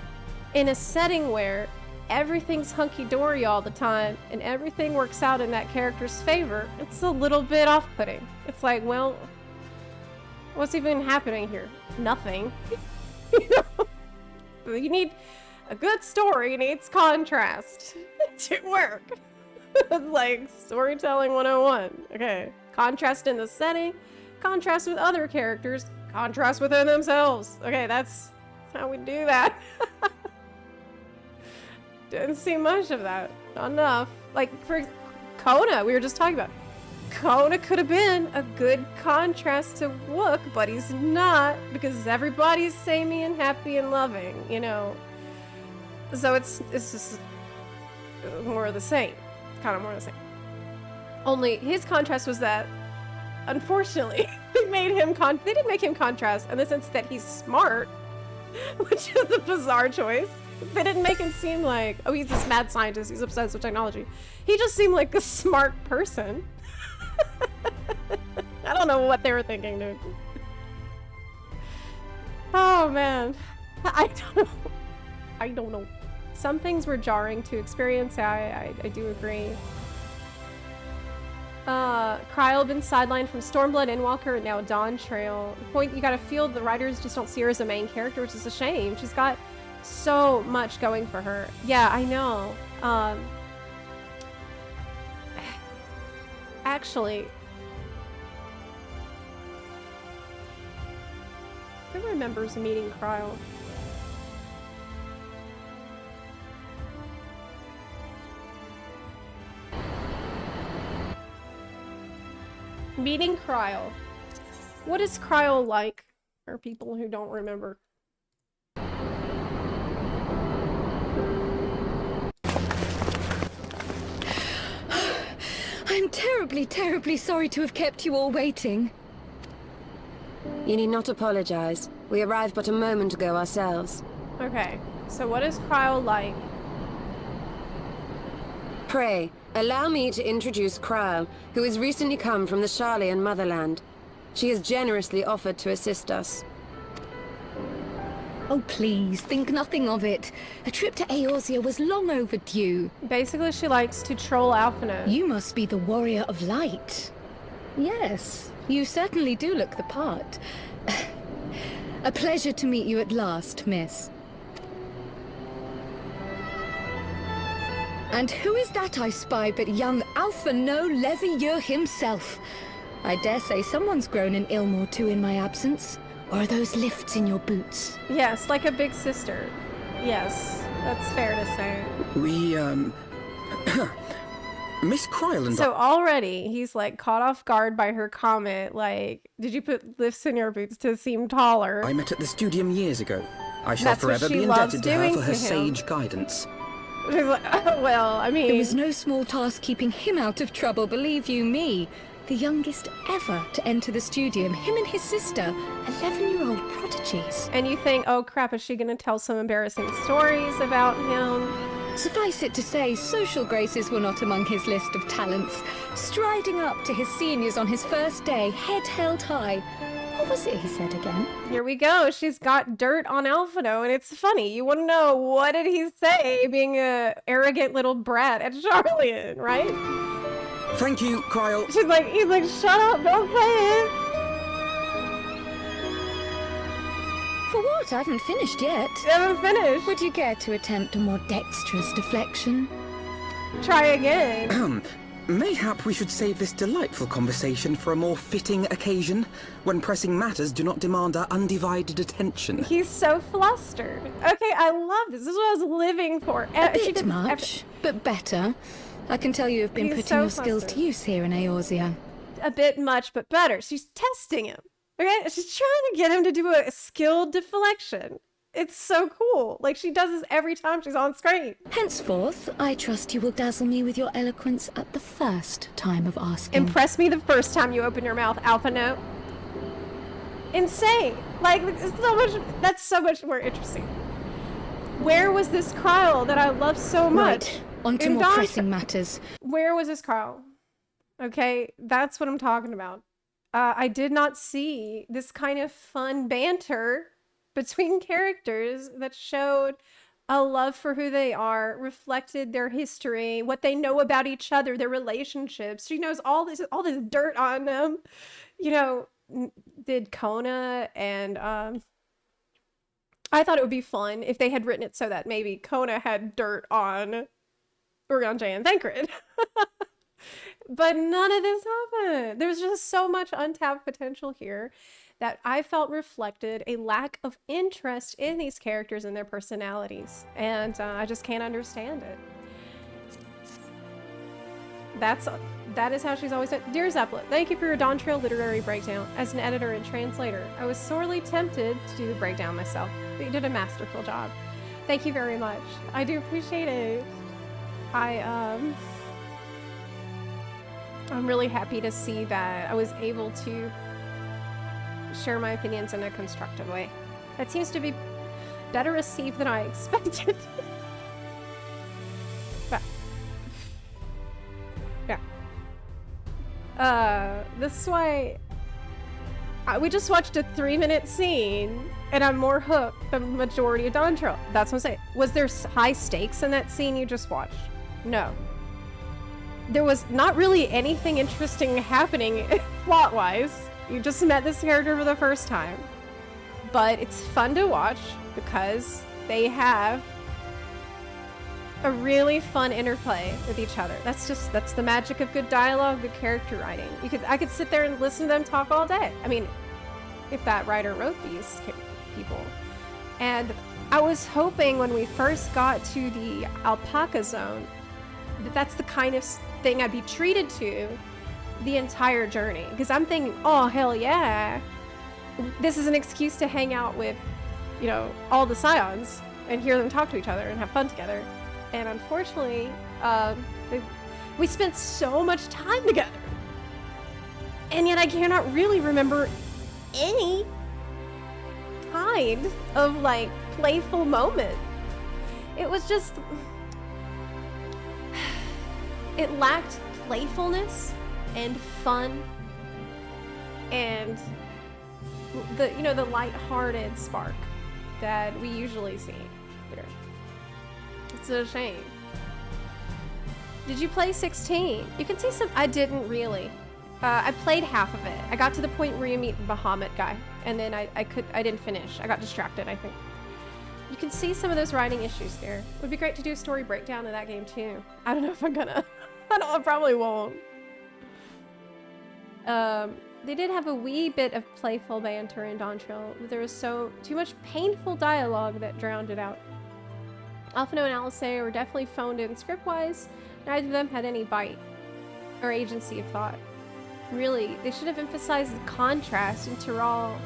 in a setting where everything's hunky-dory all the time and everything works out in that character's favor, it's a little bit off-putting. It's like, well, what's even happening here? Nothing. You know? You need a good story, needs contrast to work. It's like storytelling 101. Okay. Contrast in the setting, contrast with other characters, contrast within themselves. Okay, that's how we do that. Didn't see much of that. Not enough. Like, for Kona, we were just talking about. Kona could have been a good contrast to Wook, but he's not, because everybody's samey and happy and loving, you know. So it's just more of the same. Kind of more of the same. Only his contrast was that, unfortunately, they didn't make him contrast in the sense that he's smart, which is a bizarre choice. They didn't make him seem like, oh, he's this mad scientist, he's obsessed with technology. He just seemed like a smart person. I don't know what they were thinking, dude. Oh, man. I don't know. Some things were jarring to experience. I do agree. Kryl been sidelined from Stormblood, Endwalker, and now Dawntrail. The point, you gotta feel the writers just don't see her as a main character, which is a shame. She's got so much going for her. Yeah, I know. Actually, who remembers meeting Kryl? Meeting Kryl. What is Kryl like for people who don't remember? I'm terribly, terribly sorry to have kept you all waiting. You need not apologize. We arrived but a moment ago ourselves. Okay, so what is Kryl like? Pray, allow me to introduce Kryl, who has recently come from the Sharlayan motherland. She has generously offered to assist us. Oh, please, think nothing of it. A trip to Eorzea was long overdue. Basically, she likes to troll Alphinaud. You must be the warrior of light. Yes, you certainly do look the part. A pleasure to meet you at last, miss. And who is that I spy but young Alpha No Levieux himself? I dare say someone's grown an ilm or two in my absence. Or are those lifts in your boots? Yes, like a big sister. Yes, that's fair to say. We, Miss Kryland. So already he's like caught off guard by her comment, like, did you put lifts in your boots to seem taller? I met at the studium years ago. I shall That's what forever she be loves indebted to her doing for her to him. sage guidance. She's like, oh, well, I mean, It was no small task keeping him out of trouble, believe you me. The youngest ever to enter the studium, him and his sister, 11-year-old prodigies. and you think, oh crap, is she gonna tell some embarrassing stories about him? Suffice it to say, social graces were not among his list of talents. Striding up to his seniors on his first day, head held high. What was it he said again? Here we go. She's got dirt on Alphino, and it's funny. You want to know, what did he say, being a arrogant little brat at Charlian, right? Thank you, Kryle. He's like, shut up, don't say it. For what? I haven't finished yet. You haven't finished. Would you care to attempt a more dexterous deflection? Try again. Mayhap we should save this delightful conversation for a more fitting occasion, when pressing matters do not demand our undivided attention. He's so flustered. Okay, I love this. This is what I was living for. A bit much, but better. I can tell you have been He's putting so your skills flustered. to use here in Eorzea. A bit much, but better. She's testing him. Okay, she's trying to get him to do a skilled deflection. It's so cool. Like, she does this every time she's on screen. Henceforth, I trust you will dazzle me with your eloquence at the first time of asking. Impress me the first time you open your mouth, Alpha Note. Insane. Like, it's so much. That's so much more interesting. Where was this Kryle that I love so much? Right, on to in more Dawntrail? pressing matters. Where was this Kryle? Okay, that's what I'm talking about. I did not see this kind of fun banter between characters that showed a love for who they are, reflected their history, what they know about each other, their relationships. She knows all this dirt on them. You know, did Kona and I thought it would be fun if they had written it so that maybe Kona had dirt on Urianger and Thancred. But none of this happened. There's just so much untapped potential here that I felt reflected a lack of interest in these characters and their personalities. And I just can't understand it. That is how she's always said. Dear Zepla, thank you for your Dawntrail literary breakdown. As an editor and translator, I was sorely tempted to do the breakdown myself, but you did a masterful job. Thank you very much. I do appreciate it. I'm really happy to see that I was able to share my opinions in a constructive way. That seems to be better received than I expected. But, yeah. This is why we just watched a 3-minute scene and I'm more hooked than the majority of Dawntrail. That's what I'm saying. Was there high stakes in that scene you just watched? No. There was not really anything interesting happening plot-wise. You just met this character for the first time. But it's fun to watch because they have a really fun interplay with each other. That's the magic of good dialogue, good character writing. I could sit there and listen to them talk all day. I mean, if that writer wrote these people. And I was hoping when we first got to the alpaca zone that's the kind of thing I'd be treated to the entire journey. Because I'm thinking, oh, hell yeah. This is an excuse to hang out with, you know, all the Scions and hear them talk to each other and have fun together. And unfortunately, we spent so much time together. And yet I cannot really remember any kind of, like, playful moment. It was just... It lacked playfulness and fun and the light-hearted spark that we usually see here. It's a shame. Did you play 16? You can see some. I didn't really. I played half of it. I got to the point where you meet the Bahamut guy, and then I didn't finish. I got distracted, I think. You can see some of those writing issues there. It would be great to do a story breakdown of that game too. I don't know if I'm gonna. I probably won't. They did have a wee bit of playful banter in Dawntrail, but there was too much painful dialogue that drowned it out. Alphino and Alice were definitely phoned in script-wise. Neither of them had any bite or agency of thought. Really, they should have emphasized the contrast in Tyrol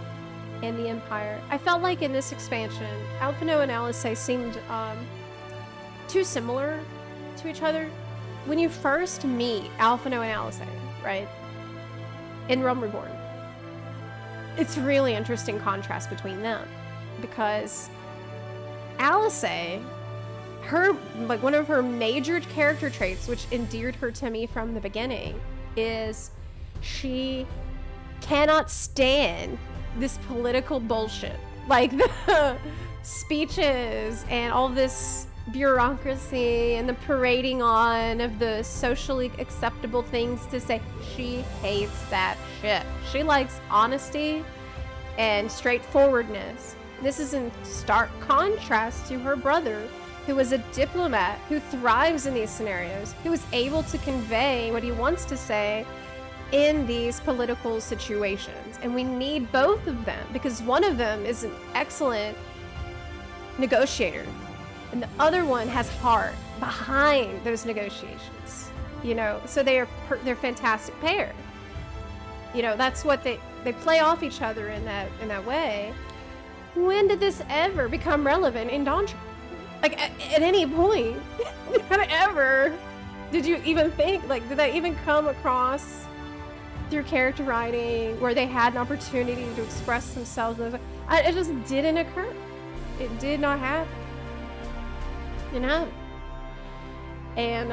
and the Empire. I felt like in this expansion, Alphino and Alice seemed too similar to each other. When you first meet Alphino and Alice, right, in Realm Reborn, it's a really interesting contrast between them, because Alice, one of her major character traits, which endeared her to me from the beginning, is she cannot stand this political bullshit. Like the speeches and all this bureaucracy and the parading on of the socially acceptable things to say. She hates that shit. She likes honesty and straightforwardness. This is in stark contrast to her brother, who was a diplomat, who thrives in these scenarios, who is able to convey what he wants to say in these political situations. And we need both of them, because one of them is an excellent negotiator and the other one has heart behind those negotiations, you know. So they're fantastic pair, you know. That's what they play off each other in that way. When did this ever become relevant in Dawntrail? Like at any point ever did you even think, like, did that even come across through character writing where they had an opportunity to express themselves? It just didn't occur. It did not happen. You know? And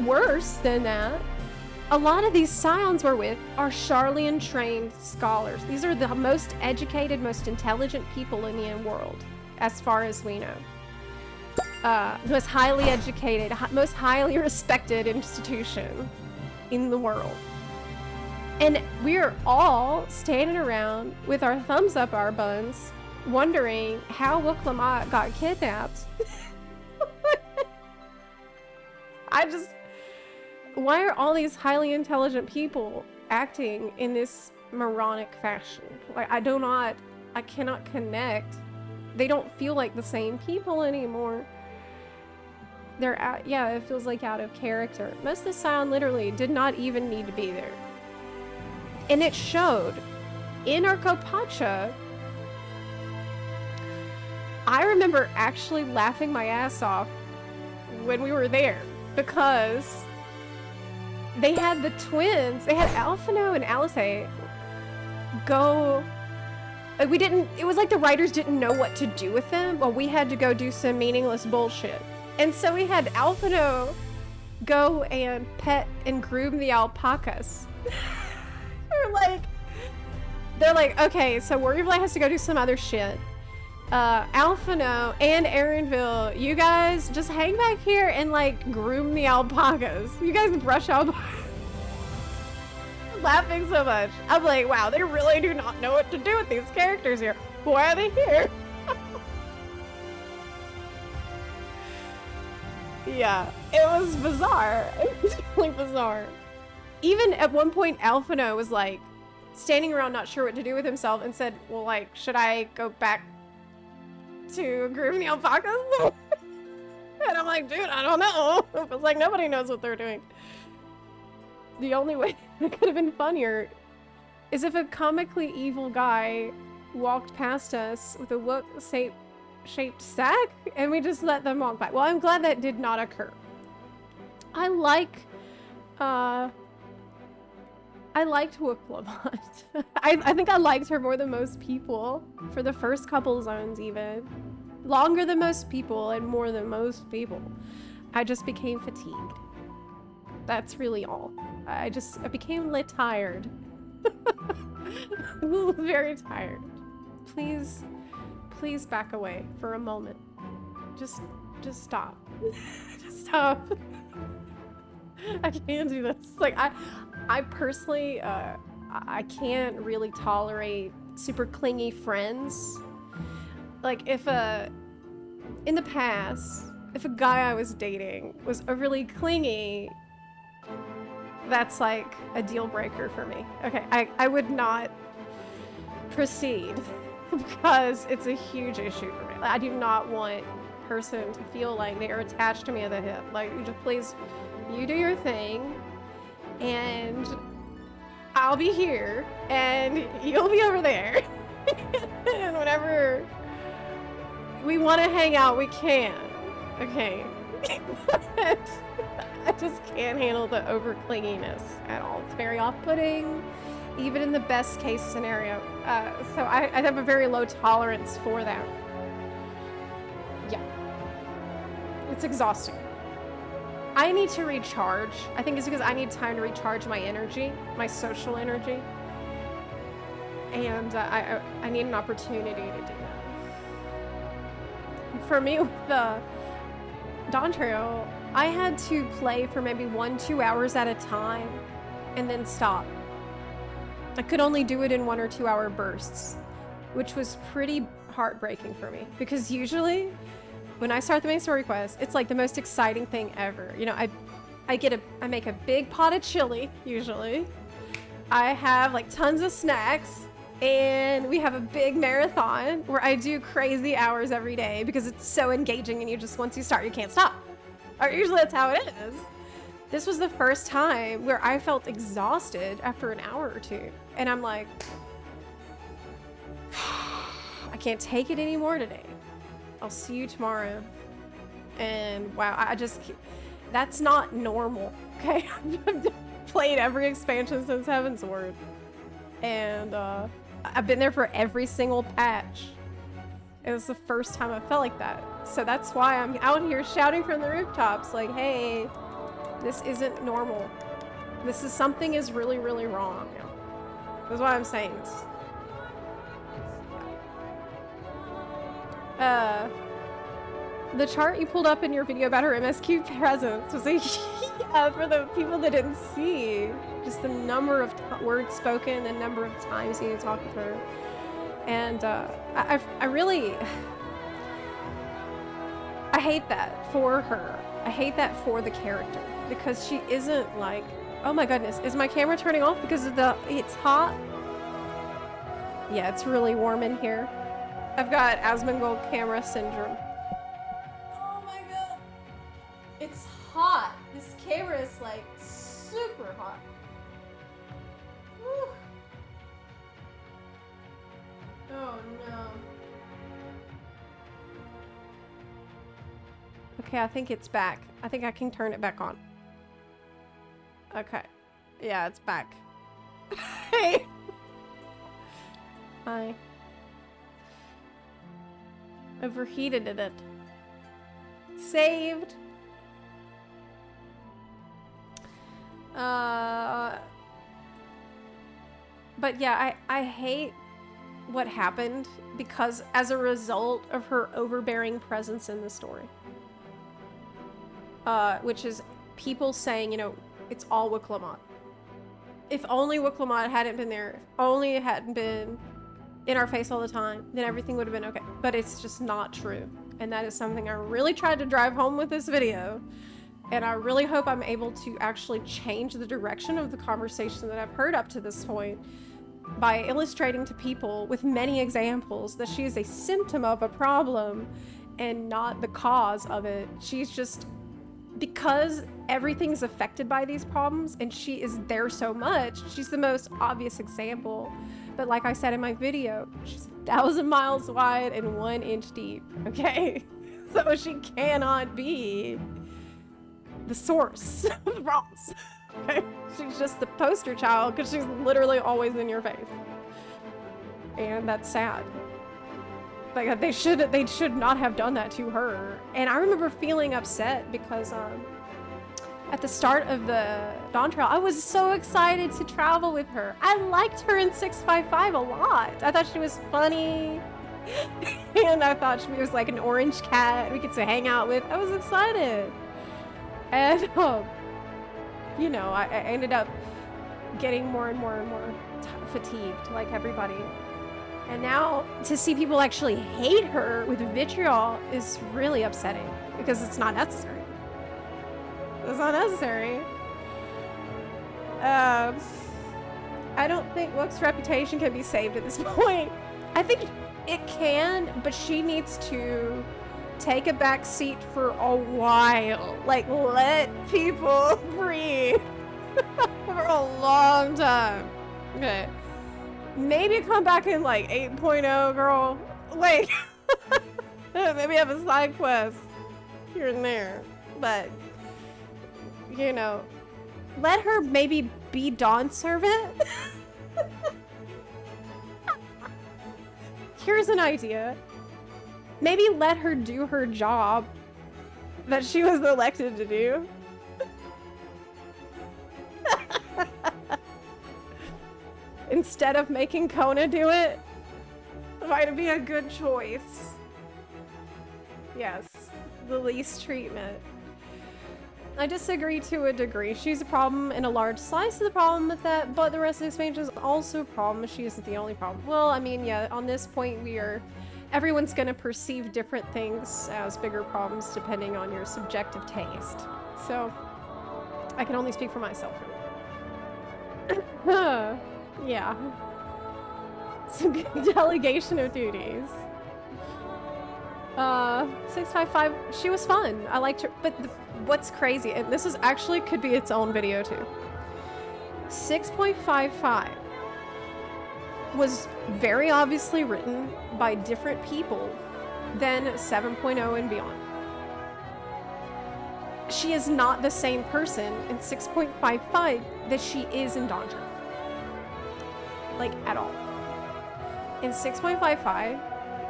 worse than that, a lot of these scions we're with are Sharlayan trained scholars. These are the most educated, most intelligent people in the world, as far as we know. Most highly educated, most highly respected institution in the world. And we're all standing around with our thumbs up our buns, wondering how Wuklamot got kidnapped. Why are all these highly intelligent people acting in this moronic fashion? Like, I cannot connect. They don't feel like the same people anymore. They're out, yeah, it feels like out of character. Most of the Scion literally did not even need to be there. And it showed. In Arcopacha, I remember actually laughing my ass off when we were there, because they had the twins, they had Alphino and Alice go, it was like the writers didn't know what to do with them. Well, we had to go do some meaningless bullshit. And so we had Alphino go and pet and groom the alpacas. They're like, okay, so Warriorville has to go do some other shit. Alphino and Aaronville, you guys just hang back here and like groom the alpacas. You guys brush alpacas. Laughing so much. I'm like, wow, they really do not know what to do with these characters here. Why are they here? Yeah, it was bizarre. It was really bizarre. Even at one point, Alphino was like standing around not sure what to do with himself and said, well, like, should I go back to groom the alpacas? And I'm like, dude, I don't know. It was like nobody knows what they're doing. The only way that could have been funnier is if a comically evil guy walked past us with a Wook-shaped sack and we just let them walk by. Well, I'm glad that did not occur. I liked Wuklamot. I think I liked her more than most people for the first couple zones, even longer than most people and more than most people. I just became fatigued. That's really all. I became tired. Very tired. Please back away for a moment. Just stop. Just stop. I can't do this. Like, I personally, I can't really tolerate super clingy friends. Like, in the past, if a guy I was dating was overly clingy, that's like a deal breaker for me. Okay, I would not proceed because it's a huge issue for me. I do not want a person to feel like they are attached to me at the hip. Like, you just please, you do your thing, and I'll be here, and you'll be over there. And whenever we want to hang out, we can. Okay. I just can't handle the over clinginess at all. It's very off-putting, even in the best case scenario. So I have a very low tolerance for that. Yeah. It's exhausting. I need to recharge. I think it's because I need time to recharge my energy, my social energy. And I need an opportunity to do that. For me, with the Dawntrail, I had to play for maybe 1-2 hours at a time and then stop. I could only do it in 1 or 2 hour bursts, which was pretty heartbreaking for me, because usually when I start the main story quest, it's like the most exciting thing ever. You know, I make a big pot of chili, usually. I have like tons of snacks, and we have a big marathon where I do crazy hours every day because it's so engaging, and once you start, you can't stop. Or usually that's how it is. This was the first time where I felt exhausted after an hour or two. And I'm like, I can't take it anymore today. I'll see you tomorrow. And wow, that's not normal, okay? I've played every expansion since Heavensward. And I've been there for every single patch. It was the first time I felt like that. So that's why I'm out here shouting from the rooftops like, hey, this isn't normal. Something is really, really wrong. That's why I'm saying this. The chart you pulled up in your video about her MSQ presence was for the people that didn't see, just the number of words spoken, the number of times you talked with her. And I really hate that for her. I hate that for the character, because she isn't like, oh my goodness, is my camera turning off because of it's hot? Yeah, it's really warm in here. I've got Asmongold camera syndrome. Oh my god. It's hot. This camera is like super hot. Whew. Oh no. Okay, I think it's back. I think I can turn it back on. Okay. Yeah, it's back. Hey! Hi. Overheated in it. Saved. But yeah, I hate what happened because as a result of her overbearing presence in the story. Which is people saying, you know, it's all Wiclamont. If only Wiclamont hadn't been there, if only it hadn't been in our face all the time, then everything would have been okay. But it's just not true. And that is something I really tried to drive home with this video. And I really hope I'm able to actually change the direction of the conversation that I've heard up to this point by illustrating to people with many examples that she is a symptom of a problem and not the cause of it. She's just, because everything's affected by these problems and she is there so much, she's the most obvious example. But like I said in my video, she's 1,000 miles wide and 1 inch deep, okay? So she cannot be the source of the problems, okay? She's just the poster child because she's literally always in your face. And that's sad. Like, they should not have done that to her. And I remember feeling upset because at the start of the Dawntrail, I was so excited to travel with her. I liked her in 655 a lot. I thought she was funny. And I thought she was like an orange cat we could hang out with. I was excited. And you know, I ended up getting more and more and more fatigued, like everybody. And now to see people actually hate her with vitriol is really upsetting because it's not necessary. It's not necessary. I don't think Wook's reputation can be saved at this point. I think it can, but she needs to take a back seat for a while. Like, let people breathe for a long time. Okay. Maybe come back in like 8.0, girl. Like, maybe have a side quest here and there. But, you know, let her maybe be Dawn's servant. Here's an idea. Maybe let her do her job that she was elected to do. Instead of making Kona do it, might be a good choice. Yes, the least treatment. I disagree to a degree. She's a problem and a large slice of the problem with that, but the rest of the expansion is also a problem. She isn't the only problem. Well, I mean, yeah, on this point everyone's gonna perceive different things as bigger problems depending on your subjective taste. So, I can only speak for myself. Yeah. Some good delegation of duties. 655, she was fun. I liked her, but what's crazy, and this is actually could be its own video too. 6.55 was very obviously written by different people than 7.0 and beyond. She is not the same person in 6.55 that she is in Dawntrail. Like, at all. In 6.55,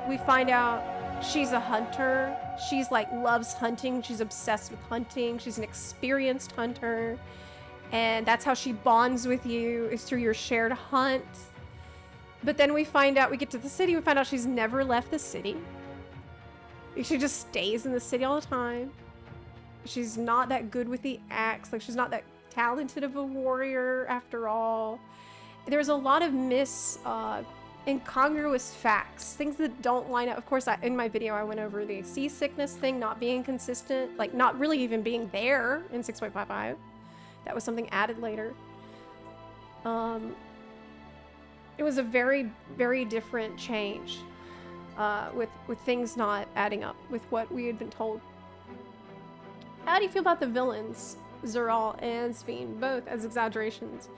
we find out she's a hunter. She's like loves hunting. She's obsessed with hunting. She's an experienced hunter. And that's how she bonds with you, is through your shared hunt. But then we find out, we get to the city, we find out she's never left the city. She just stays in the city all the time. She's not that good with the axe. Like, she's not that talented of a warrior after all. There's a lot of incongruous facts, things that don't line up. Of course, in my video, I went over the seasickness thing not being consistent, like not really even being there in 6.55. That was something added later. It was a very, very different change with things not adding up with what we had been told. How do you feel about the villains, Zeral and Sphene, both as exaggerations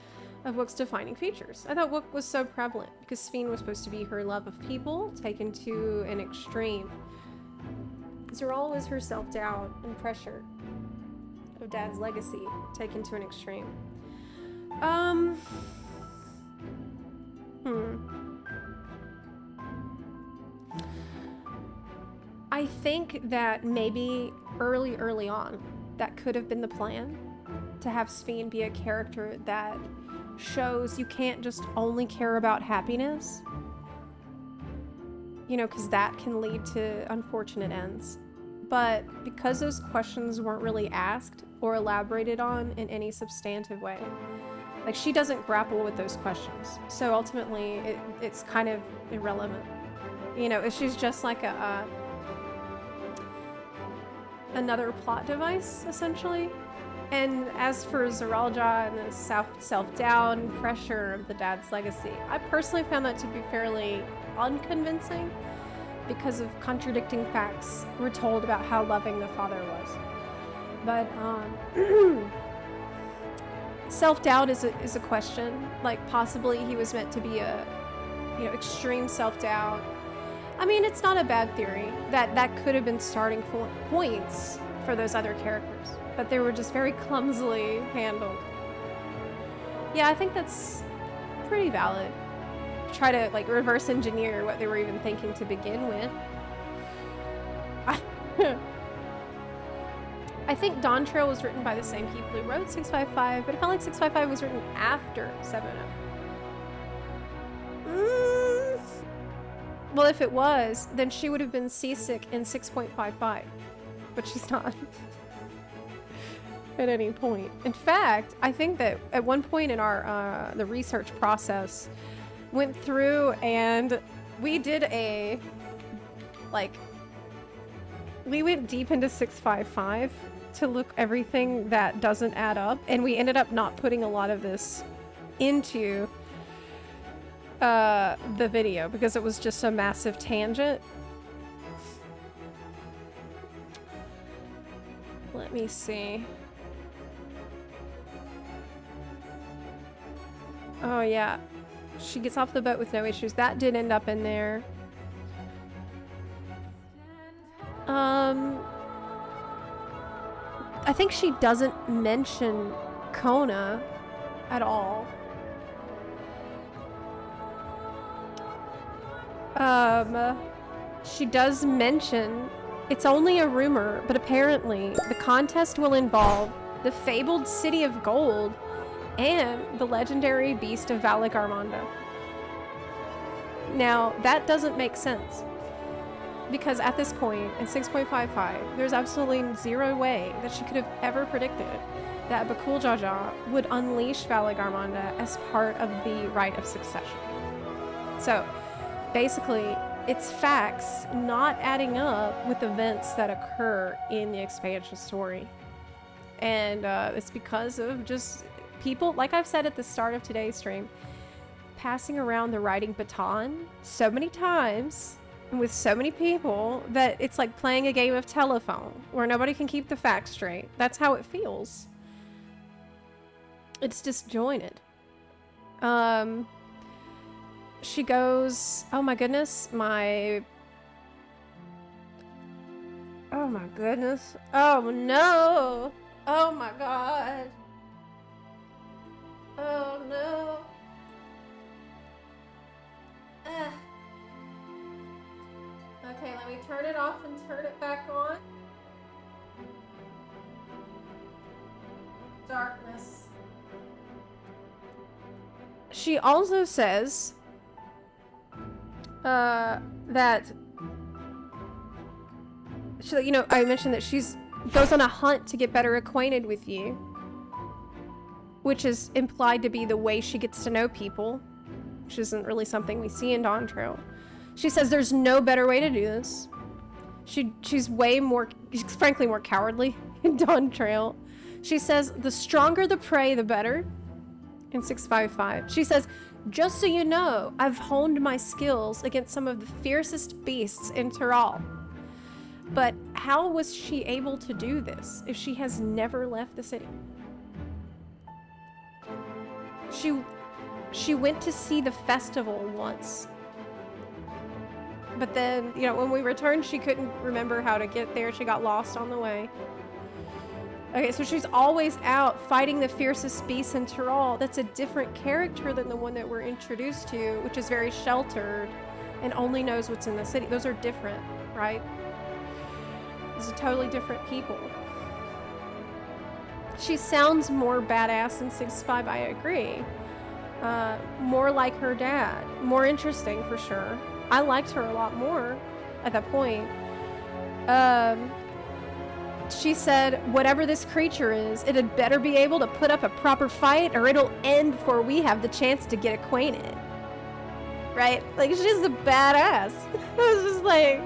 of Wook's defining features? I thought Wook was so prevalent because Sphene was supposed to be her love of people taken to an extreme. Zeral was her self-doubt and pressure of Dad's legacy taken to an extreme. I think that maybe early on, that could have been the plan, to have Sphene be a character that shows you can't just only care about happiness. You know, because that can lead to unfortunate ends. But because those questions weren't really asked or elaborated on in any substantive way, like, she doesn't grapple with those questions. So ultimately, it's kind of irrelevant. You know, she's just like another plot device, essentially. And as for Zeralja and the self-doubt and pressure of the Dad's legacy, I personally found that to be fairly unconvincing because of contradicting facts we're told about how loving the father was. But self-doubt is a question. Like, possibly he was meant to be a, you know, extreme self-doubt. I mean, it's not a bad theory. That could have been starting points for those other characters, but they were just very clumsily handled. Yeah, I think that's pretty valid. Try to, like, reverse engineer what they were even thinking to begin with. I think Dawntrail was written by the same people who wrote 655, but it felt like 655 was written after 7.0. Well, if it was, then she would have been seasick in 6.55, but she's not. at any point. In fact, I think that at one point in our the research process, went through and we did a we went deep into 655 to look everything that doesn't add up, and we ended up not putting a lot of this into the video because it was just a massive tangent. Let me see. Oh yeah, she gets off the boat with no issues. That did end up in there. I think she doesn't mention Kona at all. She does mention it's only a rumor, but apparently the contest will involve the fabled City of Gold and the legendary beast of Valak Armanda. Now, that doesn't make sense. Because at this point, in 6.55, there's absolutely zero way that she could have ever predicted that Bakul Jaja would unleash Valak Armanda as part of the Rite of Succession. So, basically, it's facts not adding up with events that occur in the expansion story. And it's because of just people, like I've said at the start of today's stream, passing around the writing baton so many times and with so many people that it's like playing a game of telephone where nobody can keep the facts straight. That's how it feels. It's disjointed. She goes, oh my goodness, oh my goodness, oh no, oh my god, oh no. Okay, let me turn it off and turn it back on. Darkness. She also says that she, you know, I mentioned that she's goes on a hunt to get better acquainted with you, which is implied to be the way she gets to know people, which isn't really something we see in Dawntrail. She says there's no better way to do this. She's way more, she's frankly more cowardly in Dawntrail. She says the stronger the prey, the better. In 655, she says, just so you know, I've honed my skills against some of the fiercest beasts in Tyrol. But how was she able to do this if she has never left the city? She went to see the festival once. But then, you know, when we returned, she couldn't remember how to get there. She got lost on the way. Okay, so she's always out fighting the fiercest beasts in Tyrol. That's a different character than the one that we're introduced to, which is very sheltered and only knows what's in the city. Those are different, right? These are totally different people. She sounds more badass in 6.5, I agree. More like her dad. More interesting, for sure. I liked her a lot more at that point. She said, whatever this creature is, it had better be able to put up a proper fight or it'll end before we have the chance to get acquainted. Right? Like, she's a badass. It was just like,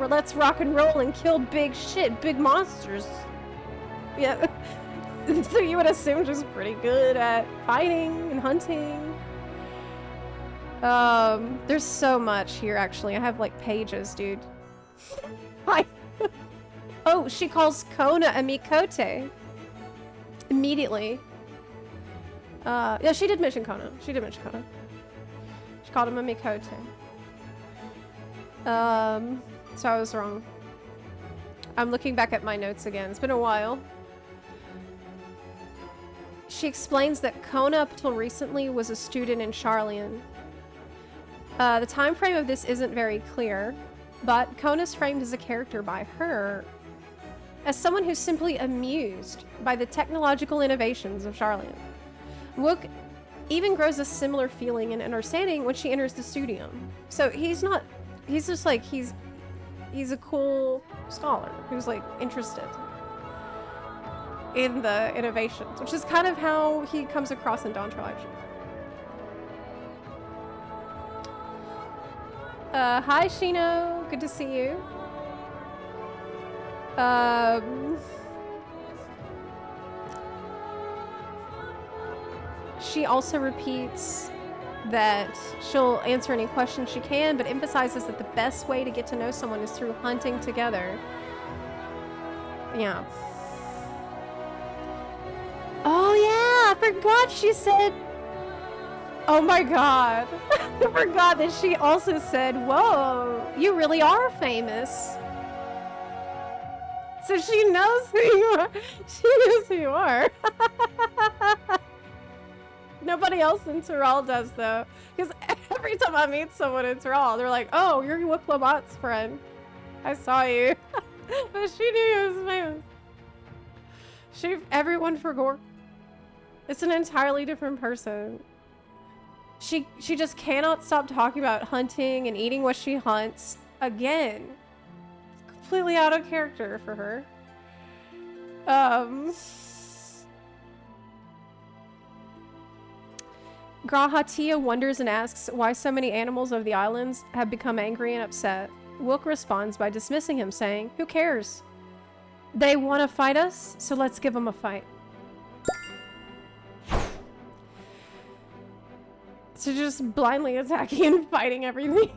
let's rock and roll and kill big shit, big monsters. Yeah. So you would assume she's pretty good at fighting and hunting. There's so much here, actually. I have, like, pages, dude. Oh, she calls Kona a Mikote. Immediately. Yeah, she did mention Kona. She called him a Mikote. So I was wrong. I'm looking back at my notes again. It's been a while. She explains that Kona, up till recently, was a student in Charlian. The time frame of this isn't very clear, but Kona's framed as a character by her as someone who's simply amused by the technological innovations of Charlian. Wook even grows a similar feeling and understanding when she enters the studio. So he's just like, he's a cool scholar who's like interested. in the innovations, which is kind of how he comes across in Dawntrail, actually. Hi, Shino. Good to see you. She also repeats that she'll answer any questions she can, but emphasizes that the best way to get to know someone is through hunting together. Yeah. Oh yeah, I forgot she said... Oh my god. I forgot that she also said, whoa, you really are famous. So she knows who you are. She knows who you are. Nobody else in Tyrell does, though. Because every time I meet someone in Tyrell, they're like, oh, you're Wiklabot's friend. I saw you. But she knew he was famous. Everyone forgot. It's an entirely different person. She just cannot stop talking about hunting and eating what she hunts. Again. It's completely out of character for her. Grahatia wonders and asks why so many animals of the islands have become angry and upset. Wilk responds by dismissing him, saying, who cares? They want to fight us, so let's give them a fight. So just blindly attacking and fighting everything.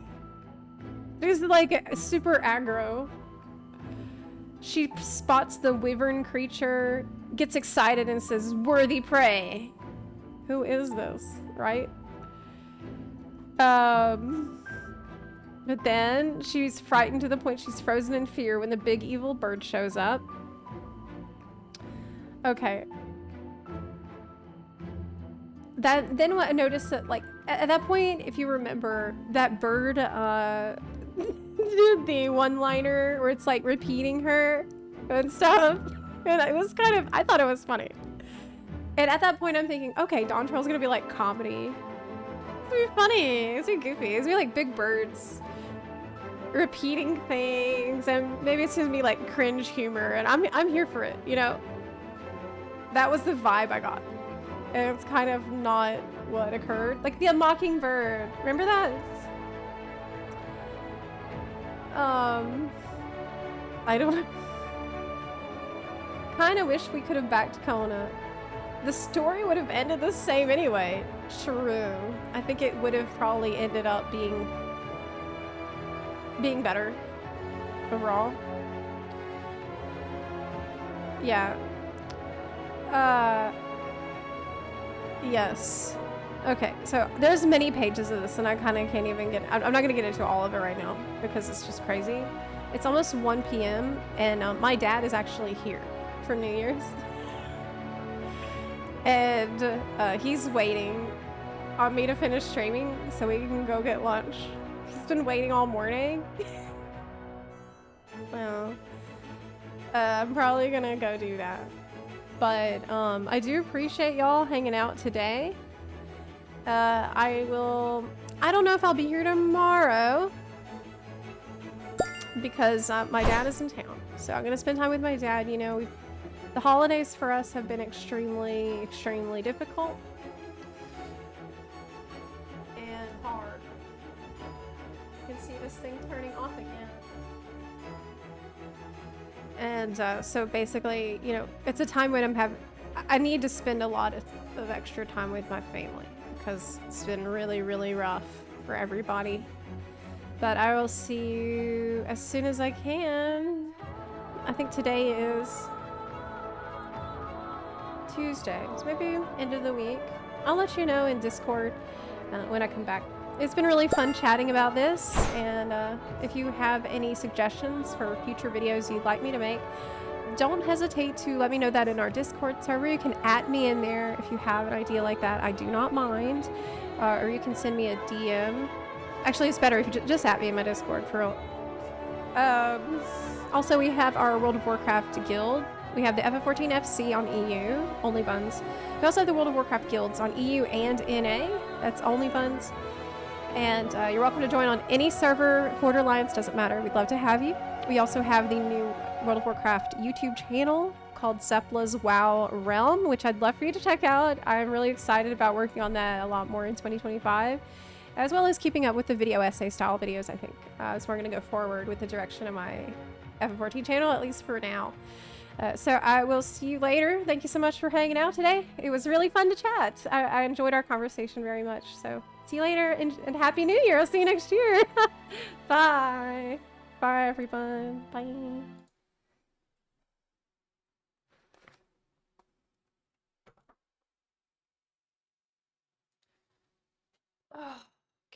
She's like super aggro. She spots the wyvern creature, gets excited and says, worthy prey. Who is this, right? But then she's frightened to the point she's frozen in fear when the big evil bird shows up. Okay. Then what I noticed that, like, at that point, if you remember, that bird did the one-liner where it's like repeating her and stuff. And it was kind of, I thought it was funny. And at that point I'm thinking, okay, Dawntrail's gonna be like comedy. It's gonna be funny, it's gonna be goofy, it's gonna be like big birds repeating things, and maybe it's gonna be like cringe humor, and I'm here for it, you know? That was the vibe I got. And it's kind of not what occurred. Like the mockingbird. Remember that? I don't... Kind of wish we could have backed Kona. The story would have ended the same anyway. True. I think it would have probably ended up being better overall. Yeah. Yes. Okay, so there's many pages of this and I kind of can't even get... I'm not going to get into all of it right now because it's just crazy. It's almost 1 p.m. and my dad is actually here for New Year's. And he's waiting on me to finish streaming so we can go get lunch. He's been waiting all morning. Well, I'm probably going to go do that. But I do appreciate y'all hanging out today. I don't know if I'll be here tomorrow because my dad is in town. So I'm gonna spend time with my dad. You know, the holidays for us have been extremely, extremely difficult and hard. You can see this thing turning off again. And so basically, you know, it's a time when I need to spend a lot of extra time with my family because it's been really, really rough for everybody. But I will see you as soon as I can. I think today is Tuesday, so maybe end of the week. I'll let you know in Discord when I come back. It's been really fun chatting about this, and if you have any suggestions for future videos you'd like me to make, don't hesitate to let me know that in our Discord server. You can @ me in there if you have an idea like that. I do not mind. Or you can send me a DM. Actually, it's better if you just @ me in my Discord for real. Also, we have our World of Warcraft guild. We have the FF14 FC on EU, only buns. We also have the World of Warcraft guilds on EU and NA. That's only buns. And you're welcome to join on any server. Horde Alliance doesn't matter. We'd love to have you. We also have the new World of Warcraft YouTube channel called Zepla's WoW Realm, which I'd love for you to check out. I'm really excited about working on that a lot more in 2025, as well as keeping up with the video essay style videos, I think. So we're going to go forward with the direction of my FF14 channel, at least for now. So I will see you later. Thank you so much for hanging out today. It was really fun to chat. I enjoyed our conversation very much. So see you later, and Happy New Year. I'll see you next year. Bye. Bye, everyone. Bye.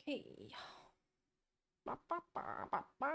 Okay. Ba, ba, ba, ba, ba.